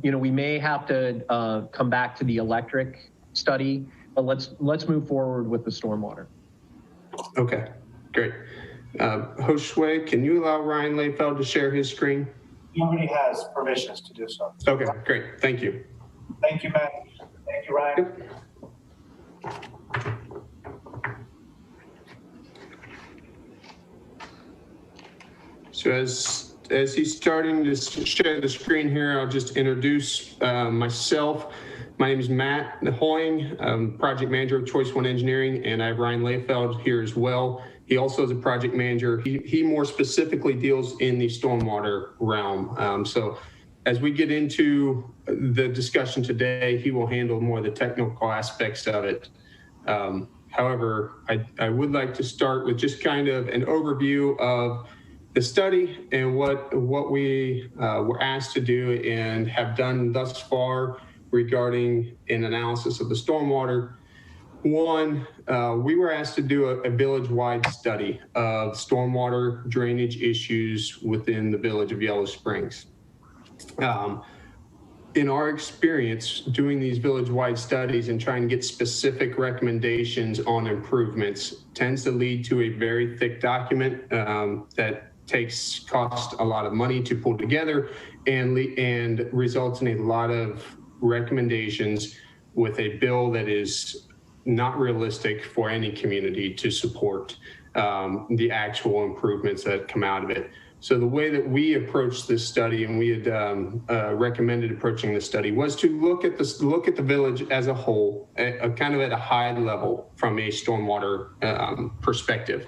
we may have to come back to the electric study, but let's move forward with the stormwater. Okay, great. Josue, can you allow Ryan Layfeld to share his screen? He already has permissions to do so. Okay, great. Thank you. Thank you, Matt. Thank you, Ryan. So as he's starting to share the screen here, I'll just introduce myself. My name is Matt Hoying. I'm project manager of Choice One Engineering, and I have Ryan Layfeld here as well. He also is a project manager. He more specifically deals in the stormwater realm. So as we get into the discussion today, he will handle more of the technical aspects of it. However, I would like to start with just kind of an overview of the study and what we were asked to do and have done thus far regarding an analysis of the stormwater. One, we were asked to do a village-wide study of stormwater drainage issues within the village of Yellow Springs. In our experience doing these village-wide studies and trying to get specific recommendations on improvements tends to lead to a very thick document that costs a lot of money to pull together and results in a lot of recommendations with a bill that is not realistic for any community to support the actual improvements that come out of it. So the way that we approached this study, and we had recommended approaching this study, was to look at the village as a whole, kind of at a high level from a stormwater perspective,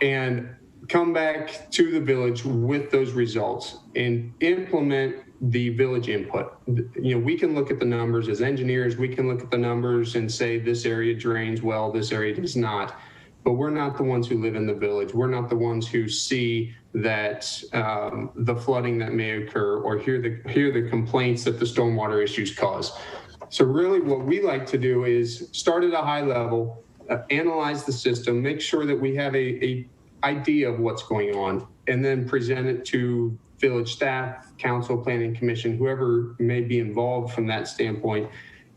and come back to the village with those results and implement the village input. We can look at the numbers as engineers. We can look at the numbers and say this area drains well, this area does not. But we're not the ones who live in the village. We're not the ones who see that the flooding that may occur or hear the complaints that the stormwater issues cause. So really what we like to do is start at a high level, analyze the system, make sure that we have a idea of what's going on, and then present it to village staff, council, planning commission, whoever may be involved from that standpoint,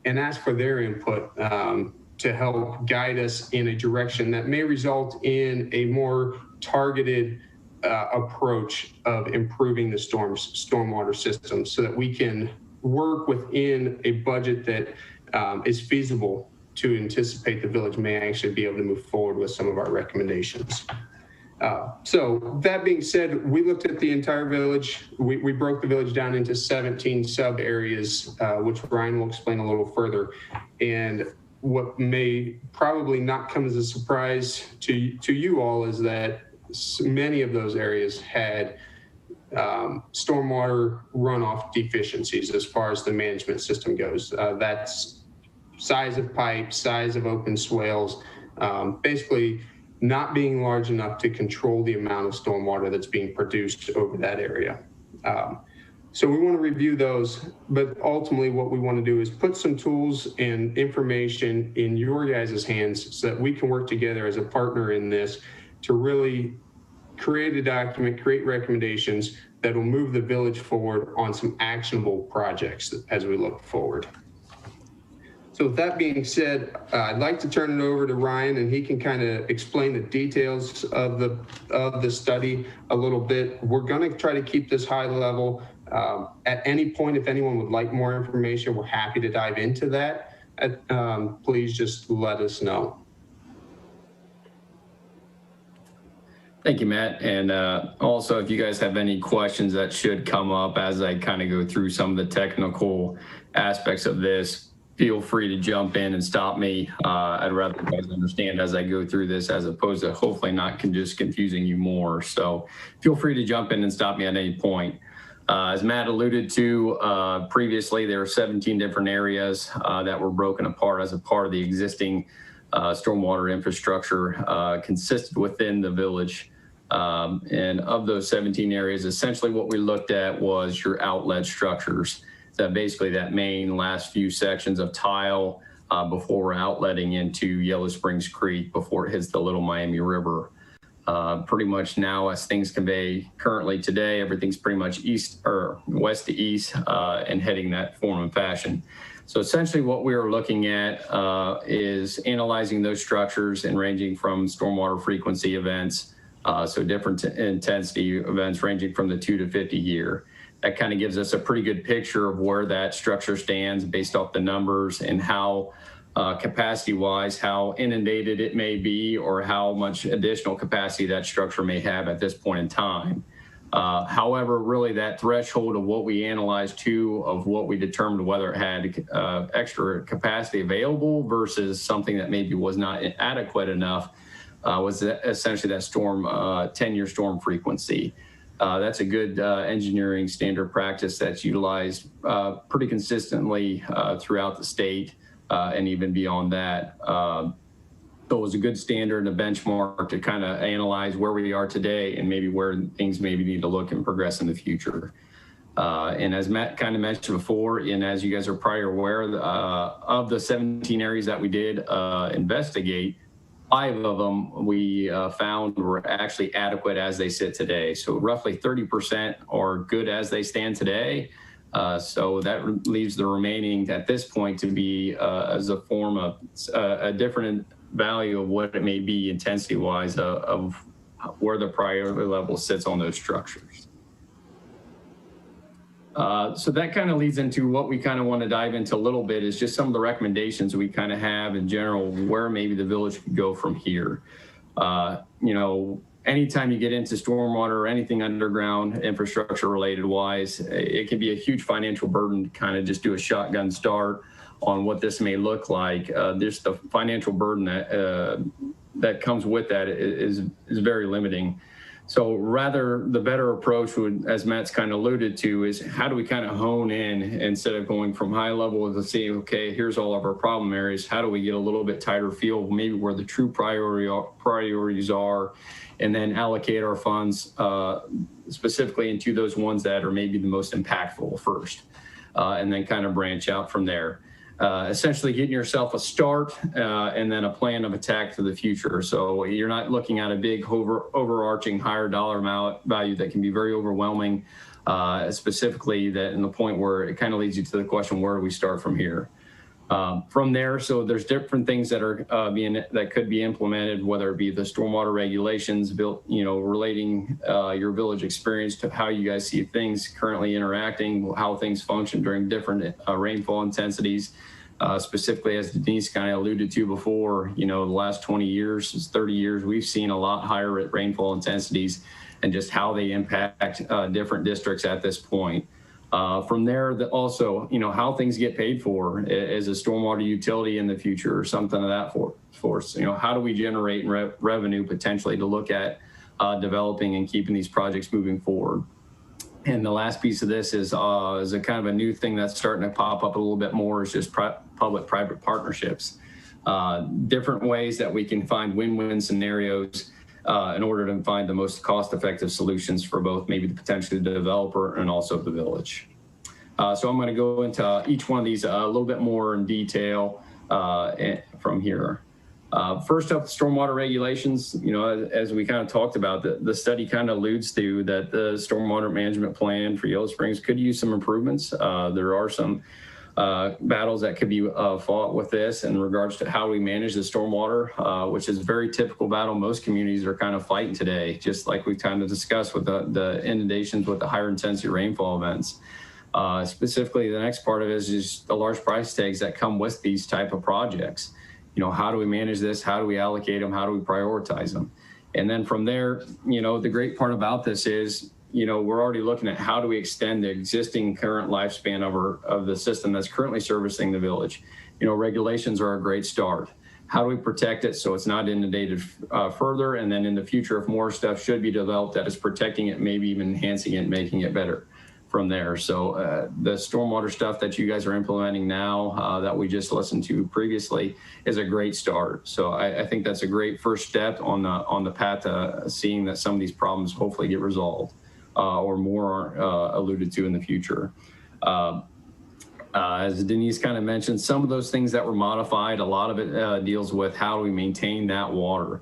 and ask for their input to help guide us in a direction that may result in a more targeted approach of improving the stormwater system so that we can work within a budget that is feasible to anticipate the village may actually be able to move forward with some of our recommendations. So that being said, we looked at the entire village. We broke the village down into 17 sub areas, which Brian will explain a little further. And what may probably not come as a surprise to you all is that many of those areas had stormwater runoff deficiencies as far as the management system goes. That's size of pipes, size of open swales, basically not being large enough to control the amount of stormwater that's being produced over that area. So we want to review those, but ultimately what we want to do is put some tools and information in your guys' hands so that we can work together as a partner in this to really create a document, create recommendations that will move the village forward on some actionable projects as we look forward. So with that being said, I'd like to turn it over to Ryan, and he can kind of explain the details of the study a little bit. We're going to try to keep this high level. At any point, if anyone would like more information, we're happy to dive into that. Please just let us know. Thank you, Matt. And also, if you guys have any questions that should come up as I kind of go through some of the technical aspects of this, feel free to jump in and stop me. I'd rather you guys understand as I go through this, as opposed to hopefully not just confusing you more. So feel free to jump in and stop me at any point. As Matt alluded to previously, there are 17 different areas that were broken apart as a part of the existing stormwater infrastructure consisted within the village. And of those 17 areas, essentially what we looked at was your outlet structures. That basically that main last few sections of tile before we're outletting into Yellow Springs Creek before it hits the Little Miami River. Pretty much now as things convey currently today, everything's pretty much east or west to east and heading that form and fashion. So essentially what we are looking at is analyzing those structures and ranging from stormwater frequency events, so different intensity events ranging from the 2 to 50 year. That kind of gives us a pretty good picture of where that structure stands based off the numbers and how capacity-wise, how inundated it may be or how much additional capacity that structure may have at this point in time. However, really that threshold of what we analyzed to, of what we determined whether it had extra capacity available versus something that maybe was not adequate enough was essentially that 10-year storm frequency. That's a good engineering standard practice that's utilized pretty consistently throughout the state and even beyond that. So it was a good standard and a benchmark to kind of analyze where we are today and maybe where things maybe need to look and progress in the future. And as Matt kind of mentioned before, and as you guys are probably aware, of the 17 areas that we did investigate, 5 of them we found were actually adequate as they sit today. So roughly 30% are good as they stand today. So that leaves the remaining at this point to be as a form of a different value of what it may be intensity wise of where the priority level sits on those structures. So that kind of leads into what we kind of want to dive into a little bit is just some of the recommendations we kind of have in general, where maybe the village could go from here. You know, anytime you get into stormwater or anything underground infrastructure related wise, it can be a huge financial burden to kind of just do a shotgun start on what this may look like. Just the financial burden that comes with that is very limiting. So rather, the better approach would, as Matt's kind of alluded to, is how do we kind of hone in instead of going from high level to see, okay, here's all of our problem areas. How do we get a little bit tighter feel, maybe where the true priorities are, and then allocate our funds specifically into those ones that are maybe the most impactful first, and then kind of branch out from there. Essentially getting yourself a start and then a plan of attack for the future. So you're not looking at a big overarching higher dollar amount value that can be very overwhelming, specifically that in the point where it kind of leads you to the question, where do we start from here? From there, so there's different things that are that could be implemented, whether it be the stormwater regulations built, relating your village experience to how you guys see things currently interacting, how things function during different rainfall intensities. Specifically, as Denise kind of alluded to before, the last 20 years, 30 years, we've seen a lot higher rainfall intensities and just how they impact different districts at this point. From there, also, how things get paid for as a stormwater utility in the future or something of that force. How do we generate revenue potentially to look at developing and keeping these projects moving forward? And the last piece of this is a kind of a new thing that's starting to pop up a little bit more, is just public-private partnerships. Different ways that we can find win-win scenarios in order to find the most cost-effective solutions for both maybe the potentially the developer and also the village. So I'm going to go into each one of these a little bit more in detail from here. First up, stormwater regulations. As we kind of talked about, the study kind of alludes to that the stormwater management plan for Yellow Springs could use some improvements. There are some battles that could be fought with this in regards to how we manage the stormwater, which is a very typical battle most communities are kind of fighting today, just like we kind of discussed with the inundations with the higher intensity rainfall events. Specifically, the next part of it is just the large price tags that come with these type of projects. How do we manage this? How do we allocate them? How do we prioritize them? And then from there, the great part about this is, we're already looking at how do we extend the existing current lifespan of the system that's currently servicing the village. Regulations are a great start. How do we protect it so it's not inundated further? And then in the future, if more stuff should be developed that is protecting it, maybe even enhancing it, making it better from there. So the stormwater stuff that you guys are implementing now that we just listened to previously is a great start. So I think that's a great first step on the path to seeing that some of these problems hopefully get resolved or more are alluded to in the future. As Denise kind of mentioned, some of those things that were modified, a lot of it deals with how do we maintain that water.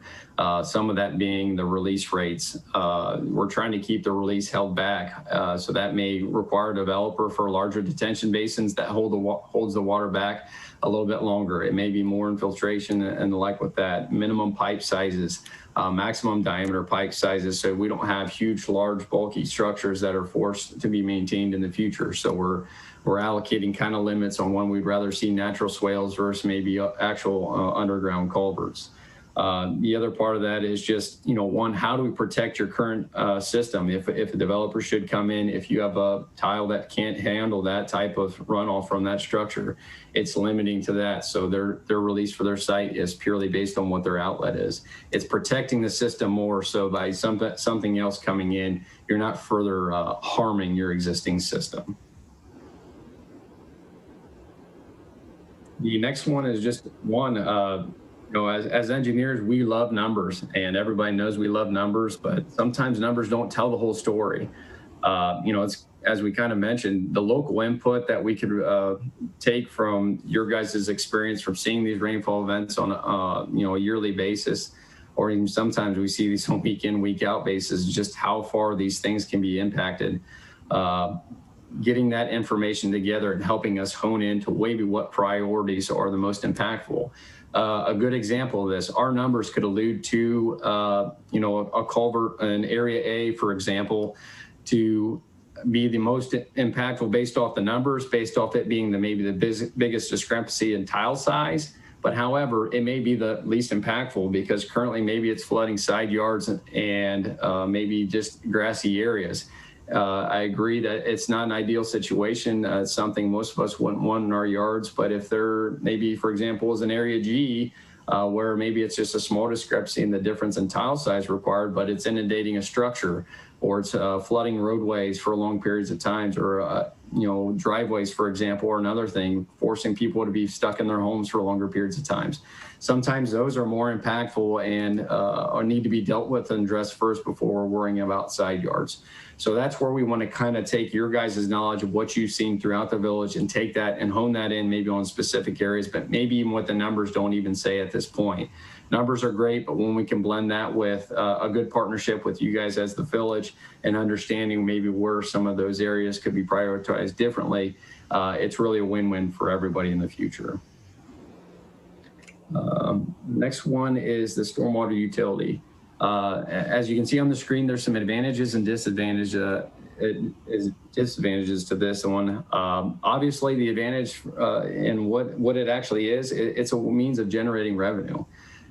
Some of that being the release rates. We're trying to keep the release held back. So that may require a developer for larger detention basins that holds the water back a little bit longer. It may be more infiltration and the like with that. Minimum pipe sizes, maximum diameter pipe sizes, so we don't have huge, large, bulky structures that are forced to be maintained in the future. So we're allocating kind of limits on when we'd rather see natural swales versus maybe actual underground culverts. The other part of that is just, one, how do we protect your current system? If a developer should come in, if you have a tile that can't handle that type of runoff from that structure, it's limiting to that. So their release for their site is purely based on what their outlet is. It's protecting the system more so by something else coming in, you're not further harming your existing system. The next one is just one, as engineers, we love numbers, and everybody knows we love numbers, but sometimes numbers don't tell the whole story. It's, as we kind of mentioned, the local input that we could take from your guys' experience from seeing these rainfall events on a yearly basis, or even sometimes we see these on week in, week out basis, just how far these things can be impacted. Getting that information together and helping us hone into maybe what priorities are the most impactful. A good example of this, our numbers could allude to, a culvert in Area A, for example, to be the most impactful based off the numbers, based off it being maybe the biggest discrepancy in tile size. But however, it may be the least impactful because currently maybe it's flooding side yards and maybe just grassy areas. I agree that it's not an ideal situation. It's something most of us wouldn't want in our yards, but if there maybe, for example, is an area G where maybe it's just a small discrepancy in the difference in tile size required, but it's inundating a structure, or it's flooding roadways for long periods of times, or driveways, for example, or another thing, forcing people to be stuck in their homes for longer periods of times. Sometimes those are more impactful and or need to be dealt with and addressed first before we're worrying about side yards. So that's where we want to kind of take your guys' knowledge of what you've seen throughout the village and take that and hone that in maybe on specific areas, but maybe even what the numbers don't even say at this point. Numbers are great, but when we can blend that with a good partnership with you guys as the village and understanding maybe where some of those areas could be prioritized differently, it's really a win-win for everybody in the future. Next one is the stormwater utility. As you can see on the screen, there's some advantages and disadvantages to this one. Obviously, the advantage in what it actually is, it's a means of generating revenue.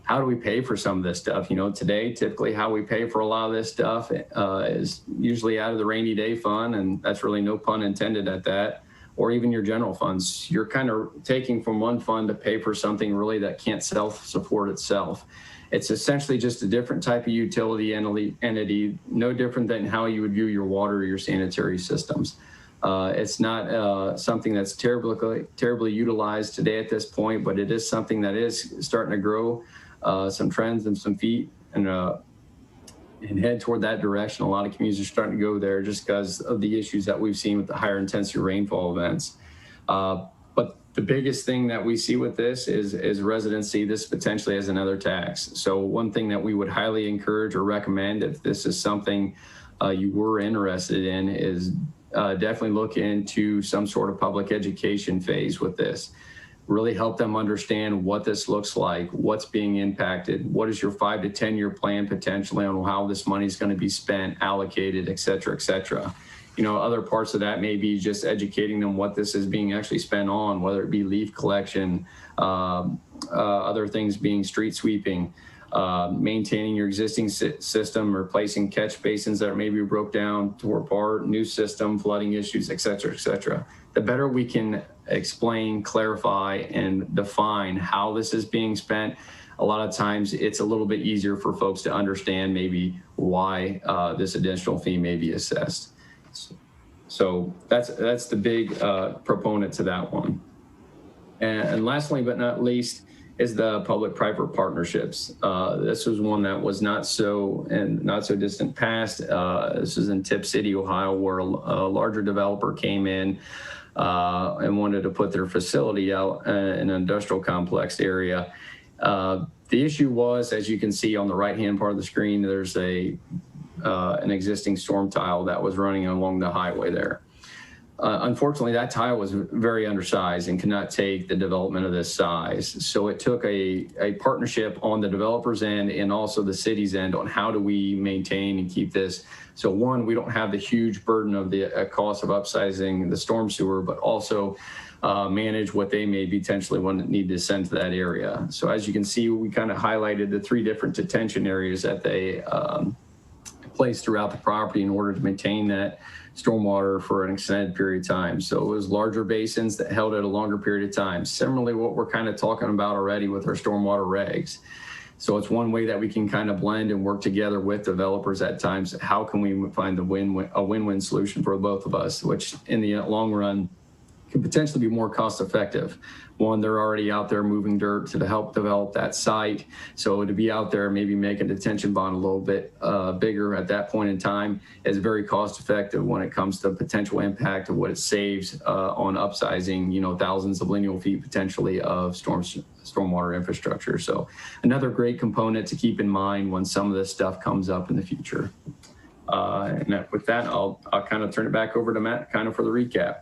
How do we pay for some of this stuff? Today, typically how we pay for a lot of this stuff is usually out of the rainy day fund, and that's really no pun intended at that, or even your general funds. You're kind of taking from one fund to pay for something really that can't self-support itself. It's essentially just a different type of utility entity, no different than how you would view your water or your sanitary systems. It's not something that's terribly utilized today at this point, but it is something that is starting to grow some trends and some feet and head toward that direction. A lot of communities are starting to go there just because of the issues that we've seen with the higher intensity rainfall events. But the biggest thing that we see with this is residency. This potentially as another tax. So one thing that we would highly encourage or recommend, if this is something you were interested in, is definitely look into some sort of public education phase with this. Really help them understand what this looks like, what's being impacted, what is your 5 to 10 year plan potentially on how this money is going to be spent, allocated, et cetera, et cetera. Other parts of that may be just educating them what this is being actually spent on, whether it be leaf collection, other things being street sweeping, maintaining your existing system, replacing catch basins that maybe broke down, tore apart, new system, flooding issues, et cetera, et cetera. The better we can explain, clarify, and define how this is being spent, a lot of times it's a little bit easier for folks to understand maybe why this additional fee may be assessed. So that's the big proponent to that one. And lastly, but not least, is the public-private partnerships. This was one that was not so distant past. This is in Tip City, Ohio, where a larger developer came in and wanted to put their facility out in an industrial complex area. The issue was, as you can see on the right-hand part of the screen, there's an existing storm tile that was running along the highway there. Unfortunately, that tile was very undersized and could not take the development of this size. So it took a partnership on the developer's end and also the city's end on how do we maintain and keep this. So one, we don't have the huge burden of the cost of upsizing the storm sewer, but also manage what they may potentially need to send to that area. So as you can see, we kind of highlighted the 3 different detention areas that they placed throughout the property in order to maintain that stormwater for an extended period of time. So it was larger basins that held it a longer period of time. Similarly, what we're kind of talking about already with our stormwater regs. So it's one way that we can kind of blend and work together with developers at times. How can we find a win-win solution for both of us, which in the long run can potentially be more cost effective. One, they're already out there moving dirt to help develop that site. So to be out there, maybe make a detention bond a little bit bigger at that point in time is very cost effective when it comes to potential impact of what it saves on upsizing, thousands of lineal feet potentially of stormwater infrastructure. So another great component to keep in mind when some of this stuff comes up in the future. And with that, I'll kind of turn it back over to Matt kind of for the recap.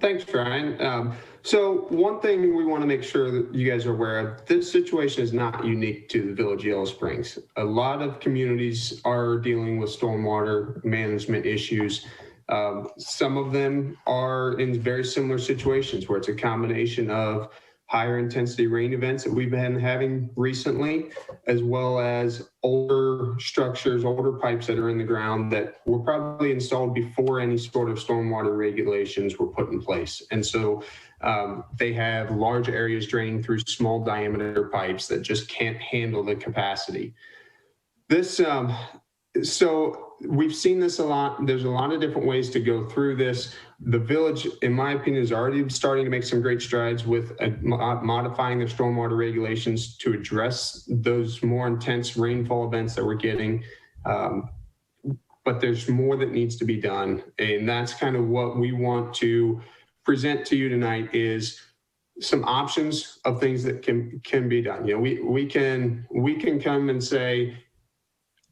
Thanks, Ryan. So one thing we want to make sure that you guys are aware of, this situation is not unique to the Village of Yellow Springs. A lot of communities are dealing with stormwater management issues. Some of them are in very similar situations where it's a combination of higher intensity rain events that we've been having recently, as well as older structures, older pipes that are in the ground that were probably installed before any sort of stormwater regulations were put in place. And so they have large areas draining through small diameter pipes that just can't handle the capacity. This, so we've seen this a lot. There's a lot of different ways to go through this. The village, in my opinion, is already starting to make some great strides with modifying their stormwater regulations to address those more intense rainfall events that we're getting. But there's more that needs to be done. And that's kind of what we want to present to you tonight, is some options of things that can be done. You know, we can come and say,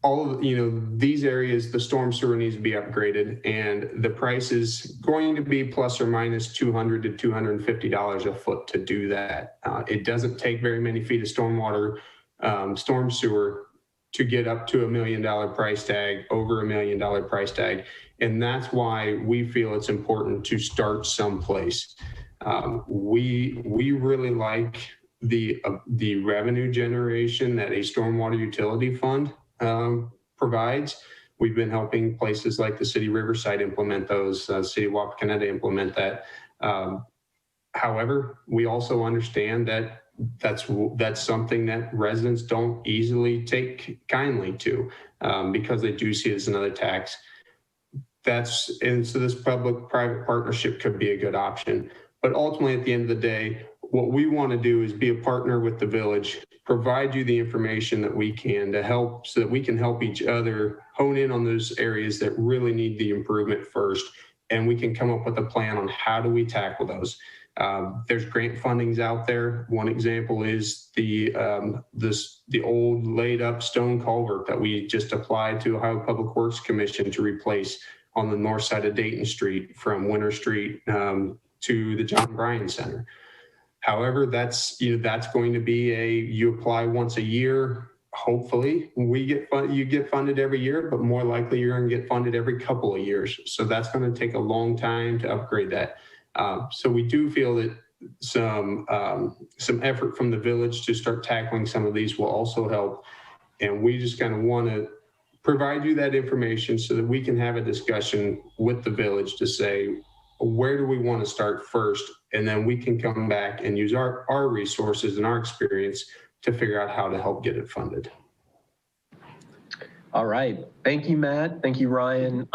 all of, you know, these areas, the storm sewer needs to be upgraded, and the price is going to be plus or minus $200 to $250 a foot to do that. It doesn't take very many feet of stormwater, storm sewer to get up to $1 million price tag, over $1 million price tag. And that's why we feel it's important to start someplace. We really like the revenue generation that a stormwater utility fund provides. We've been helping places like the city of Riverside implement those, city of Wapakoneta implement that. However, we also understand that that's something that residents don't easily take kindly to, because they do see it as another tax. And so this public-private partnership could be a good option. But ultimately, at the end of the day, what we want to do is be a partner with the village, provide you the information that we can to help, so that we can help each other hone in on those areas that really need the improvement first. And we can come up with a plan on how do we tackle those. There's grant fundings out there. One example is the old laid up stone culvert that we just applied to Ohio Public Works Commission to replace on the north side of Dayton Street from Winter Street to the John Bryan Center. However, that's going to be you apply once a year. Hopefully you get funded every year, but more likely you're going to get funded every couple of years. So that's going to take a long time to upgrade that. So we do feel that some effort from the village to start tackling some of these will also help. And we just kind of want to provide you that information so that we can have a discussion with the village to say, where do we want to start first? And then we can come back and use our resources and our experience to figure out how to help get it funded. All right. Thank you, Matt. Thank you, Ryan.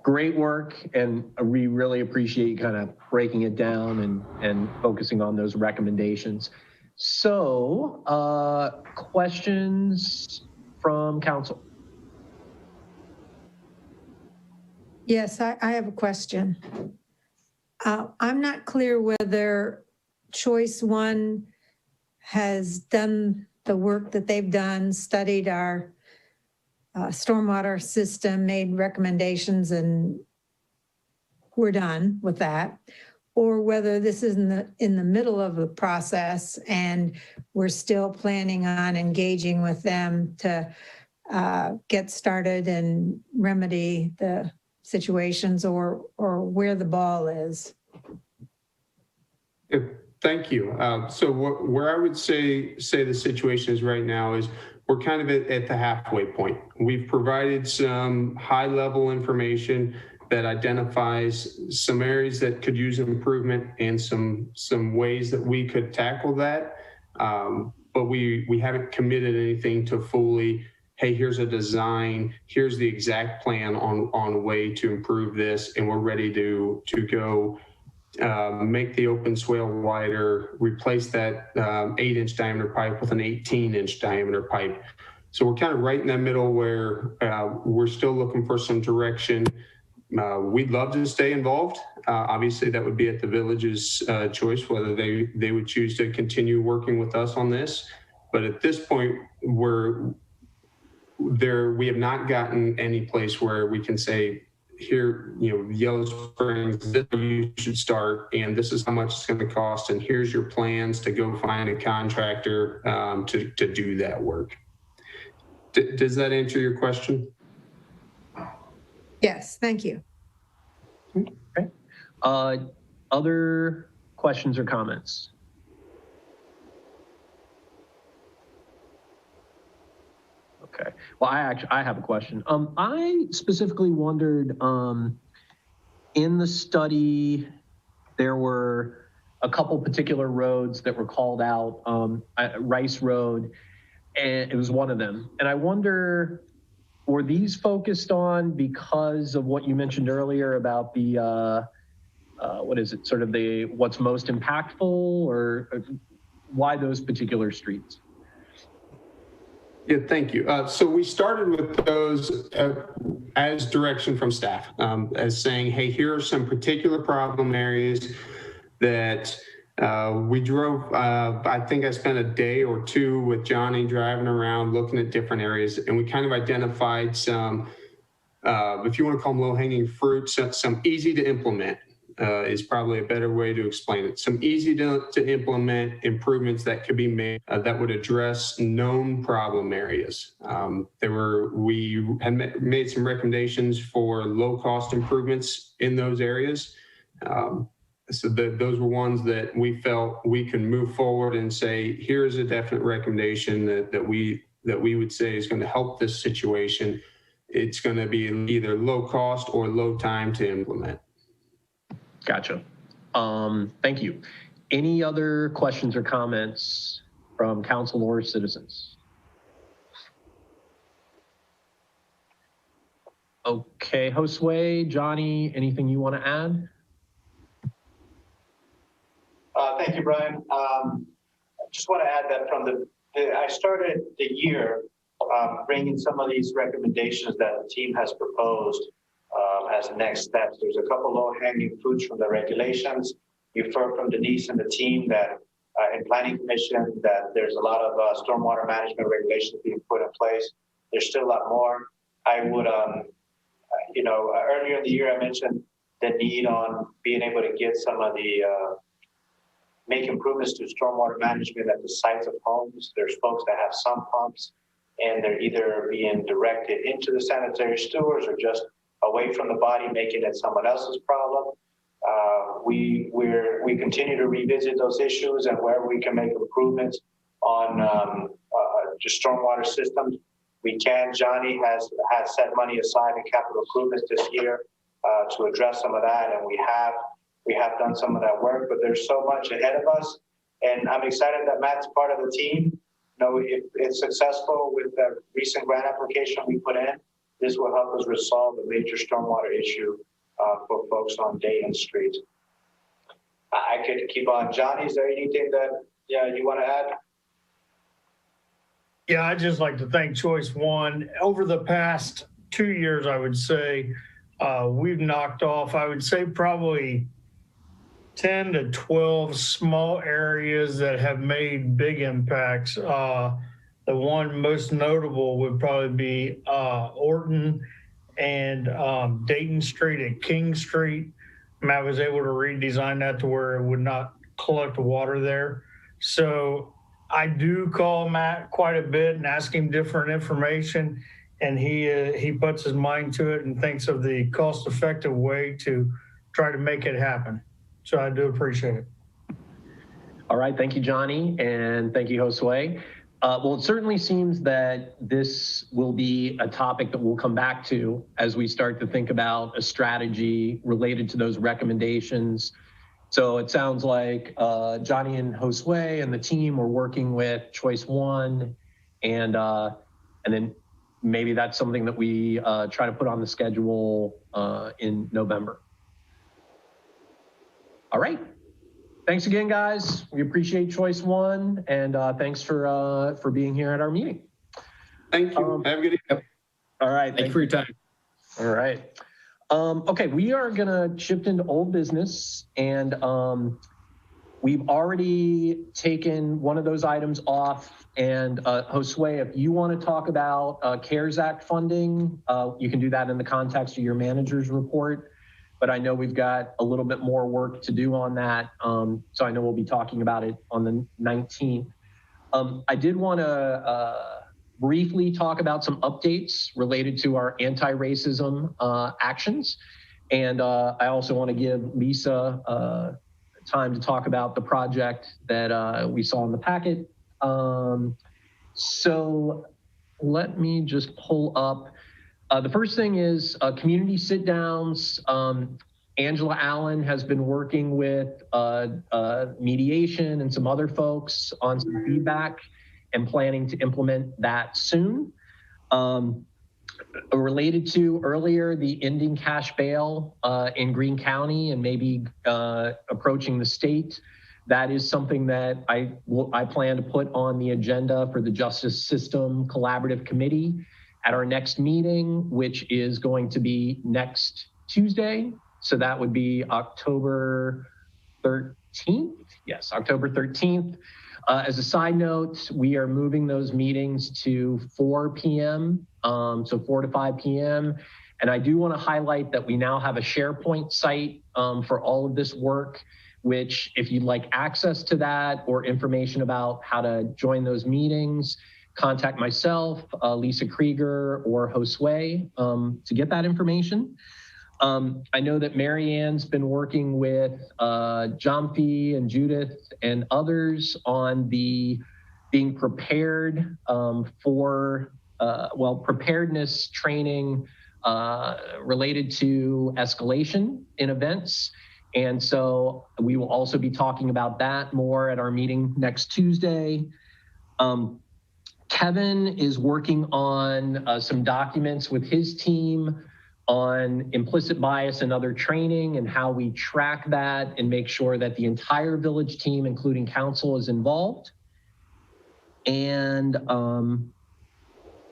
Great work. And we really appreciate you kind of breaking it down and focusing on those recommendations. So questions from council? Yes, I have a question. I'm not clear whether choice one has done the work that they've done, studied our stormwater system, made recommendations, and we're done with that, or whether this is in the middle of the process and we're still planning on engaging with them to get started and remedy the situations, or where the ball is. Thank you. So where I would say the situation is right now is we're kind of at the halfway point. We've provided some high level information that identifies some areas that could use improvement and some ways that we could tackle that. But we haven't committed anything to fully, hey, here's a design, here's the exact plan on a way to improve this, and we're ready to go make the open swale wider, replace that 8-inch diameter pipe with an 18-inch diameter pipe. So we're kind of right in that middle where we're still looking for some direction. We'd love to stay involved. Obviously, that would be at the village's choice, whether they would choose to continue working with us on this. But at this point, we have not gotten any place where we can say, here, Yellow Springs, this is where you should start, and this is how much it's going to cost, and here's your plans to go find a contractor to do that work. Does that answer your question? Yes, thank you. Okay. Other questions or comments? Well, I have a question. I specifically wondered, in the study, there were a couple particular roads that were called out, Rice Road, and it was one of them. And I wonder, were these focused on because of what you mentioned earlier about the, what is it, sort of the, what's most impactful, or why those particular streets? Yeah, thank you. So we started with those as direction from staff, as saying, hey, here are some particular problem areas that we drove. I think I spent a day or two with Johnny driving around looking at different areas, and we kind of identified some, if you want to call them low-hanging fruit, some easy to implement. Is probably a better way to explain it. Some easy to implement improvements that could be made that would address known problem areas. We had made some recommendations for low-cost improvements in those areas. So those were ones that we felt we can move forward and say, here's a definite recommendation that we would say is going to help this situation. It's going to be either low cost or low time to implement. Gotcha. Thank you. Any other questions or comments from council or citizens? Okay, Josue, Johnny, anything you want to add? Thank you, Brian. I just want to add that I started the year bringing some of these recommendations that the team has proposed as next steps. There's a couple low-hanging fruits from the regulations. You've heard from Denise and the team that in Planning Commission that there's a lot of stormwater management regulations being put in place. There's still a lot more. I would, earlier in the year I mentioned the need on being able to get some of the make improvements to stormwater management at the sites of homes. There's folks that have sump pumps and they're either being directed into the sanitary sewers or just away from the body, making it someone else's problem. We continue to revisit those issues and where we can make improvements on just stormwater systems. We can. Johnny has set money aside in capital improvements this year to address some of that, and we have done some of that work. But there's so much ahead of us, and I'm excited that Matt's part of the team. If it's successful with the recent grant application we put in, this will help us resolve a major stormwater issue for folks on Dayton Street. I could keep on. Johnny, is there anything that you want to add? Yeah, I'd just like to thank Choice One. Over the past 2 years, I would say, we've knocked off, I would say probably 10 to 12 small areas that have made big impacts. The one most notable would probably be Orton and Dayton Street and King Street. Matt was able to redesign that to where it would not collect water there. So I do call Matt quite a bit and ask him different information, and he puts his mind to it and thinks of the cost-effective way to try to make it happen. So I do appreciate it. All right, thank you, Johnny, and thank you, Josue. Well, it certainly seems that this will be a topic that we'll come back to as we start to think about a strategy related to those recommendations. So it sounds like Johnny and Josue and the team are working with Choice One, and then maybe that's something that we try to put on the schedule in November. All right. Thanks again, guys. We appreciate Choice One, and thanks for being here at our meeting. Thank you. Have a good evening. All right. Thank you for your time. All right. Okay, we are gonna shift into old business, and we've already taken one of those items off. And Josue, if you want to talk about CARES Act funding, you can do that in the context of your manager's report. But I know we've got a little bit more work to do on that. So I know we'll be talking about it on the 19th. I did want to briefly talk about some updates related to our anti-racism actions. And I also want to give Lisa time to talk about the project that we saw in the packet. So let me just pull up. The first thing is community sit downs. Angela Allen has been working with Mediation and some other folks on some feedback and planning to implement that soon. Related to earlier, the ending cash bail in Greene County and maybe approaching the state. That is something that I plan to put on the agenda for the Justice System Collaborative Committee at our next meeting, which is going to be next Tuesday. So that would be October 13th. Yes, October 13th. As a side note, we are moving those meetings to 4 p.m., so 4 to 5 p.m. And I do want to highlight that we now have a SharePoint site for all of this work, which if you'd like access to that or information about how to join those meetings, contact myself, Lisa Krieger, or Josue to get that information. I know that Mary Ann's been working with Jamfi and Judith and others on the being prepared for, preparedness training related to escalation in events. And so we will also be talking about that more at our meeting next Tuesday. Kevin is working on some documents with his team on implicit bias and other training and how we track that and make sure that the entire village team, including council, is involved. And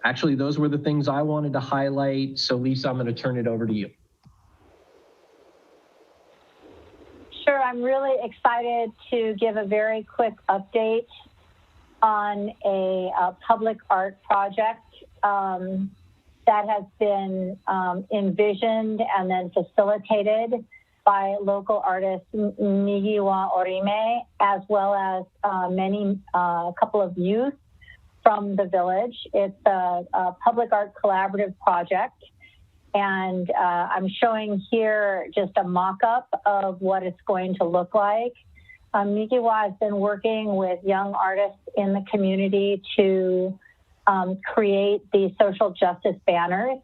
actually, those were the things I wanted to highlight. So Lisa, I'm going to turn it over to you. Sure, I'm really excited to give a very quick update on a public art project that has been envisioned and then facilitated by local artist Nigiwa Orime, as well as a couple of youth from the village. It's a public art collaborative project. And I'm showing here just a mock-up of what it's going to look like. Nigiwa has been working with young artists in the community to create these social justice banners.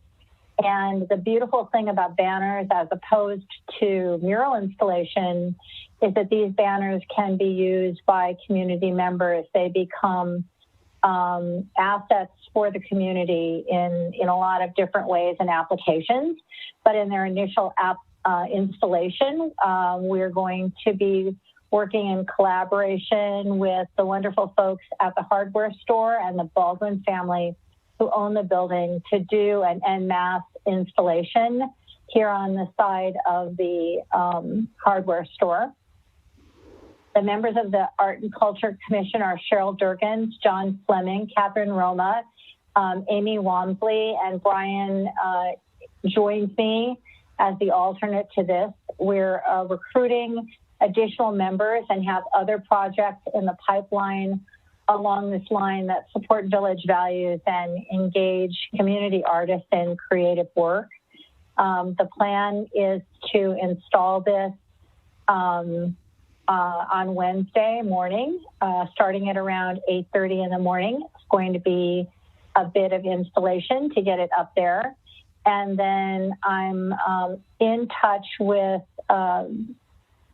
And the beautiful thing about banners, as opposed to mural installation, is that these banners can be used by community members. They become assets for the community in a lot of different ways and applications. But in their initial installation, we're going to be working in collaboration with the wonderful folks at the hardware store and the Baldwin family who own the building to do an en masse installation here on the side of the hardware store. The members of the Art and Culture Commission are Cheryl Durkins, John Fleming, Catherine Roma, Amy Wamsley, and Brian joins me as the alternate to this. We're recruiting additional members and have other projects in the pipeline along this line that support village values and engage community artists in creative work. The plan is to install this on Wednesday morning, starting at around 8:30 in the morning. It's going to be a bit of installation to get it up there. And then I'm in touch with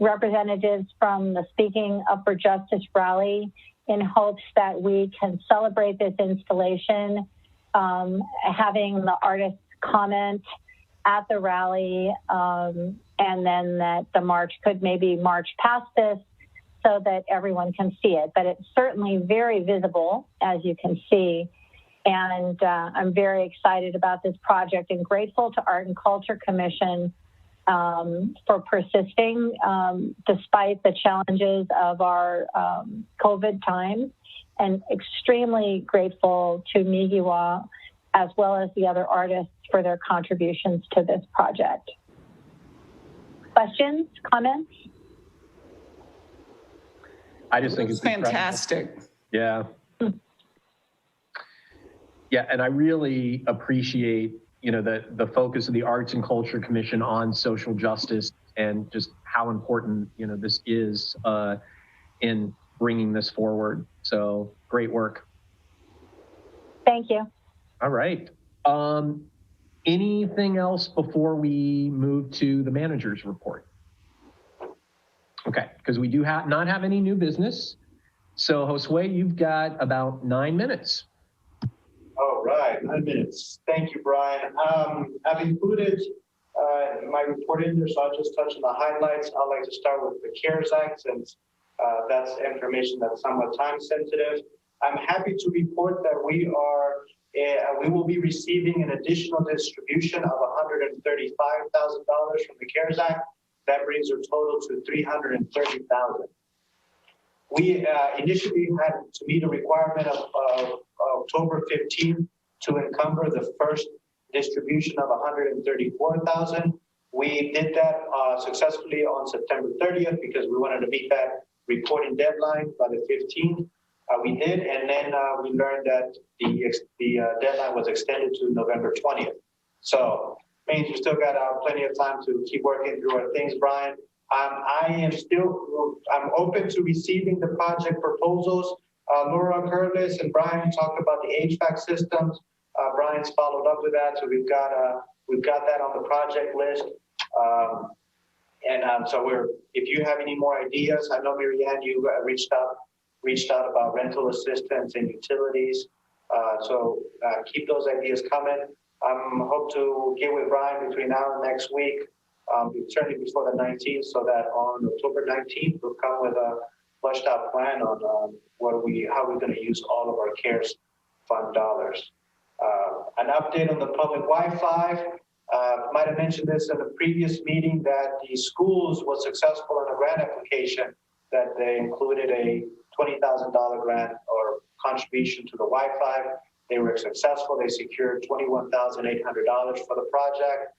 representatives from the Speaking Up for Justice rally in hopes that we can celebrate this installation, having the artists comment at the rally, and then that the march could maybe march past this so that everyone can see it. But it's certainly very visible, as you can see. And I'm very excited about this project and grateful to Art and Culture Commission for persisting despite the challenges of our COVID times, and extremely grateful to Nigiwa as well as the other artists for their contributions to this project. Questions, comments? I just think it's fantastic. Yeah. Yeah, and I really appreciate, the focus of the Arts and Culture Commission on social justice and just how important, this is in bringing this forward. So great work. Thank you. All right. Anything else before we move to the manager's report? Okay, because we do not have any new business. So Josue, you've got about 9 minutes. All right, 9 minutes. Thank you, Brian. I've included my report in there, so I'll just touch on the highlights. I'd like to start with the CARES Act, since that's information that's somewhat time sensitive. I'm happy to report that we will be receiving an additional distribution of $135,000 from the CARES Act. That brings our total to $330,000. We initially had to meet a requirement of October 15th to encumber the first distribution of $134,000. We did that successfully on September 30th because we wanted to meet that reporting deadline by the 15th. We did, and then we learned that the deadline was extended to November 20th. So means we still got plenty of time to keep working through our things, Brian. I'm open to receiving the project proposals. Laura Curtis and Brian talked about the HVAC systems. Brian's followed up with that, so we've got that on the project list. So if you have any more ideas, I know Marianne, you reached out about rental assistance and utilities. So keep those ideas coming. Hope to get with Brian between now and next week, certainly before the 19th, so that on October 19th, we'll come with a fleshed out plan on how we're going to use all of our CARES fund dollars. An update on the public Wi-Fi. Might have mentioned this in a previous meeting that the schools was successful in a grant application that they included a $20,000 grant or contribution to the Wi-Fi. They were successful. They secured $21,800 for the project.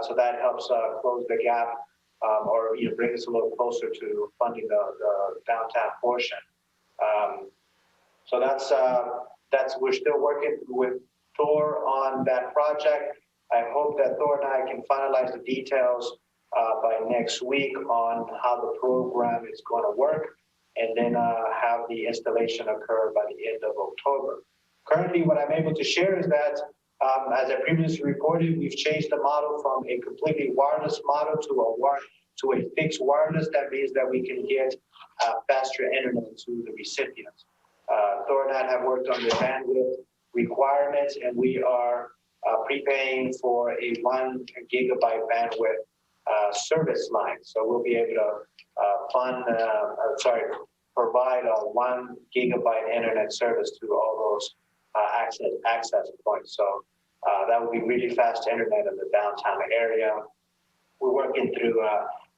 So that helps close the gap or bring us a little closer to funding the downtown portion. So that's we're still working with Thor on that project. I hope that Thor and I can finalize the details by next week on how the program is going to work, and then have the installation occur by the end of October. Currently, what I'm able to share is that, as I previously reported, we've changed the model from a completely wireless model to a fixed wireless. That means that we can get faster internet to the recipients. Thor and I have worked on the bandwidth requirements, and we are prepaying for a 1 gigabyte bandwidth service line. So we'll be able to provide a 1 gigabyte internet service to all those access points. So that will be really fast internet in the downtown area. We're working through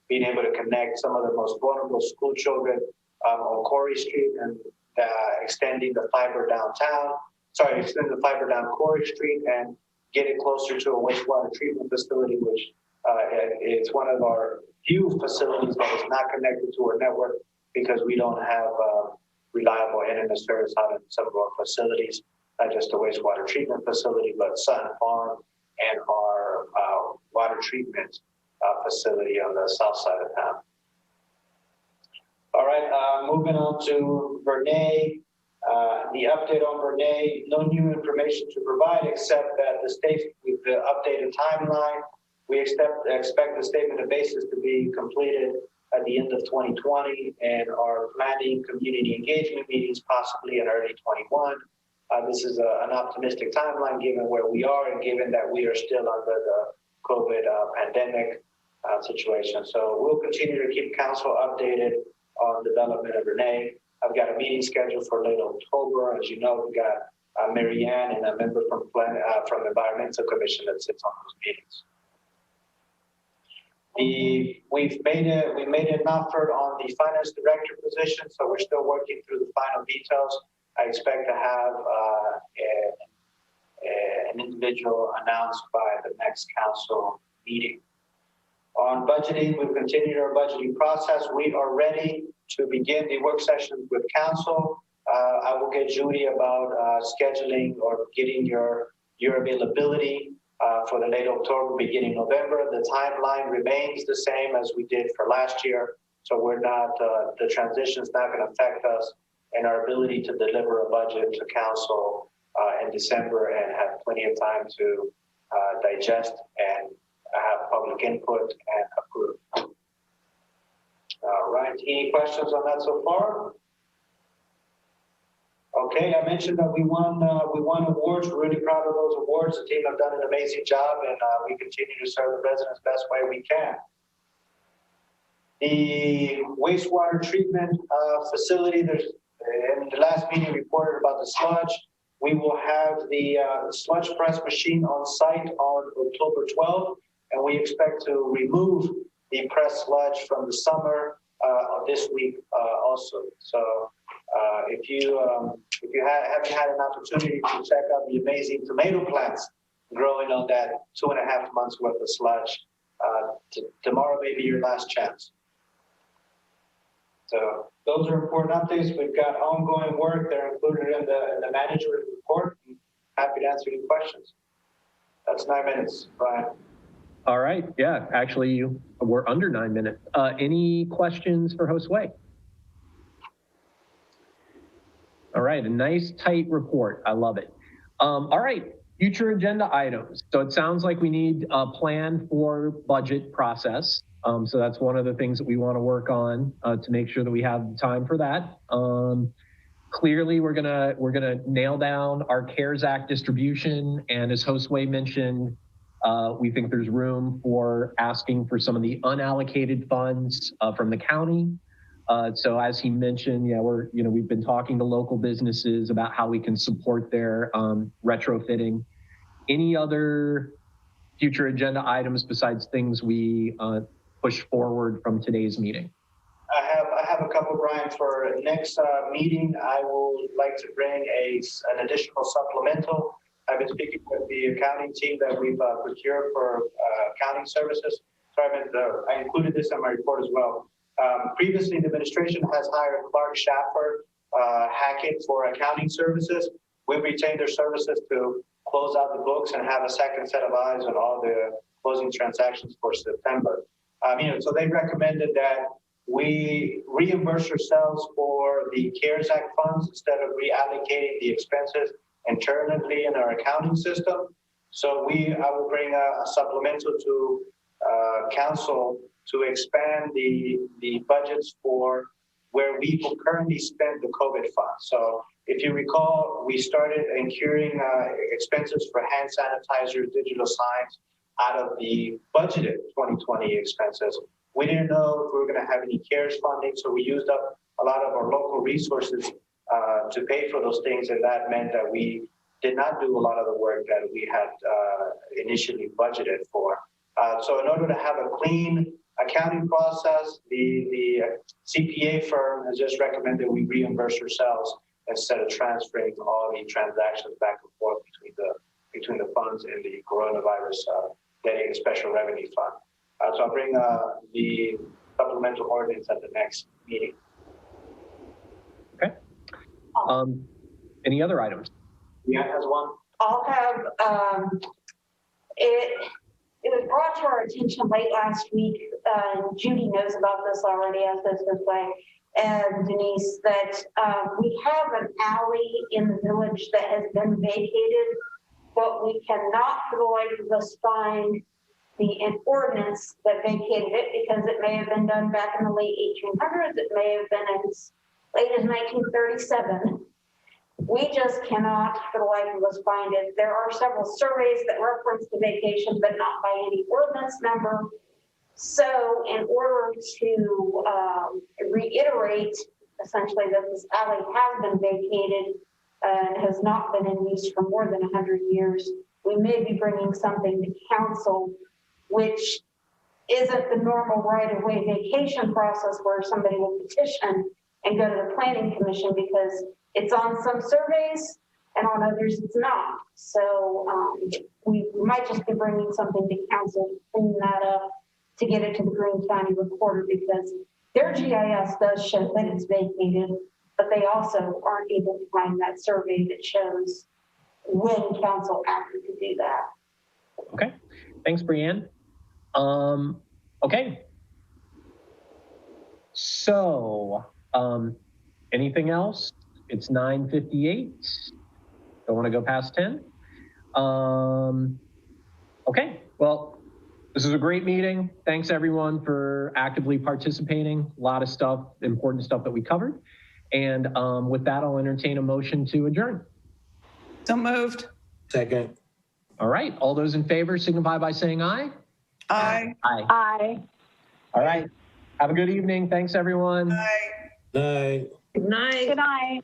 being able to connect some of the most vulnerable school children on Corey Street and extending the fiber down Corey Street and getting closer to a wastewater treatment facility, which it's one of our few facilities that is not connected to our network because we don't have reliable internet service out in some of our facilities, not just a wastewater treatment facility, but Sun Farm and our water treatment facility on the south side of town. All right, moving on to Vernay. The update on Vernay, no new information to provide except that the state, with the updated timeline, we expect the statement of basis to be completed at the end of 2020 and are planning community engagement meetings possibly in early 21. This is an optimistic timeline given where we are and given that we are still under the COVID pandemic situation. So we'll continue to keep council updated on development of Vernay. I've got a meeting scheduled for late October. As you know, we got Marianne and a member from the Environmental Commission that sits on those meetings. We made an offer on the finance director position, so we're still working through the final details. I expect to have an individual announced by the next council meeting. On budgeting, we've continued our budgeting process. We are ready to begin the work sessions with council. I will get Judy about scheduling or getting your availability for the late October, beginning November. The timeline remains the same as we did for last year. So we're not, the transition is not going to affect us and our ability to deliver a budget to council in December and have plenty of time to digest and have public input and approve. All right, any questions on that so far? Okay, I mentioned that we won awards. We're really proud of those awards. The team have done an amazing job, and we continue to serve the residents best way we can. The wastewater treatment facility, there's in the last meeting reported about the sludge. We will have the sludge press machine on site on October 12th, and we expect to remove the pressed sludge from the summer this week also. So if you haven't had an opportunity to check out the amazing tomato plants growing on that 2.5 months worth of sludge, tomorrow may be your last chance. So those are important updates. We've got ongoing work. They're included in the manager's report. I'm happy to answer any questions. That's 9 minutes, Brian. All right. Yeah, actually, we're under 9 minutes. Any questions for Host Wei? All right, a nice tight report. I love it. All right, future agenda items. So it sounds like we need a plan for budget process. So that's one of the things that we want to work on to make sure that we have time for that. Clearly, we're gonna nail down our CARES Act distribution, and as Host Wei mentioned, we think there's room for asking for some of the unallocated funds from the county. So as he mentioned, yeah, we've been talking to local businesses about how we can support their retrofitting. Any other future agenda items besides things we push forward from today's meeting? I have a couple, Brian. For next meeting, I would like to bring an additional supplemental. I've been speaking with the accounting team that we've procured for accounting services. So I included this in my report as well. Previously, the administration has hired Clark Schaffer Hackett for accounting services. We've retained their services to close out the books and have a second set of eyes on all the closing transactions for September. So they recommended that we reimburse ourselves for the CARES Act funds instead of reallocating the expenses internally in our accounting system. So I will bring a supplemental to council to expand the budgets for where we will currently spend the COVID fund. So if you recall, we started incurring expenses for hand sanitizers, digital signs out of the budgeted 2020 expenses. We didn't know if we were going to have any CARES funding, so we used up a lot of our local resources to pay for those things, and that meant that we did not do a lot of the work that we had initially budgeted for. So in order to have a clean accounting process, the CPA firm has just recommended we reimburse ourselves instead of transferring all the transactions back and forth between the funds and the coronavirus dedicated special revenue fund. So I'll bring the supplemental ordinance at the next meeting. Okay. Any other items? Yeah, has one. I'll have, it was brought to our attention late last week. Judy knows about this already, as this way, and Denise, that we have an alley in the village that has been vacated, but we cannot for the life of us find the ordinance that vacated it, because it may have been done back in the late 1800s. It may have been as late as 1937. We just cannot for the life of us find it. There are several surveys that reference the vacation, but not by any ordinance number. So in order to reiterate essentially that this alley has been vacated and has not been in use for more than 100 years, we may be bringing something to council, which isn't the normal right-of-way vacation process where somebody will petition and go to the planning commission, because it's on some surveys and on others it's not. So we might just be bringing something to council to clean that up, to get it to the Greene County recorder, because their GIS does show that it's vacated, but they also aren't able to find that survey that shows when council acted to do that. Okay, thanks, Brianne. Okay. So, anything else? It's 9:58. Don't want to go past 10. Okay, well, this is a great meeting. Thanks everyone for actively participating. A lot of stuff, important stuff that we covered. And with that, I'll entertain a motion to adjourn. So moved. Second. All right, all those in favor signify by saying aye. Aye. Aye. Aye. All right, have a good evening. Thanks everyone. Aye. Night. Good night. Good night.